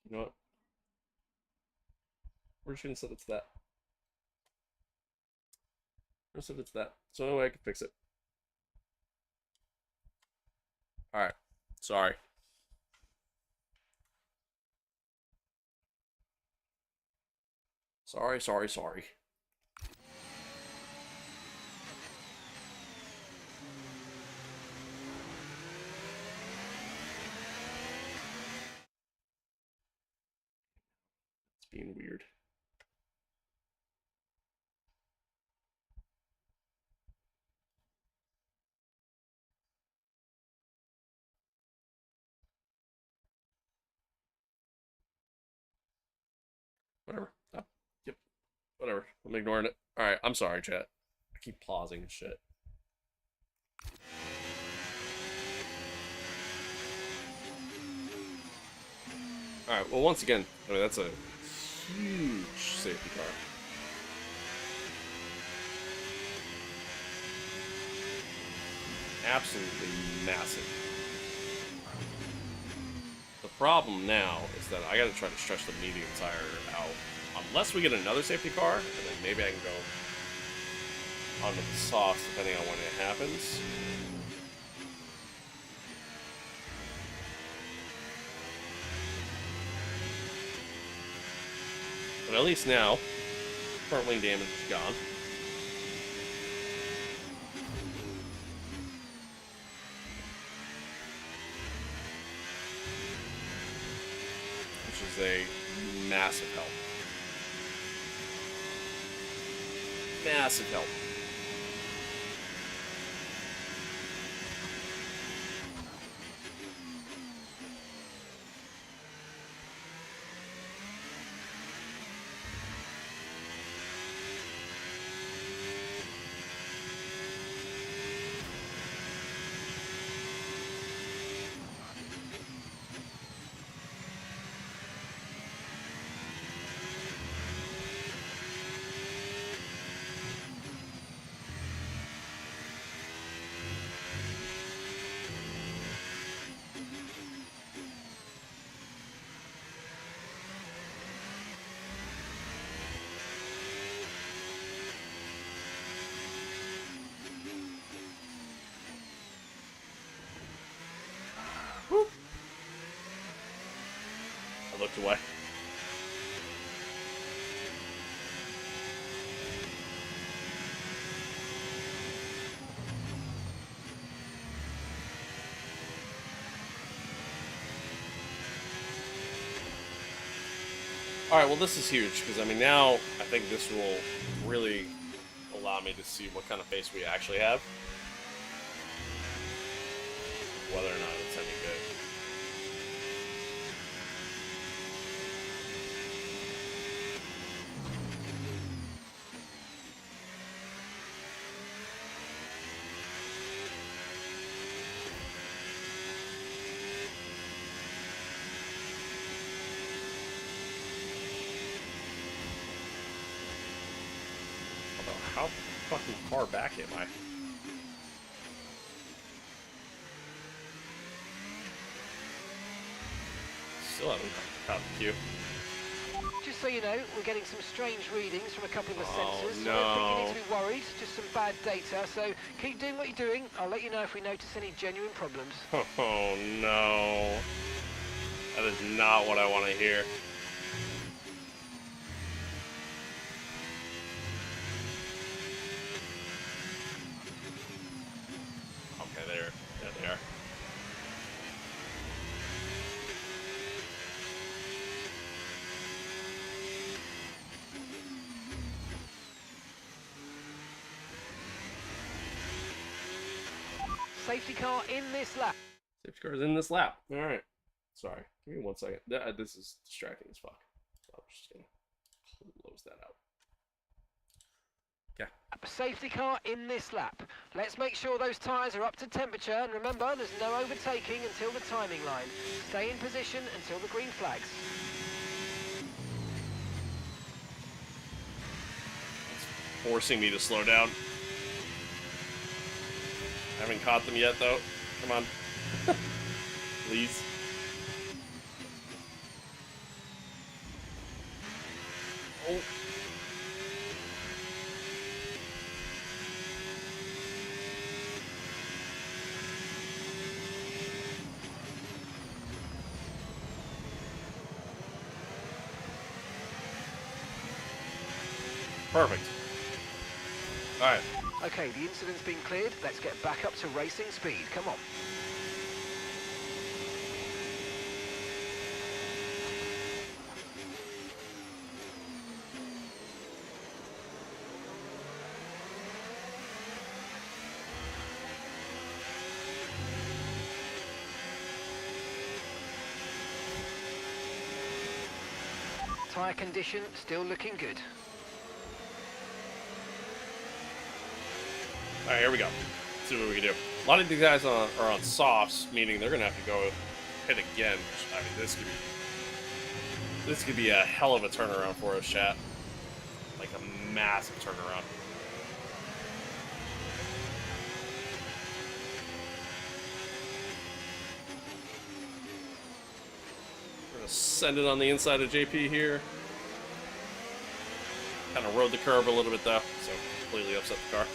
You know what? We're just gonna set it to that. We're gonna set it to that. So no way I can fix it. Alright. Sorry. Sorry. It's being weird. Whatever. Oh, yep. Whatever. I'm ignoring it. Alright, I'm sorry, chat. I keep pausing and shit. Alright, well, once again, I mean, that's a huge safety car. Absolutely massive. The problem now is that I gotta try to stretch the medium tire out. Unless we get another safety car, and then maybe I can go onto the softs depending on when it happens. But at least now, front wing damage is gone. Which is a massive help. Massive help. looked away. Alright, well this is huge, because I mean now I think this will really allow me to see what kind of pace we actually have. Whether or not it's any good. How fucking far back am I? Still haven't caught the queue. Just so you know, we're getting some strange readings from a couple of the Oh, sensors. no. I don't think you need to be worried, just some bad data. So keep doing what you're doing. I'll let you know if we notice any genuine problems. Oh no. That is not what I want to hear. Okay, there they are. Safety car in this lap. Safety car is in this lap. All right. Sorry. Give me 1 second. This is distracting as fuck. So I'm just gonna close that out. Okay. Safety car in this lap. Let's make sure those tyres are up to temperature, and remember, there's no overtaking until the timing line. Stay in position until the green flags. It's forcing me to slow down. Haven't caught them yet, though. Come on. Please. Oh. Perfect. All right. Okay, the incident's been cleared. Let's get back up to racing speed. Come on. Tyre condition still looking good. All right, here we go. Let's see what we can do. A lot of these guys are on softs, meaning they're gonna have to go hit again. I mean, this could be a hell of a turnaround for us, chat. Like a massive turnaround. We're gonna send it on the inside of JP here. Kind of rode the curb a little bit though, so completely upset the car.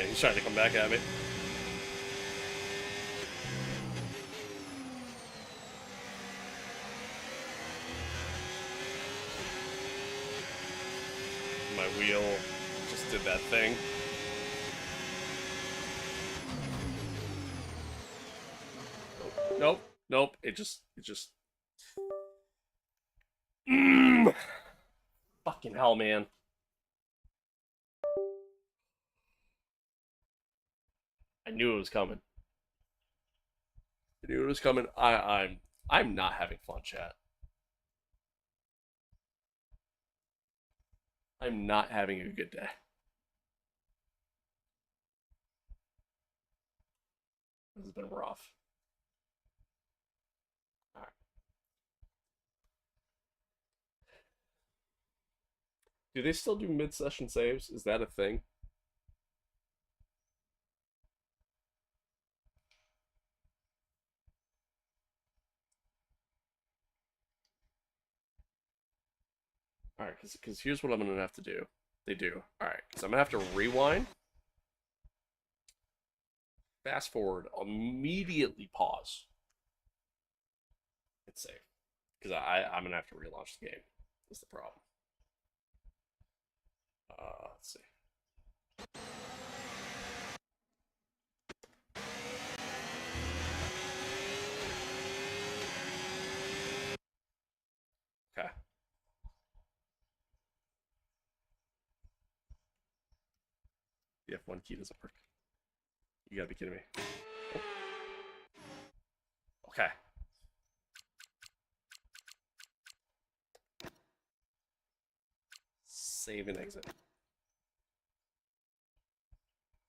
He's trying to come back at me. My wheel just did that thing. Nope. Nope. It just. Fucking hell, man. I knew it was coming. I knew it was coming. I'm not having fun, chat. I'm not having a good day. This has been rough. All right. Do they still do mid-session saves? Is that a thing? Alright, because here's what I'm going to have to do. They do. Alright, because I'm going to have to rewind. Fast forward. Immediately pause. It's safe. Because I'm going to have to relaunch the game. That's the problem. Let's see. Okay. The F1 key doesn't work. You gotta be kidding me. Oh. Okay. Save and exit.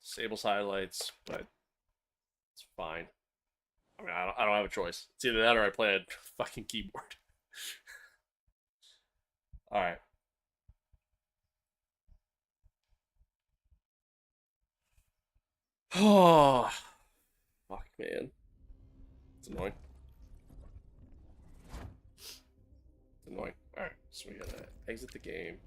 Disables highlights, but it's fine. I mean, I don't have a choice. It's either that or I play a fucking keyboard. All right. Oh, fuck, man. It's annoying. It's annoying. All right, so we gotta exit the game.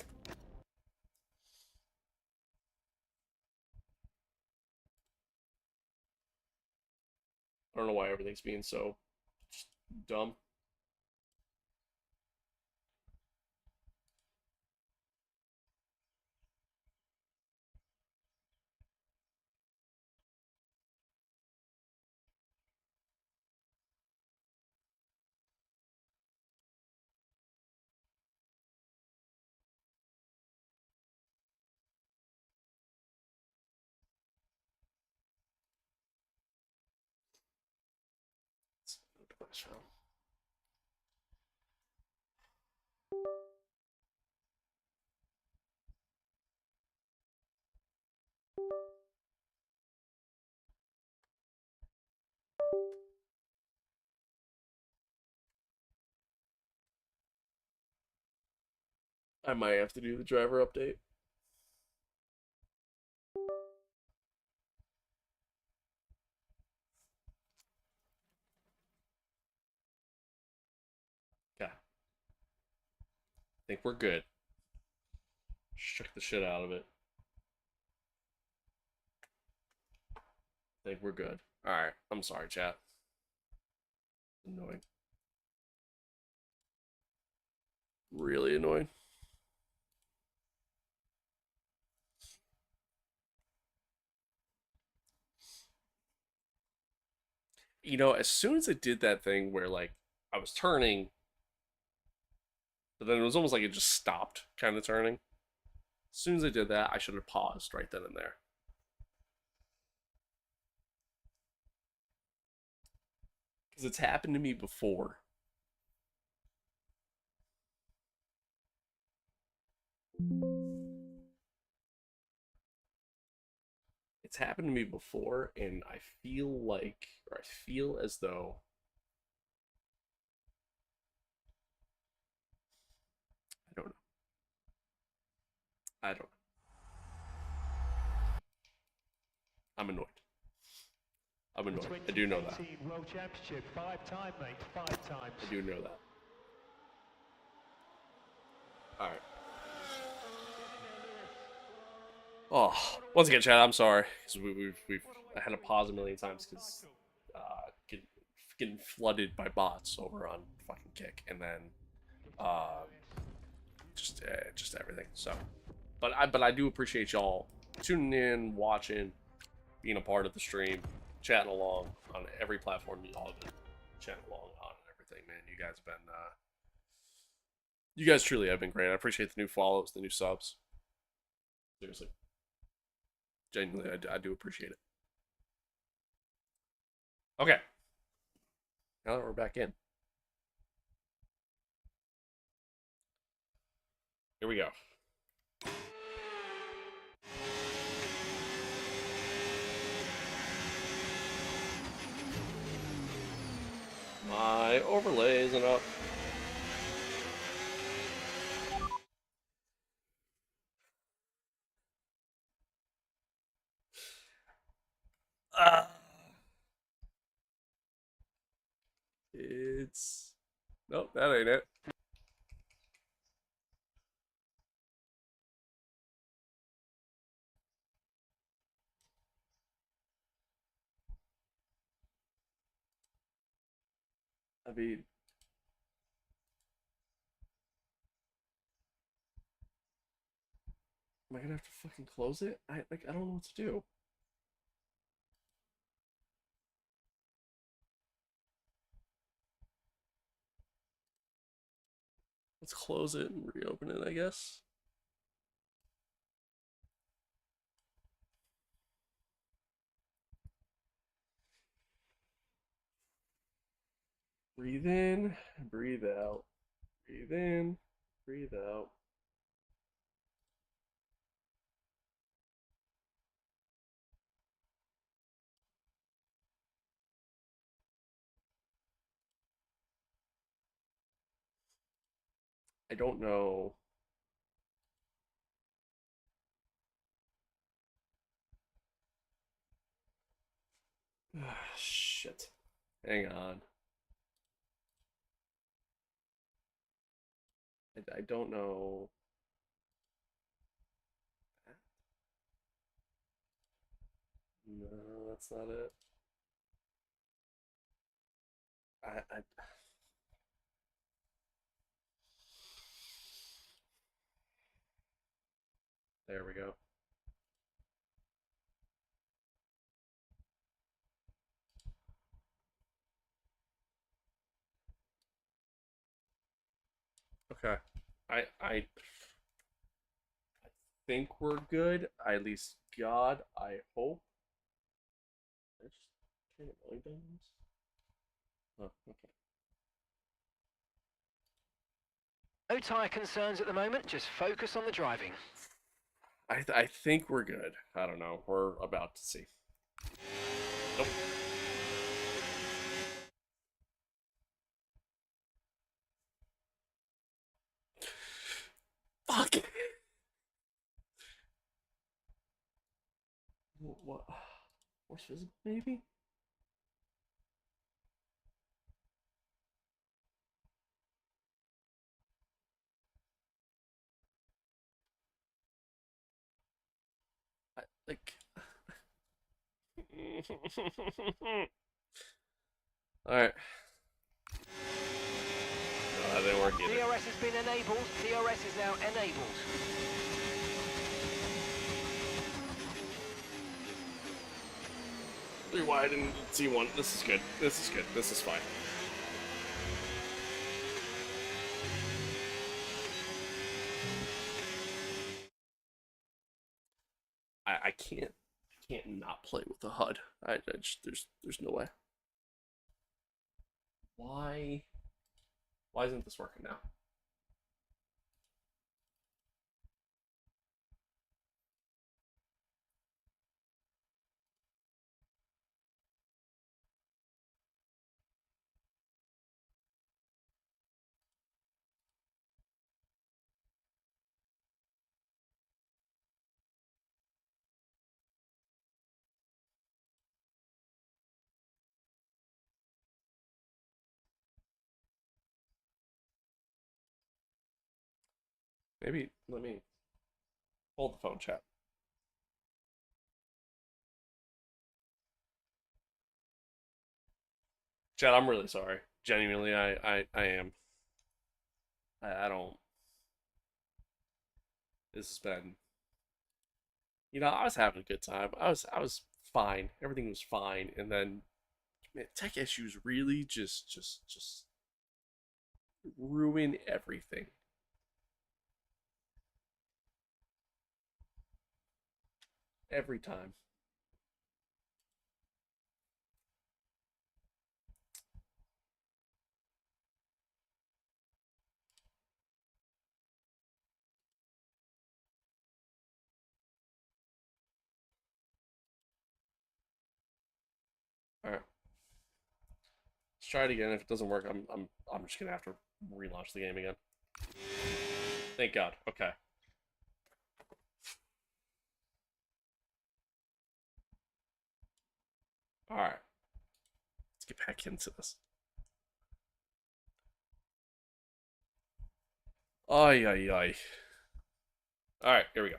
I don't know why everything's being so just dumb. I might have to do the driver update. Okay. I think we're good. Shook the shit out of it. I think we're good. Alright. I'm sorry, chat. Annoying. Really annoying. You know, as soon as I did that thing where, like, I was turning, but then it was almost like it just stopped kind of turning. As soon as I did that, I should have paused right then and there. Because it's happened to me before. It's happened to me before, and I feel like, or I feel as though I don't know. I don't know. I'm annoyed. I'm annoyed. I do know that. World Championship, 5-time, mate, 5 times. I do know that. All right. Oh, once again, Chad, I'm sorry because we've I had to pause a million times because getting flooded by bots over on fucking Kick, and then just everything. So, but I do appreciate y'all tuning in, watching, being a part of the stream, chatting along on every platform y'all have been chatting along on and everything. Man, you guys have been you guys truly have been great. I appreciate the new follows, the new subs. Seriously. Genuinely, I do appreciate it. Okay. Now that we're back in. Here we go. My overlay isn't up. It's... Nope, that ain't it. mean, am I gonna have to fucking close it? I don't know what to do. Let's close it and reopen it, I guess. Breathe in, breathe out. Breathe in, breathe out. I don't know. Shit. Hang on. I don't know. No, that's not it. I there we go. Okay. I think we're good. At least God, I hope. I just turn it really down. Oh, okay. No tyre concerns at the moment, just focus on the driving. I think we're good. I don't know. We're about to see. Nope. Fuck. What? Force physical, maybe? Like. Alright. No, that didn't work either. DRS has been enabled. DRS is now enabled. Rewind and C1. This is good. This is good. This is fine. I can't not play with the HUD. I just there's no way. Why isn't this working now? Maybe let me hold the phone, chat. Chat, I'm really sorry. Genuinely, I am. I don't. This has been. You know, I was having a good time. I was fine. Everything was fine, and then man, tech issues really just ruin everything. Every time. All right. Let's try it again. If it doesn't work, I'm just gonna have to relaunch the game again. Thank God. Okay. All right. Let's get back into this. Ay ay ay. All right, here we go.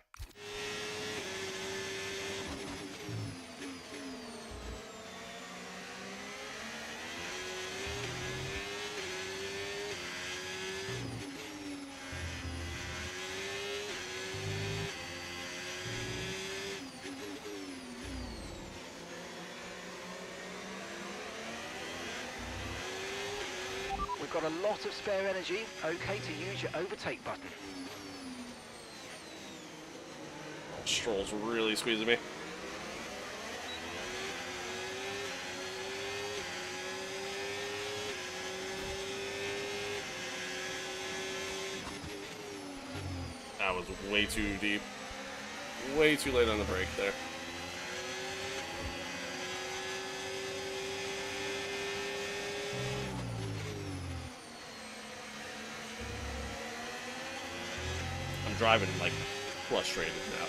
got a lot of spare energy. Okay to use your overtake button. Stroll's really squeezing me. That was way too deep. Way too late on the brake there. I'm driving like frustrated now.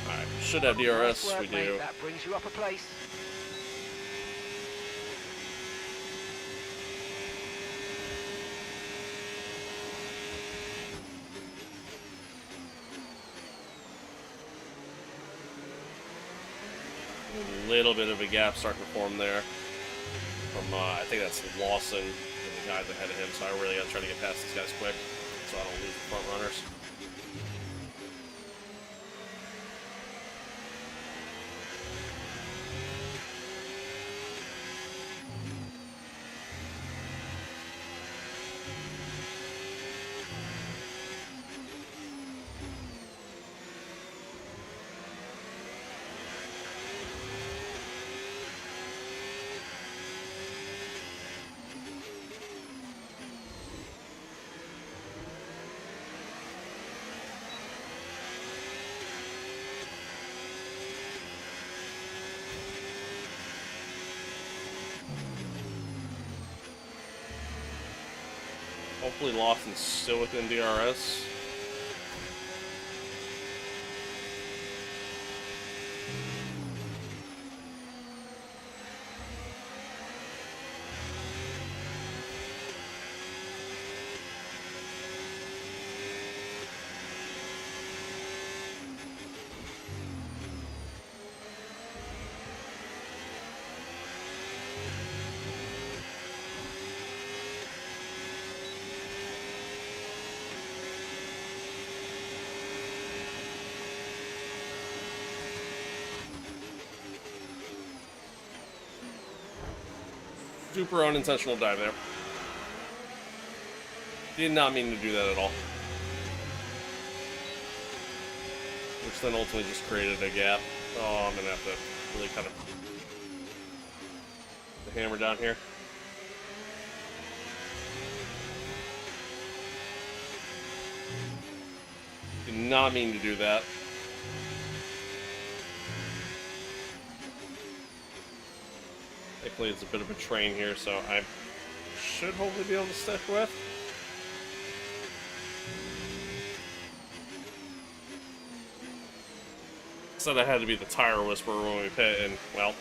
Alright, should have DRS. Nice work, We do. mate. That brings you up a place. A little bit of a gap starting to form there from I think that's Lawson and the guys ahead of him, so I really gotta try to get past these guys quick so I don't lose the front runners. Hopefully Lawson's still within DRS. Super unintentional dive there. Did not mean to do that at all. Which then ultimately just created a gap. Oh, I'm gonna have to really kind of put the hammer down here. Did not mean to do that. Thankfully, it's a bit of a train here, so I should hopefully be able to stick with. Said I had to be the tire whisperer when we pit, and, well,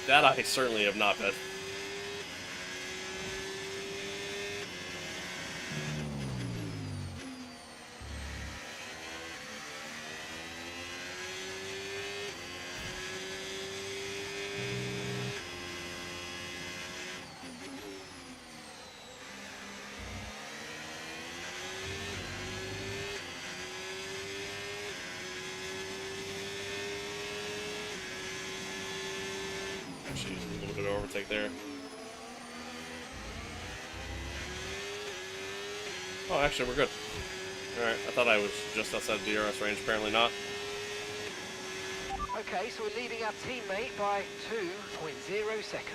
that I certainly have not been. Actually, a little bit of overtake there. Oh, actually, we're good. Alright, I thought I was just outside the DRS range, apparently not. Okay, so we're leading our teammate by 2.0 seconds.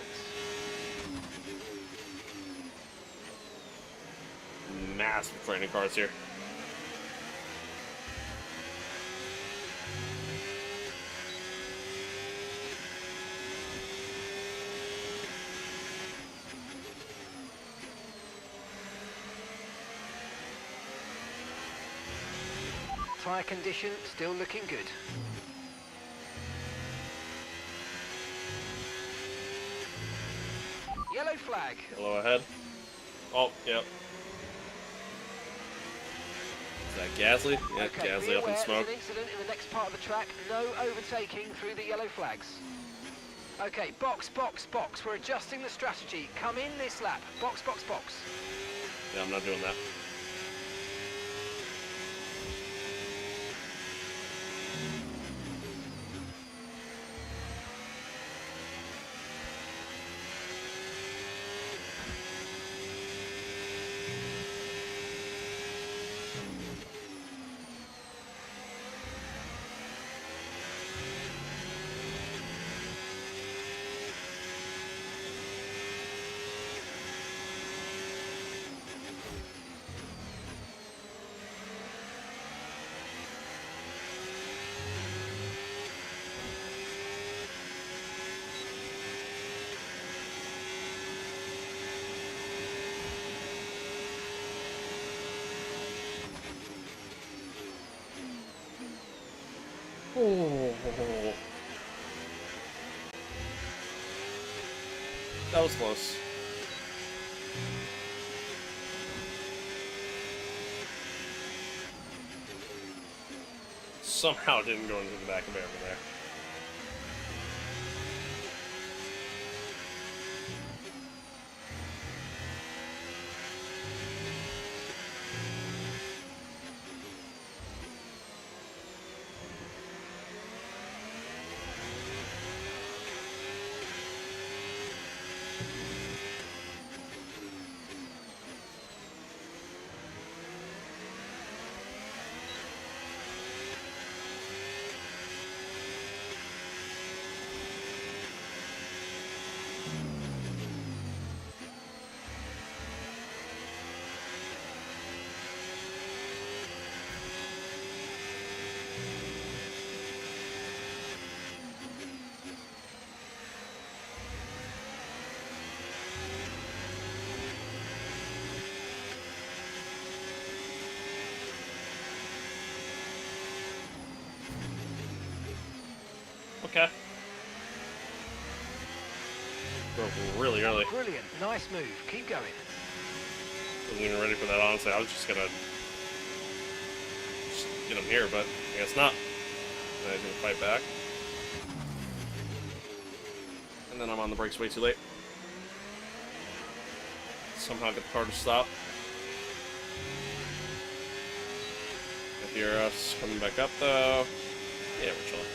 Massive training cars here. Tyre condition still looking good. Yellow flag. Yellow ahead. Oh, yep. Is that Gasly? Yeah, Okay, Gasly be up in aware smoke. there's an incident in the next part of the track. No overtaking through the yellow flags. Okay, box, box, box. We're adjusting the strategy. Come in this lap. Box, box, box. Yeah, I'm not doing that. Oh. That was close. Somehow didn't go into the back of everything there. Okay. Broke really early. Brilliant, nice move. Keep going. Wasn't even ready for that, honestly. I was just gonna get him here, but I guess not. And he's gonna fight back. And then I'm on the brakes way too late. Somehow get the car to stop. I hear us coming back up though. Yeah, we're chilling.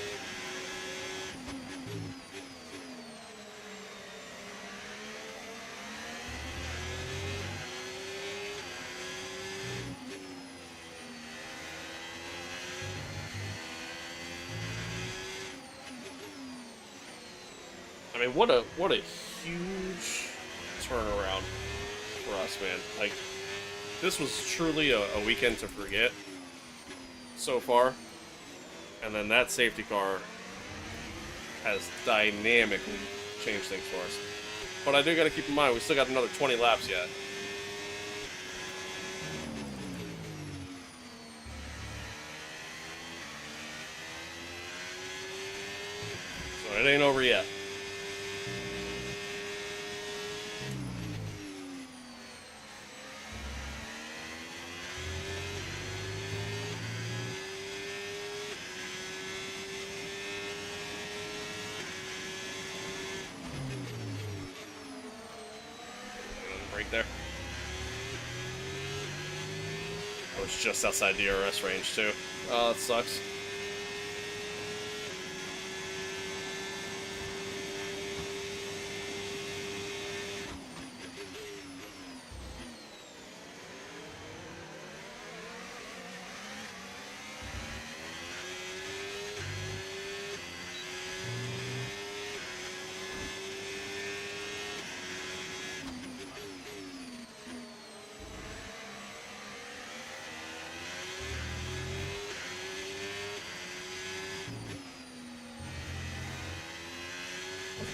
I mean, what a huge turnaround for us, man. Like, this was truly a weekend to forget so far. And then that safety car has dynamically changed things for us. But I do got to keep in mind, we still got another 20 laps yet. So it ain't over yet. Break there. I was just outside DRS range too. Oh, that sucks.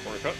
Corner cut.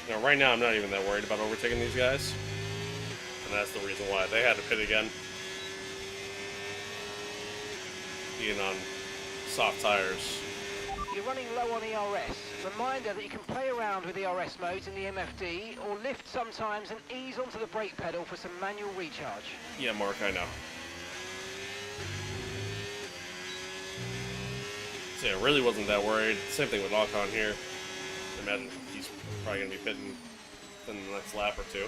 Now, right now, I'm not even that worried about overtaking these guys. And that's the reason why they had to pit again. Being on soft tires. You're running low on ERS. Reminder that you can play around with ERS modes in the MFD or lift sometimes and ease onto the brake pedal for some manual recharge. Yeah, Mark, I know. So yeah, really wasn't that worried. Same thing with Alcon here. Imagine he's probably going to be pitting in the next lap or two.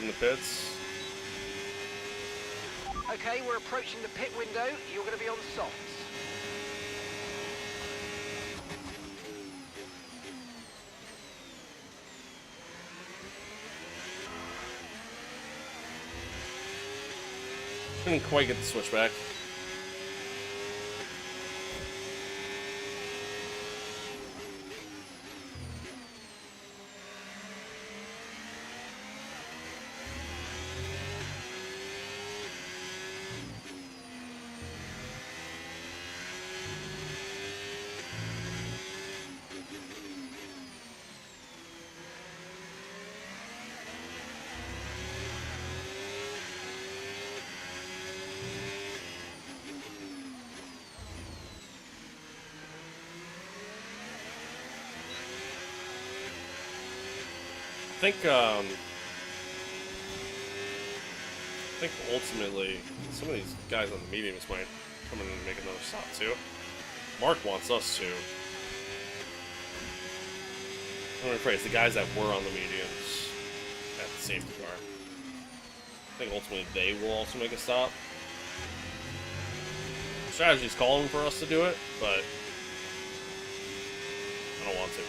in the pits. Okay, we're approaching the pit window. You're going to be on softs. Couldn't quite get the switchback. I think ultimately some of these guys on the mediums might come in and make another stop too. Mark wants us to. I'm gonna rephrase, the guys that were on the mediums at the safety car. I think ultimately they will also make a stop. Strategy's calling for us to do it, but I don't want to.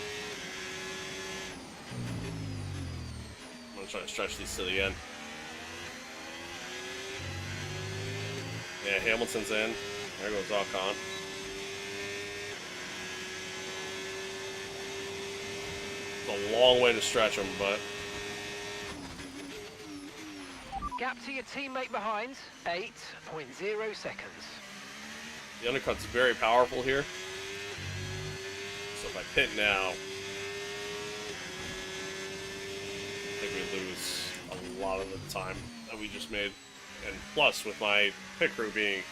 I'm gonna try to stretch these to the end. Yeah, Hamilton's in. There goes Ocon. It's a long way to stretch them, but Gap to your teammate behind, 8.0 seconds. the undercut's very powerful here. So if I pit now, I think we lose a lot of the time that we just made. And plus, with my pit crew being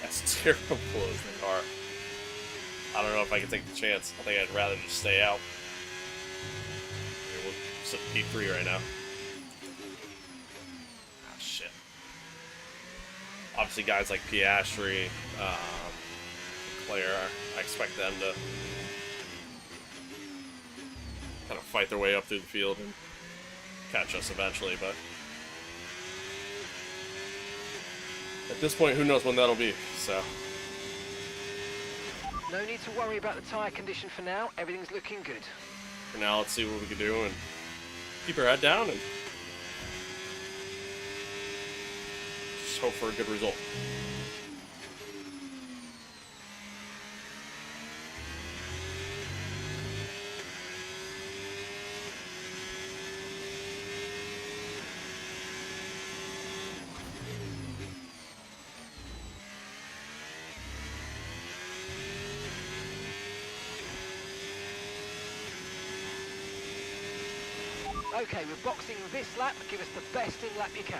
as terrible as they are, I don't know if I can take the chance. I think I'd rather just stay out. We'll sit P3 right now. Ah, shit. Obviously, guys like Piastri, Claire, I expect them to kind of fight their way up through the field and catch us eventually, but at this point, who knows when that'll be, so. No need to worry about the tyre condition for now. Everything's looking good. For now, let's see what we can do and keep our head down and just hope for a good result. Okay, we're boxing this lap. Give us the best in lap you can.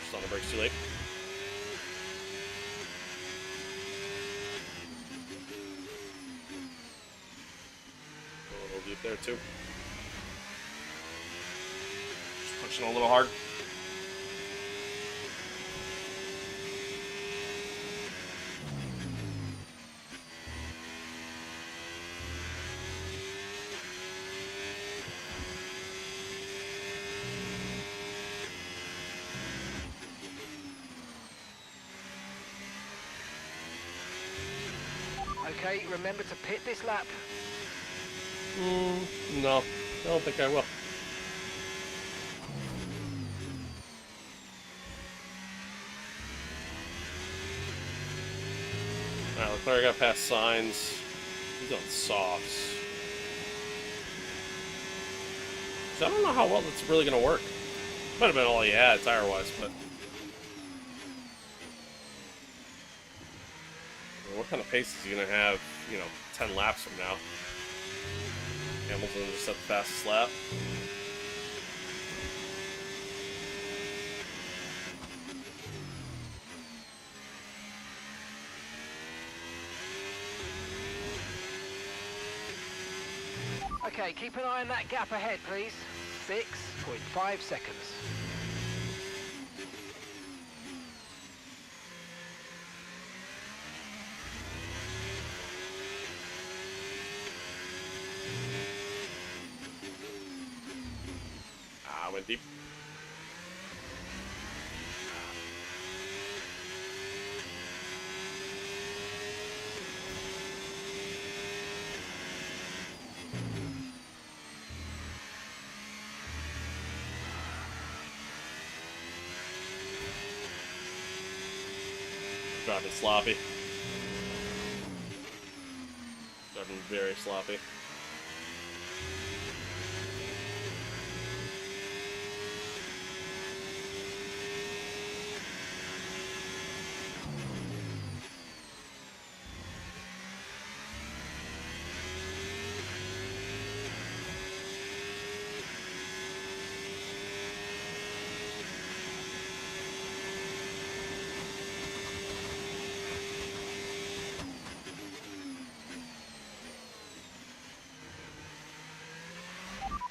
Just on the brakes too late. A little deep there too. Just pushing a little hard. Okay, remember to pit this lap. No, I don't think I will. Alright, Leclerc got past signs. He's on softs. So I don't know how well that's really going to work. Might have been all he had tire-wise, but what kind of pace is he going to have you know, 10 laps from now. Hamilton just set the fastest lap. Okay, keep an eye on that gap ahead, please. 6.5 seconds. Ah, went deep. Driving sloppy. Driving very sloppy.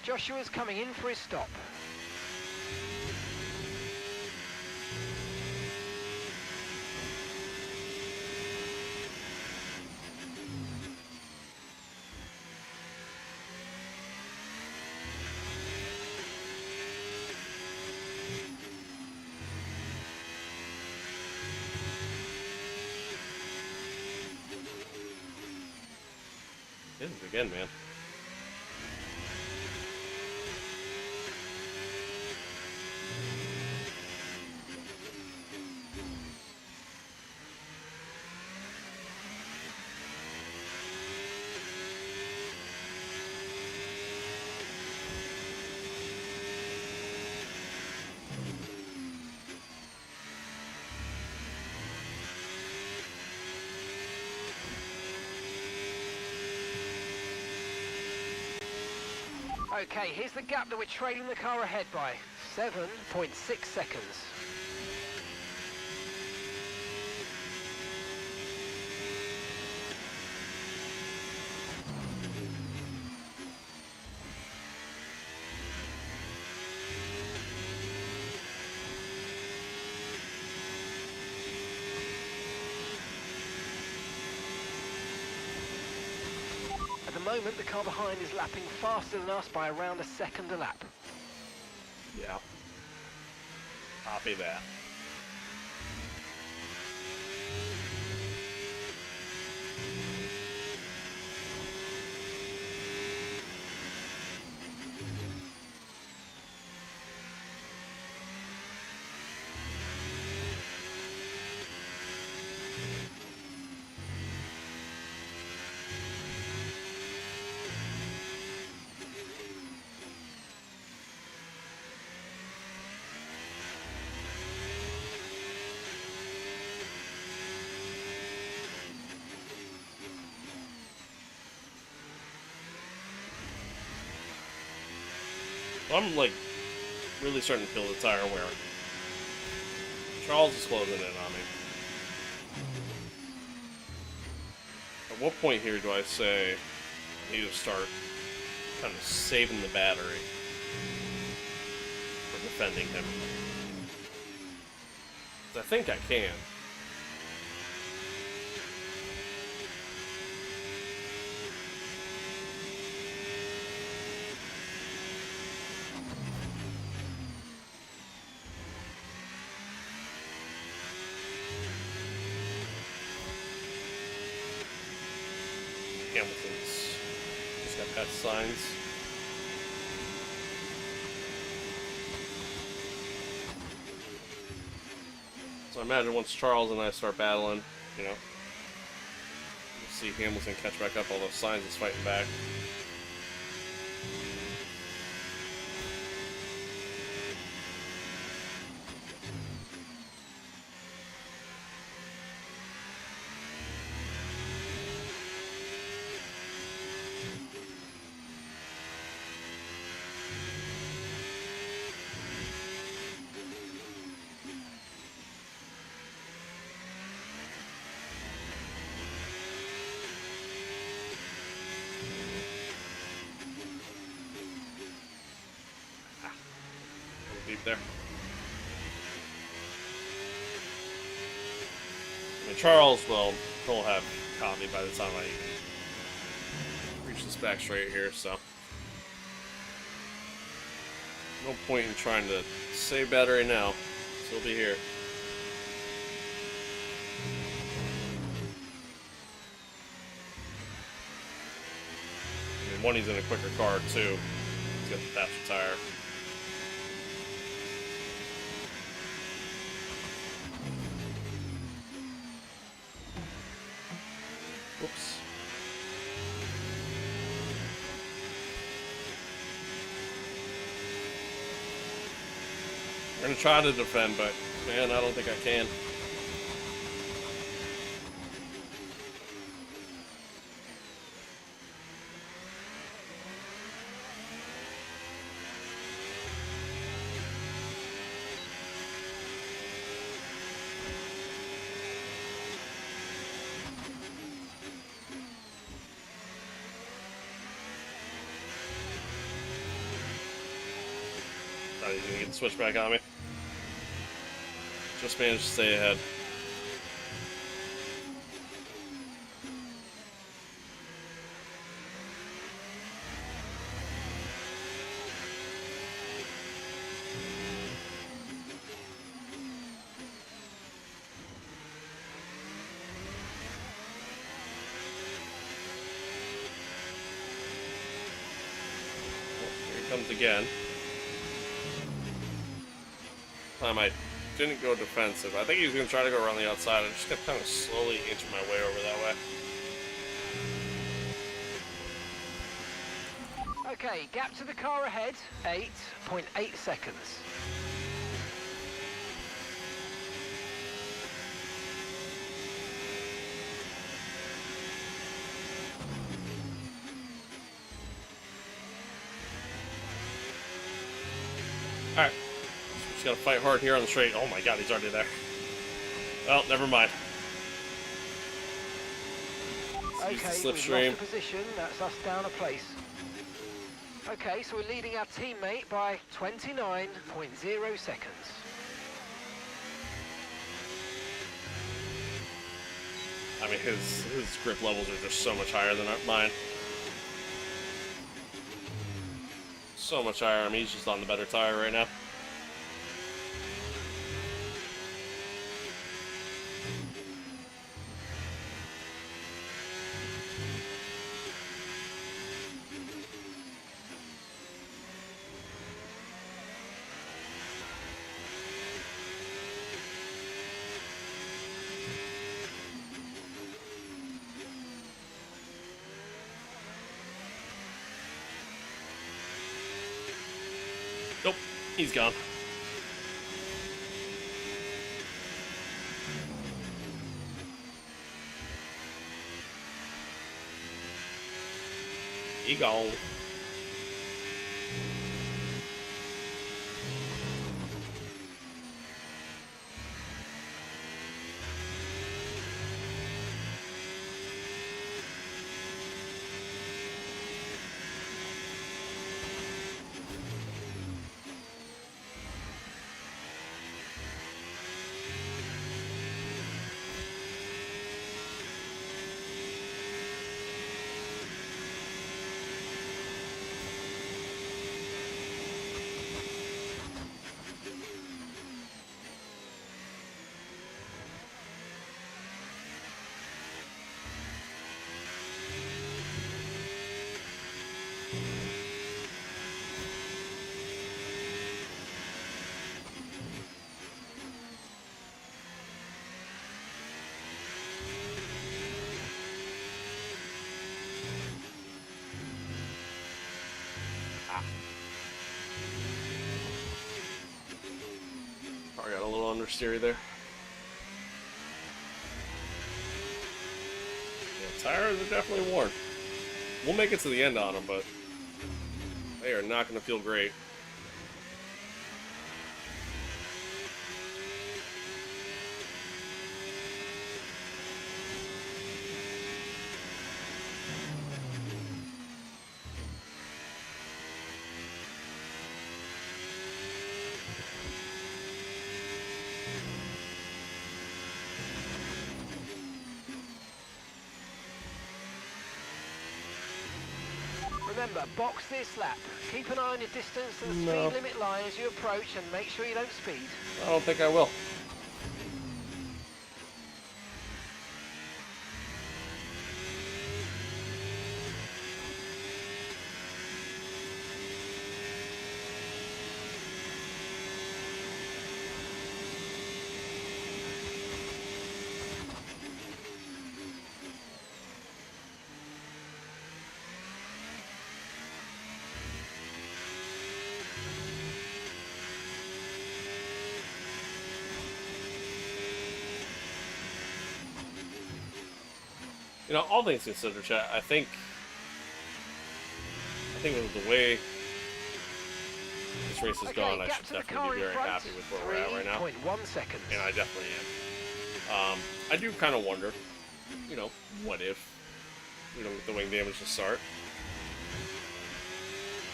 Joshua's coming in for his stop. This is again, man. Okay, here's the gap that we're trailing the car ahead by. 7.6 seconds. At the moment, the car behind is lapping faster than us by around a second a lap. Yeah. Copy that. I'm like really starting to feel the tire wear. Charles is closing in on me. At what point here do I say I need to start kind of saving the battery for defending him? 'Cause I think I can. Hamilton's just got past signs. So I imagine once Charles and I start battling, you know, we'll see Hamilton catch back up all those signs he's fighting back. deep there. I mean, Charles will have caught me by the time I even reach this back straight here, so no point in trying to save battery now. Still be here. I mean, one, he's in a quicker car, too. He's got the faster tire. Whoops. We're gonna try to defend, but man, I don't think I can. Thought he was gonna get the switchback on me. Just managed to stay ahead. Well, here he comes again. Time I didn't go defensive. I think he was going to try to go around the outside. I just kept kind of slowly inching my way over that way. Okay, gap to the car ahead, 8.8 seconds. Alright. Just gotta fight hard here on the straight. Oh my god, he's already there. Well, never mind. Okay, we've lost Slipstream. the position, that's us down a place. Okay, so we're leading our teammate by 29.0 seconds. I mean, his grip levels are just so much higher than mine. So much higher. I mean, he's just on the better tire right now. Nope, he's gone. He gone. I got a little understeer there. Yeah, tires are definitely worn. We'll make it to the end on them, but they are not going to feel great. remember, box this lap. Keep an eye on your distance to the No. speed limit line as you approach and make sure you don't speed. I don't think I will. You know, all things considered, chat, I think with the way this race has gone, I should definitely be very happy with where we're at right now. 3.1 seconds. And I definitely am. I do kind of wonder, you know, what if we don't get the wing damage to start?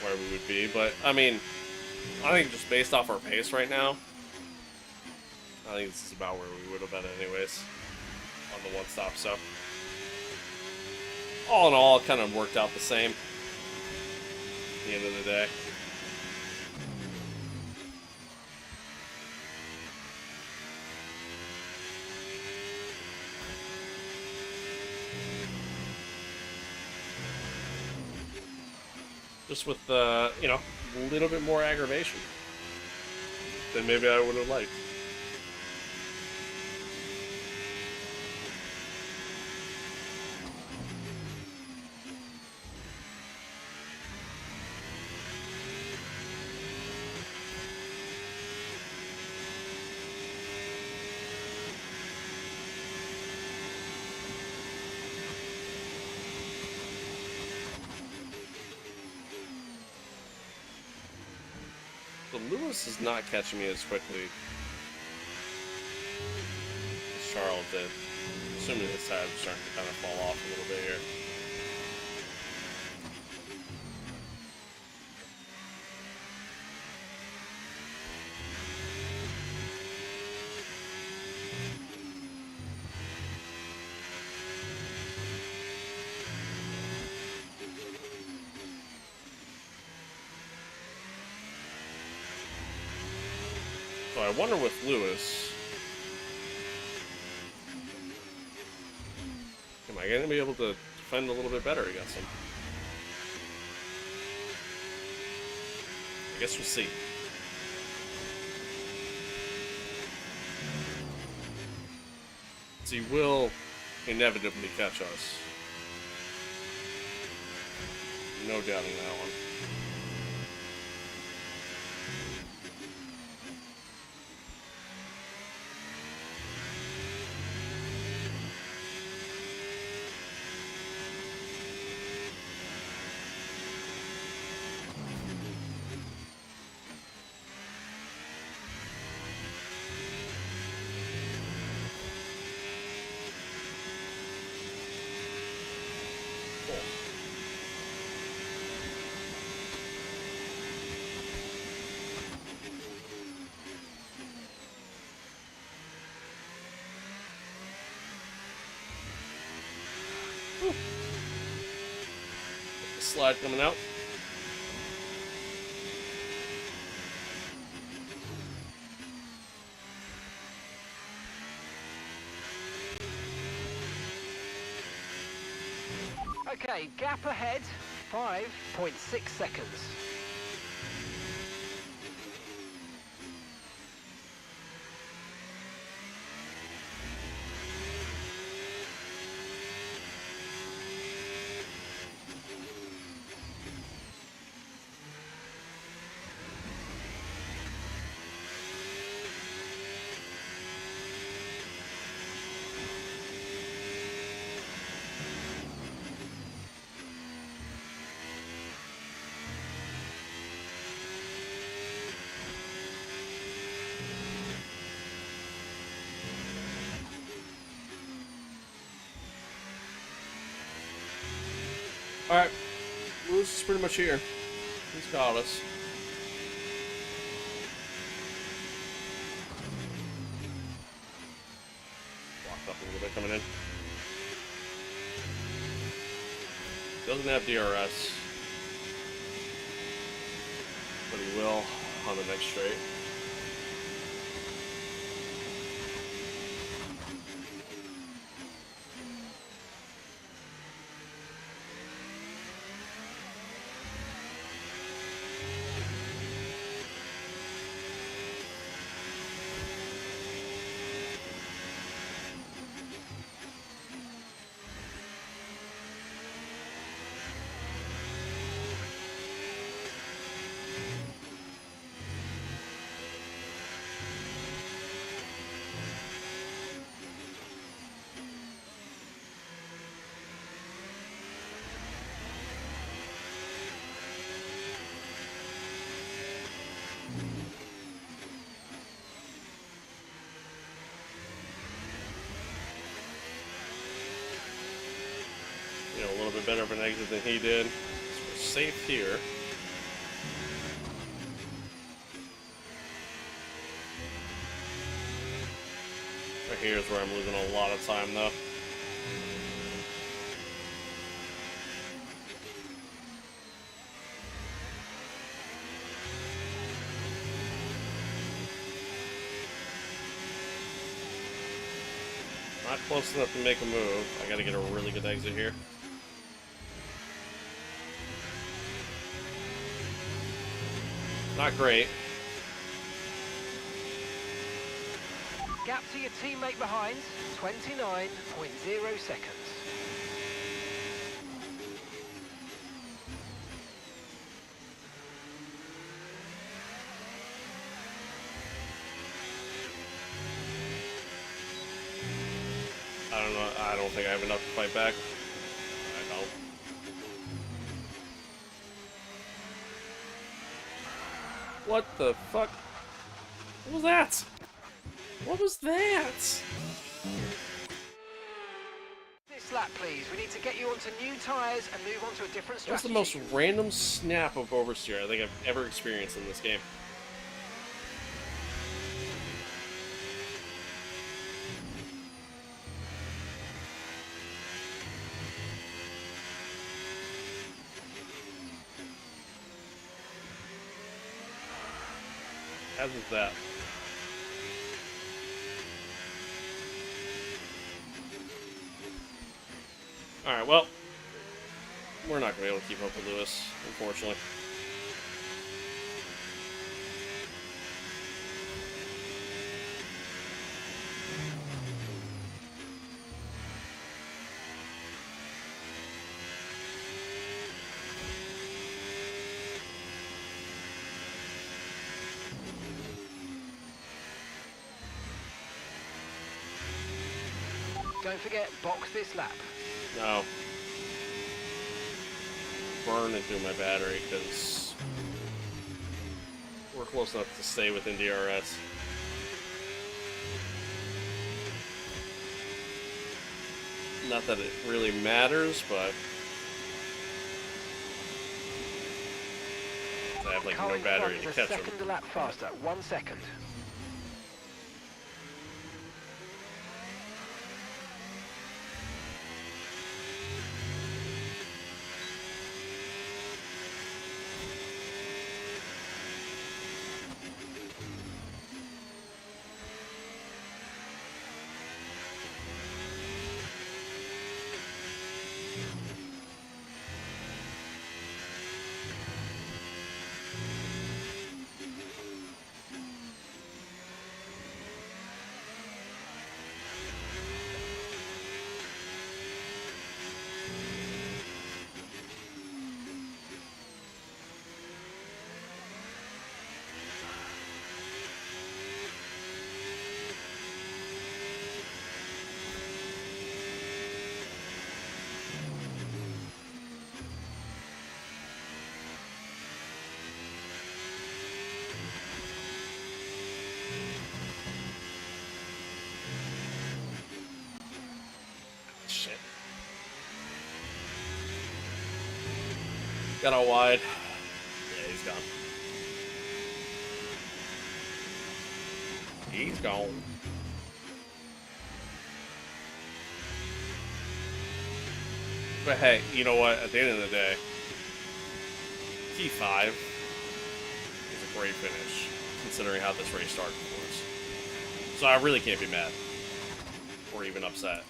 Where we would be, but, I mean, I think just based off our pace right now, I think this is about where we would have been anyways on the one-stop, so... all in all, it kind of worked out the same at the end of the day. Just with, you know, a little bit more aggravation than maybe I would have liked. But Lewis is not catching me as quickly as Charles did. Assuming his tide's starting to kind of fall off a little bit here. So I wonder with Lewis, am I going to be able to defend a little bit better against him? I guess we'll see. So he will inevitably catch us. No doubting that one. Slide coming out. Okay, gap ahead, 5.6 seconds. Alright, Lewis is pretty much here. He's got us. Walked up a little bit coming in. Doesn't have DRS. but he will on the next straight. A little bit better of an exit than he did. So we're safe here. Right here is where I'm losing a lot of time, though. Not close enough to make a move. I gotta get a really good exit here. Not great. Gap to your teammate behind, 29.0 seconds. I don't know. I don't think I have enough to fight back. I don't. What the fuck? What was that? What was that? This lap, please. We need to get you onto new tyres and move on to a different strategy. That's the most random snap of oversteer I think I've ever experienced in this game. As is that. Alright, well, we're not going to be able to keep up with Lewis, unfortunately. Don't forget, box this lap. No. Burn it through my battery, because we're close enough to stay within DRS. Not that it really matters, but I have like no battery to catch them. Second a lap faster, 1 second. Shit. Got out wide. Yeah, he's gone. He's gone. But hey, you know what? At the end of the day, P5. great finish, considering how this race started for us. So I really can't be mad. Or even upset.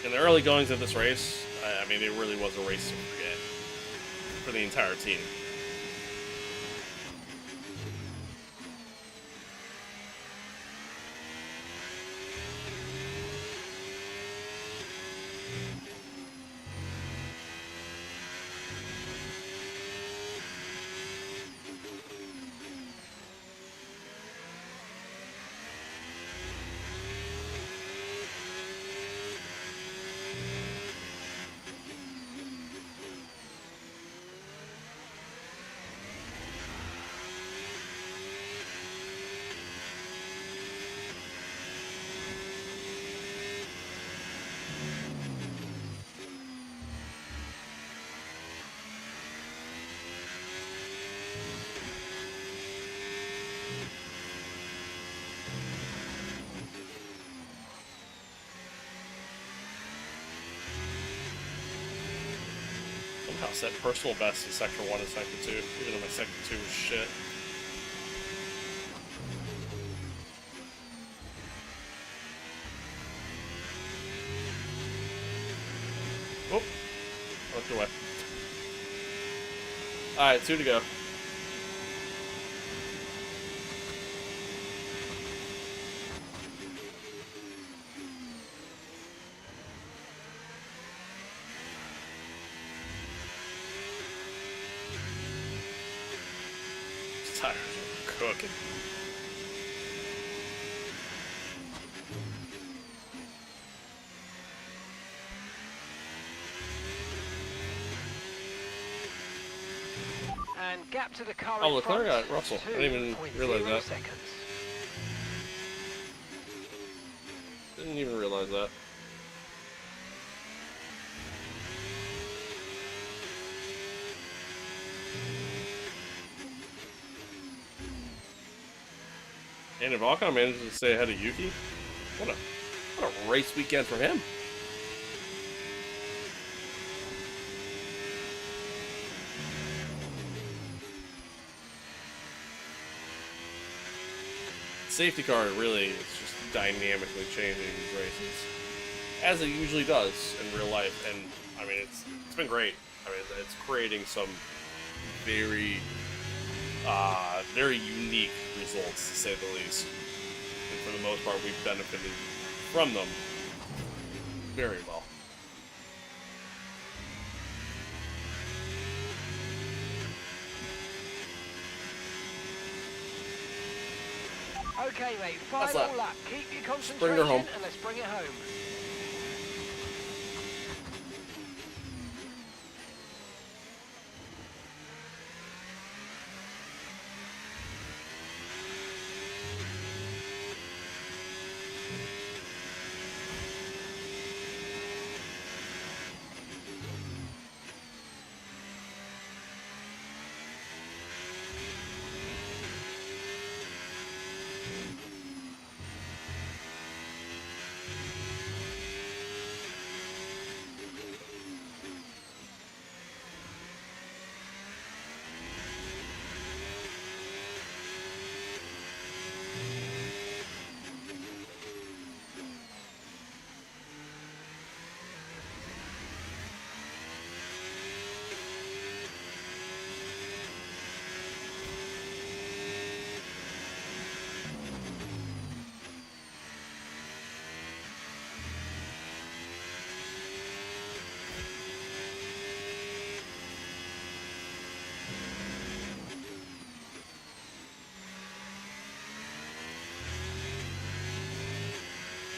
In the early goings of this race, I mean, it really was a race to forget for the entire team. Somehow set personal best in Sector 1 and Sector 2, even though my Sector 2 was shit. Oh, looked away. Alright, 2 to go. Tires are cooking. And gap to the car Oh, in Leclerc front, got Russell. I didn't even realize 2.0 that. seconds. Didn't even realize that. And if Alcon manages to stay ahead of Yuki, what a race weekend for him. Safety car really is just dynamically changing these races, as it usually does in real life. And I mean, it's been great. I mean, it's creating some very very unique results, to say the least. And for the most part, we've benefited from them very well. Okay, mate, That's final that. lap. Keep your Bring concentration her home. and let's bring it home.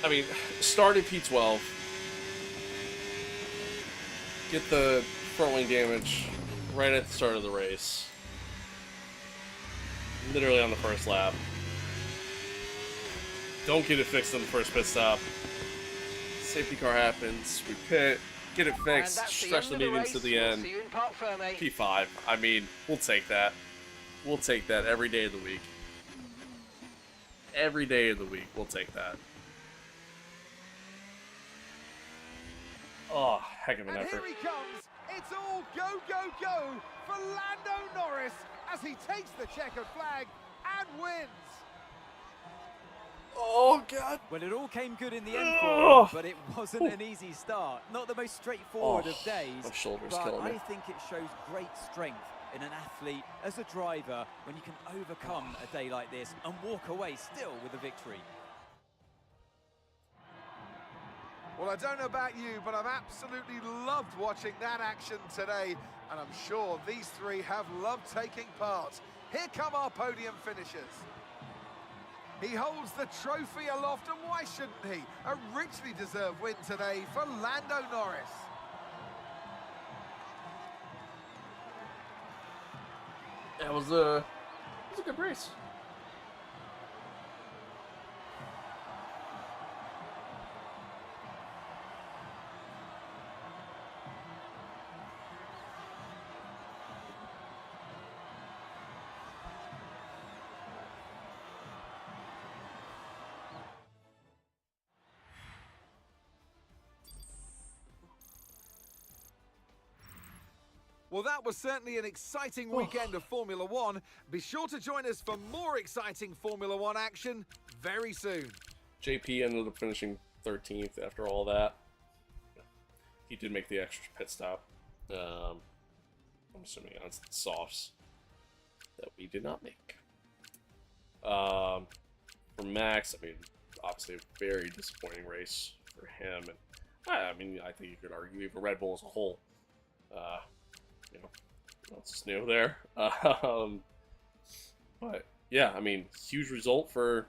I mean, start at P12, get the front wing damage right at the start of the race, literally on the first lap. Don't get it fixed on the first pit stop. Safety car happens, we pit, get it And fixed, that's stretch the end of mediums to race. the We'll end. see you in Parc Ferme. P5, I mean, we'll take that. We'll take that every day of the week. Every day of the week, we'll take that. Oh, heck of an And effort. here he comes. It's all go, go, go for Lando Norris as he takes the checkered flag and wins. Oh, God. Well, it all came good in the end for Ugh. him, but it wasn't an easy start. Not the most straightforward of days, my shoulder's but killing me. I think it shows great strength in an athlete as a driver when you can overcome a day like this and walk away still with a victory. Well, I don't know about you, but I've absolutely loved watching that action today, and I'm sure these three have loved taking part. Here come our podium finishers. He holds the trophy aloft, and why shouldn't he? A richly deserved win today for Lando Norris. It was a good race. Well, that was certainly an exciting weekend of Formula One. Be sure to join us for more exciting Formula One action very soon. JP ended up finishing 13th after all that. He did make the extra pit stop. I'm assuming on the softs that we did not make. For Max, I mean, obviously a very disappointing race for him. And I mean, I think you could argue even Red Bull as a whole. You know, what's new there? But yeah, I mean, huge result for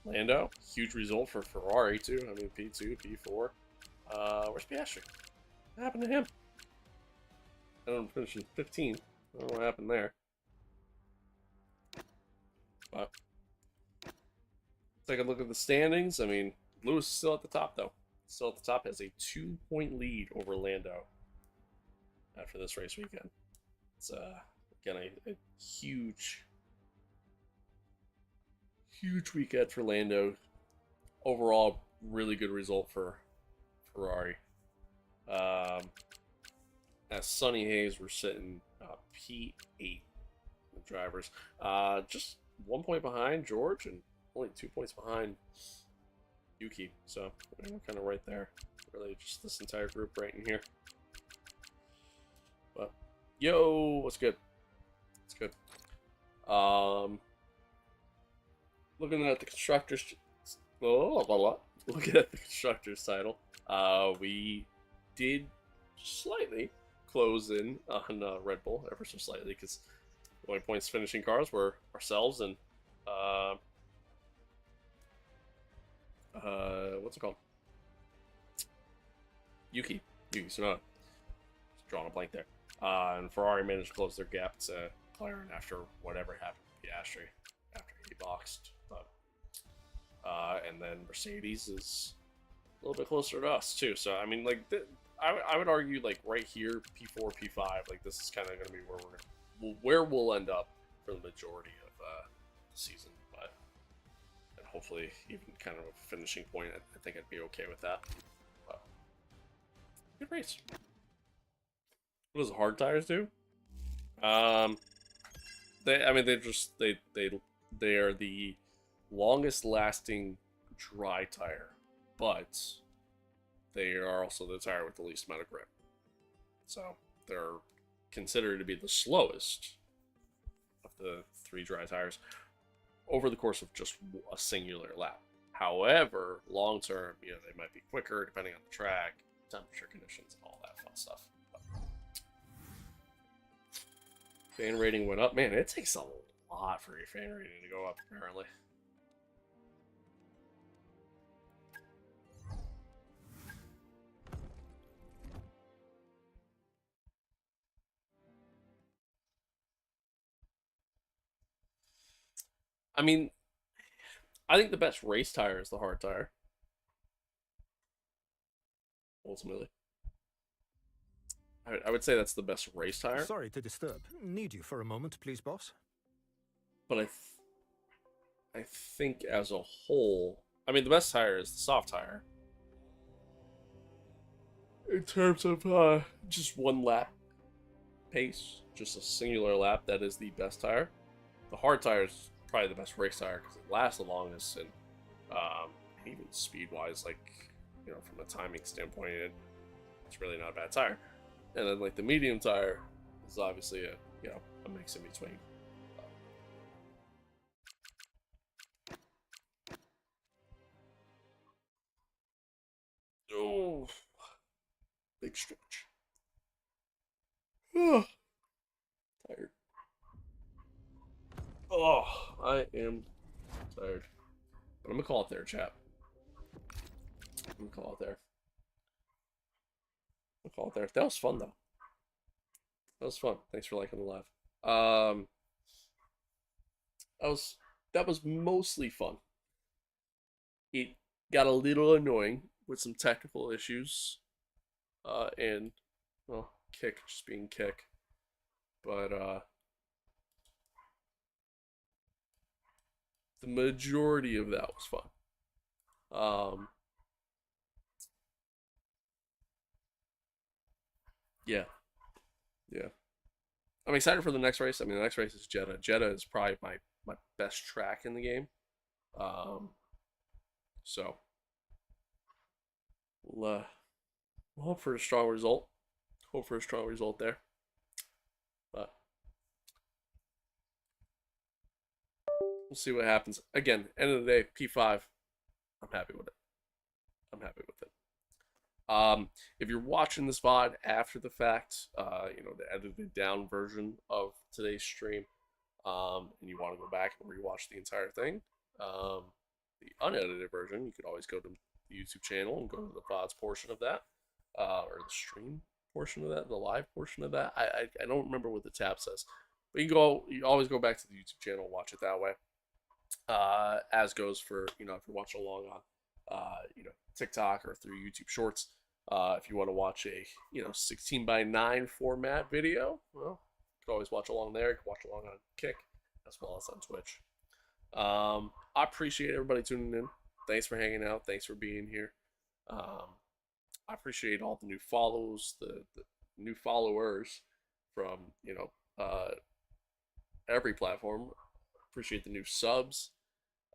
Lando. Huge result for Ferrari too. I mean, P2, P4. Where's Piastri? What happened to him? I don't know, finishing 15th. I don't know what happened there. But take a look at the standings. I mean, Lewis is still at the top though. Still at the top, has a 2-point lead over Lando after this race weekend. It's again a huge weekend for Lando. Overall, really good result for Ferrari. As Sonny Hayes, we're sitting P8 the drivers, just 1 point behind George and only 2 points behind Yuki, so we're kind of right there. Really, just this entire group right in here. But yo, what's good? It's good. Looking at the constructors, looking at the constructors title, we did slightly close in on Red Bull, ever so slightly, because the only points finishing cars were ourselves and what's it called? Yuki Tsunoda. Just drawing a blank there. And Ferrari managed to close their gap to McLaren after whatever happened to Piastri after he boxed. But and then Mercedes is a little bit closer to us too. So I mean, like, I would argue like right here, P4, P5, like this is kind of going to be where we'll end up for the majority of the season. But and hopefully even kind of a finishing point, I think I'd be okay with that. But good race. What does the hard tires do? They are the longest lasting dry tire, but they are also the tire with the least amount of grip. So they're considered to be the slowest of the 3 dry tires over the course of just a singular lap. However, long term, they might be quicker depending on the track, temperature conditions, and all that fun stuff. Fan rating went up. Man, it takes a lot for your fan rating to go up, apparently. I mean, I think the best race tire is the hard tire. Ultimately. I would say that's the best race tire. Sorry to disturb. Need you for a moment, please, boss? But I think as a whole, I mean, the best tire is the soft tire. in terms of just one lap pace, just a singular lap, that is the best tire. The hard tire is probably the best race tire because it lasts the longest, and even speed-wise, like, you know, from a timing standpoint, it's really not a bad tire. And then like the medium tire is obviously a, you know, a mix in between. Oh, big stretch. Oh, tired. Oh, I am tired. But I'm gonna call it there, chat. I'm gonna call it there. I'll call it there. That was fun though. That was fun. Thanks for liking the live. That was mostly fun. It got a little annoying with some technical issues, and well, Kick just being Kick, but the majority of that was fun. Yeah. I'm excited for the next race. I mean, the next race is Jeddah. Jeddah is probably my best track in the game. So we'll hope for a strong result. Hope for a strong result there. But we'll see what happens. Again, end of the day, P5. I'm happy with it. I'm happy with it. If you're watching this VOD after the fact, you know, the edited down version of today's stream, and you want to go back and rewatch the entire thing, the unedited version, you could always go to the YouTube channel and go to the VODs portion of that, or the stream portion of that, the live portion of that. I don't remember what the tab says, but you always go back to the YouTube channel and watch it that way. As goes for, you know, if you're watching along on, you know, TikTok or through YouTube Shorts. If you want to watch a, you know, 16:9 format video, well, you can always watch along there. You can watch along on Kick as well as on Twitch. I appreciate everybody tuning in. Thanks for hanging out. Thanks for being here. I appreciate all the new follows, the new followers from, you know, every platform. Appreciate the new subs,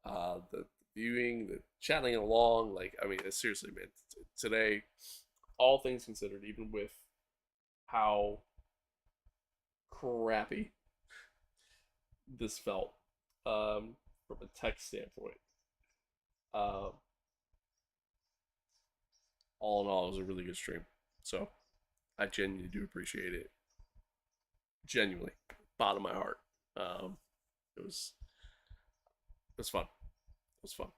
the viewing, the chatting along. Like, I mean, seriously, man, today, all things considered, even with how crappy this felt, from a tech standpoint, all in all, it was a really good stream. So I genuinely do appreciate it. Genuinely, bottom of my heart. It was fun. It was fun.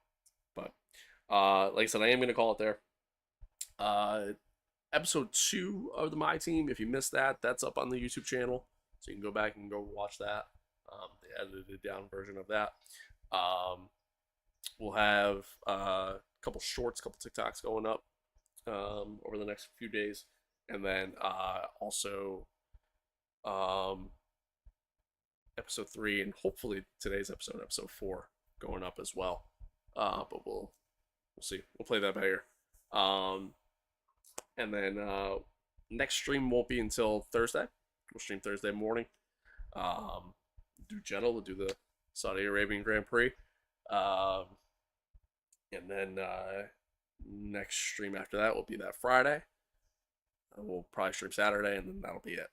But like I said, I am gonna call it there. Episode 2 of the MYTEAM, if you missed that, that's up on the YouTube channel, so you can go back and go watch that. The edited down version of that. We'll have a couple shorts, couple TikToks going up over the next few days, and then also episode 3, and hopefully today's episode 4, going up as well. But we'll see. We'll play that by ear. And then next stream won't be until Thursday. We'll stream Thursday morning. Do Jeddah. We'll do the Saudi Arabian Grand Prix. And then next stream after that will be that Friday. We'll probably stream Saturday, and then that'll be it.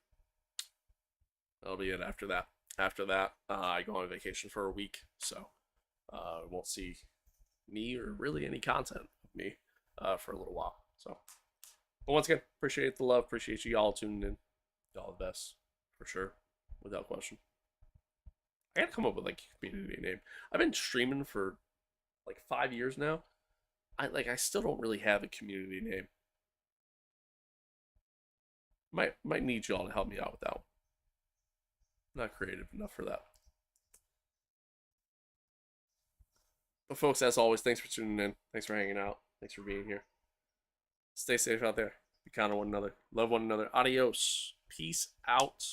That'll be it after that. After that, I go on vacation for a week, so won't see me or really any content of me for a little while. So, but once again, appreciate the love, appreciate you all tuning in. Y'all the best, for sure, without question. I gotta come up with like a community name. I've been streaming for like 5 years now. I still don't really have a community name. Might need y'all to help me out with that one. Not creative enough for that. But folks, as always, thanks for tuning in. Thanks for hanging out. Thanks for being here. Stay safe out there. Be kind to one another. Love one another. Adios. Peace out.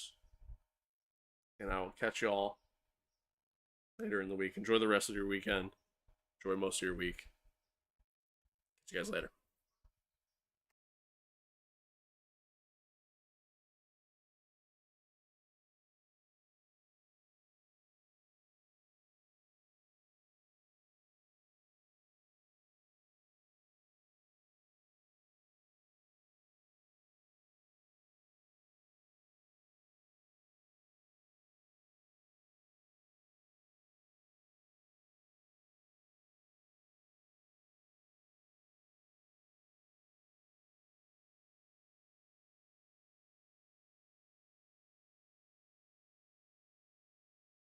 And I will catch y'all later in the week. Enjoy the rest of your weekend. Enjoy most of your week. See you guys later.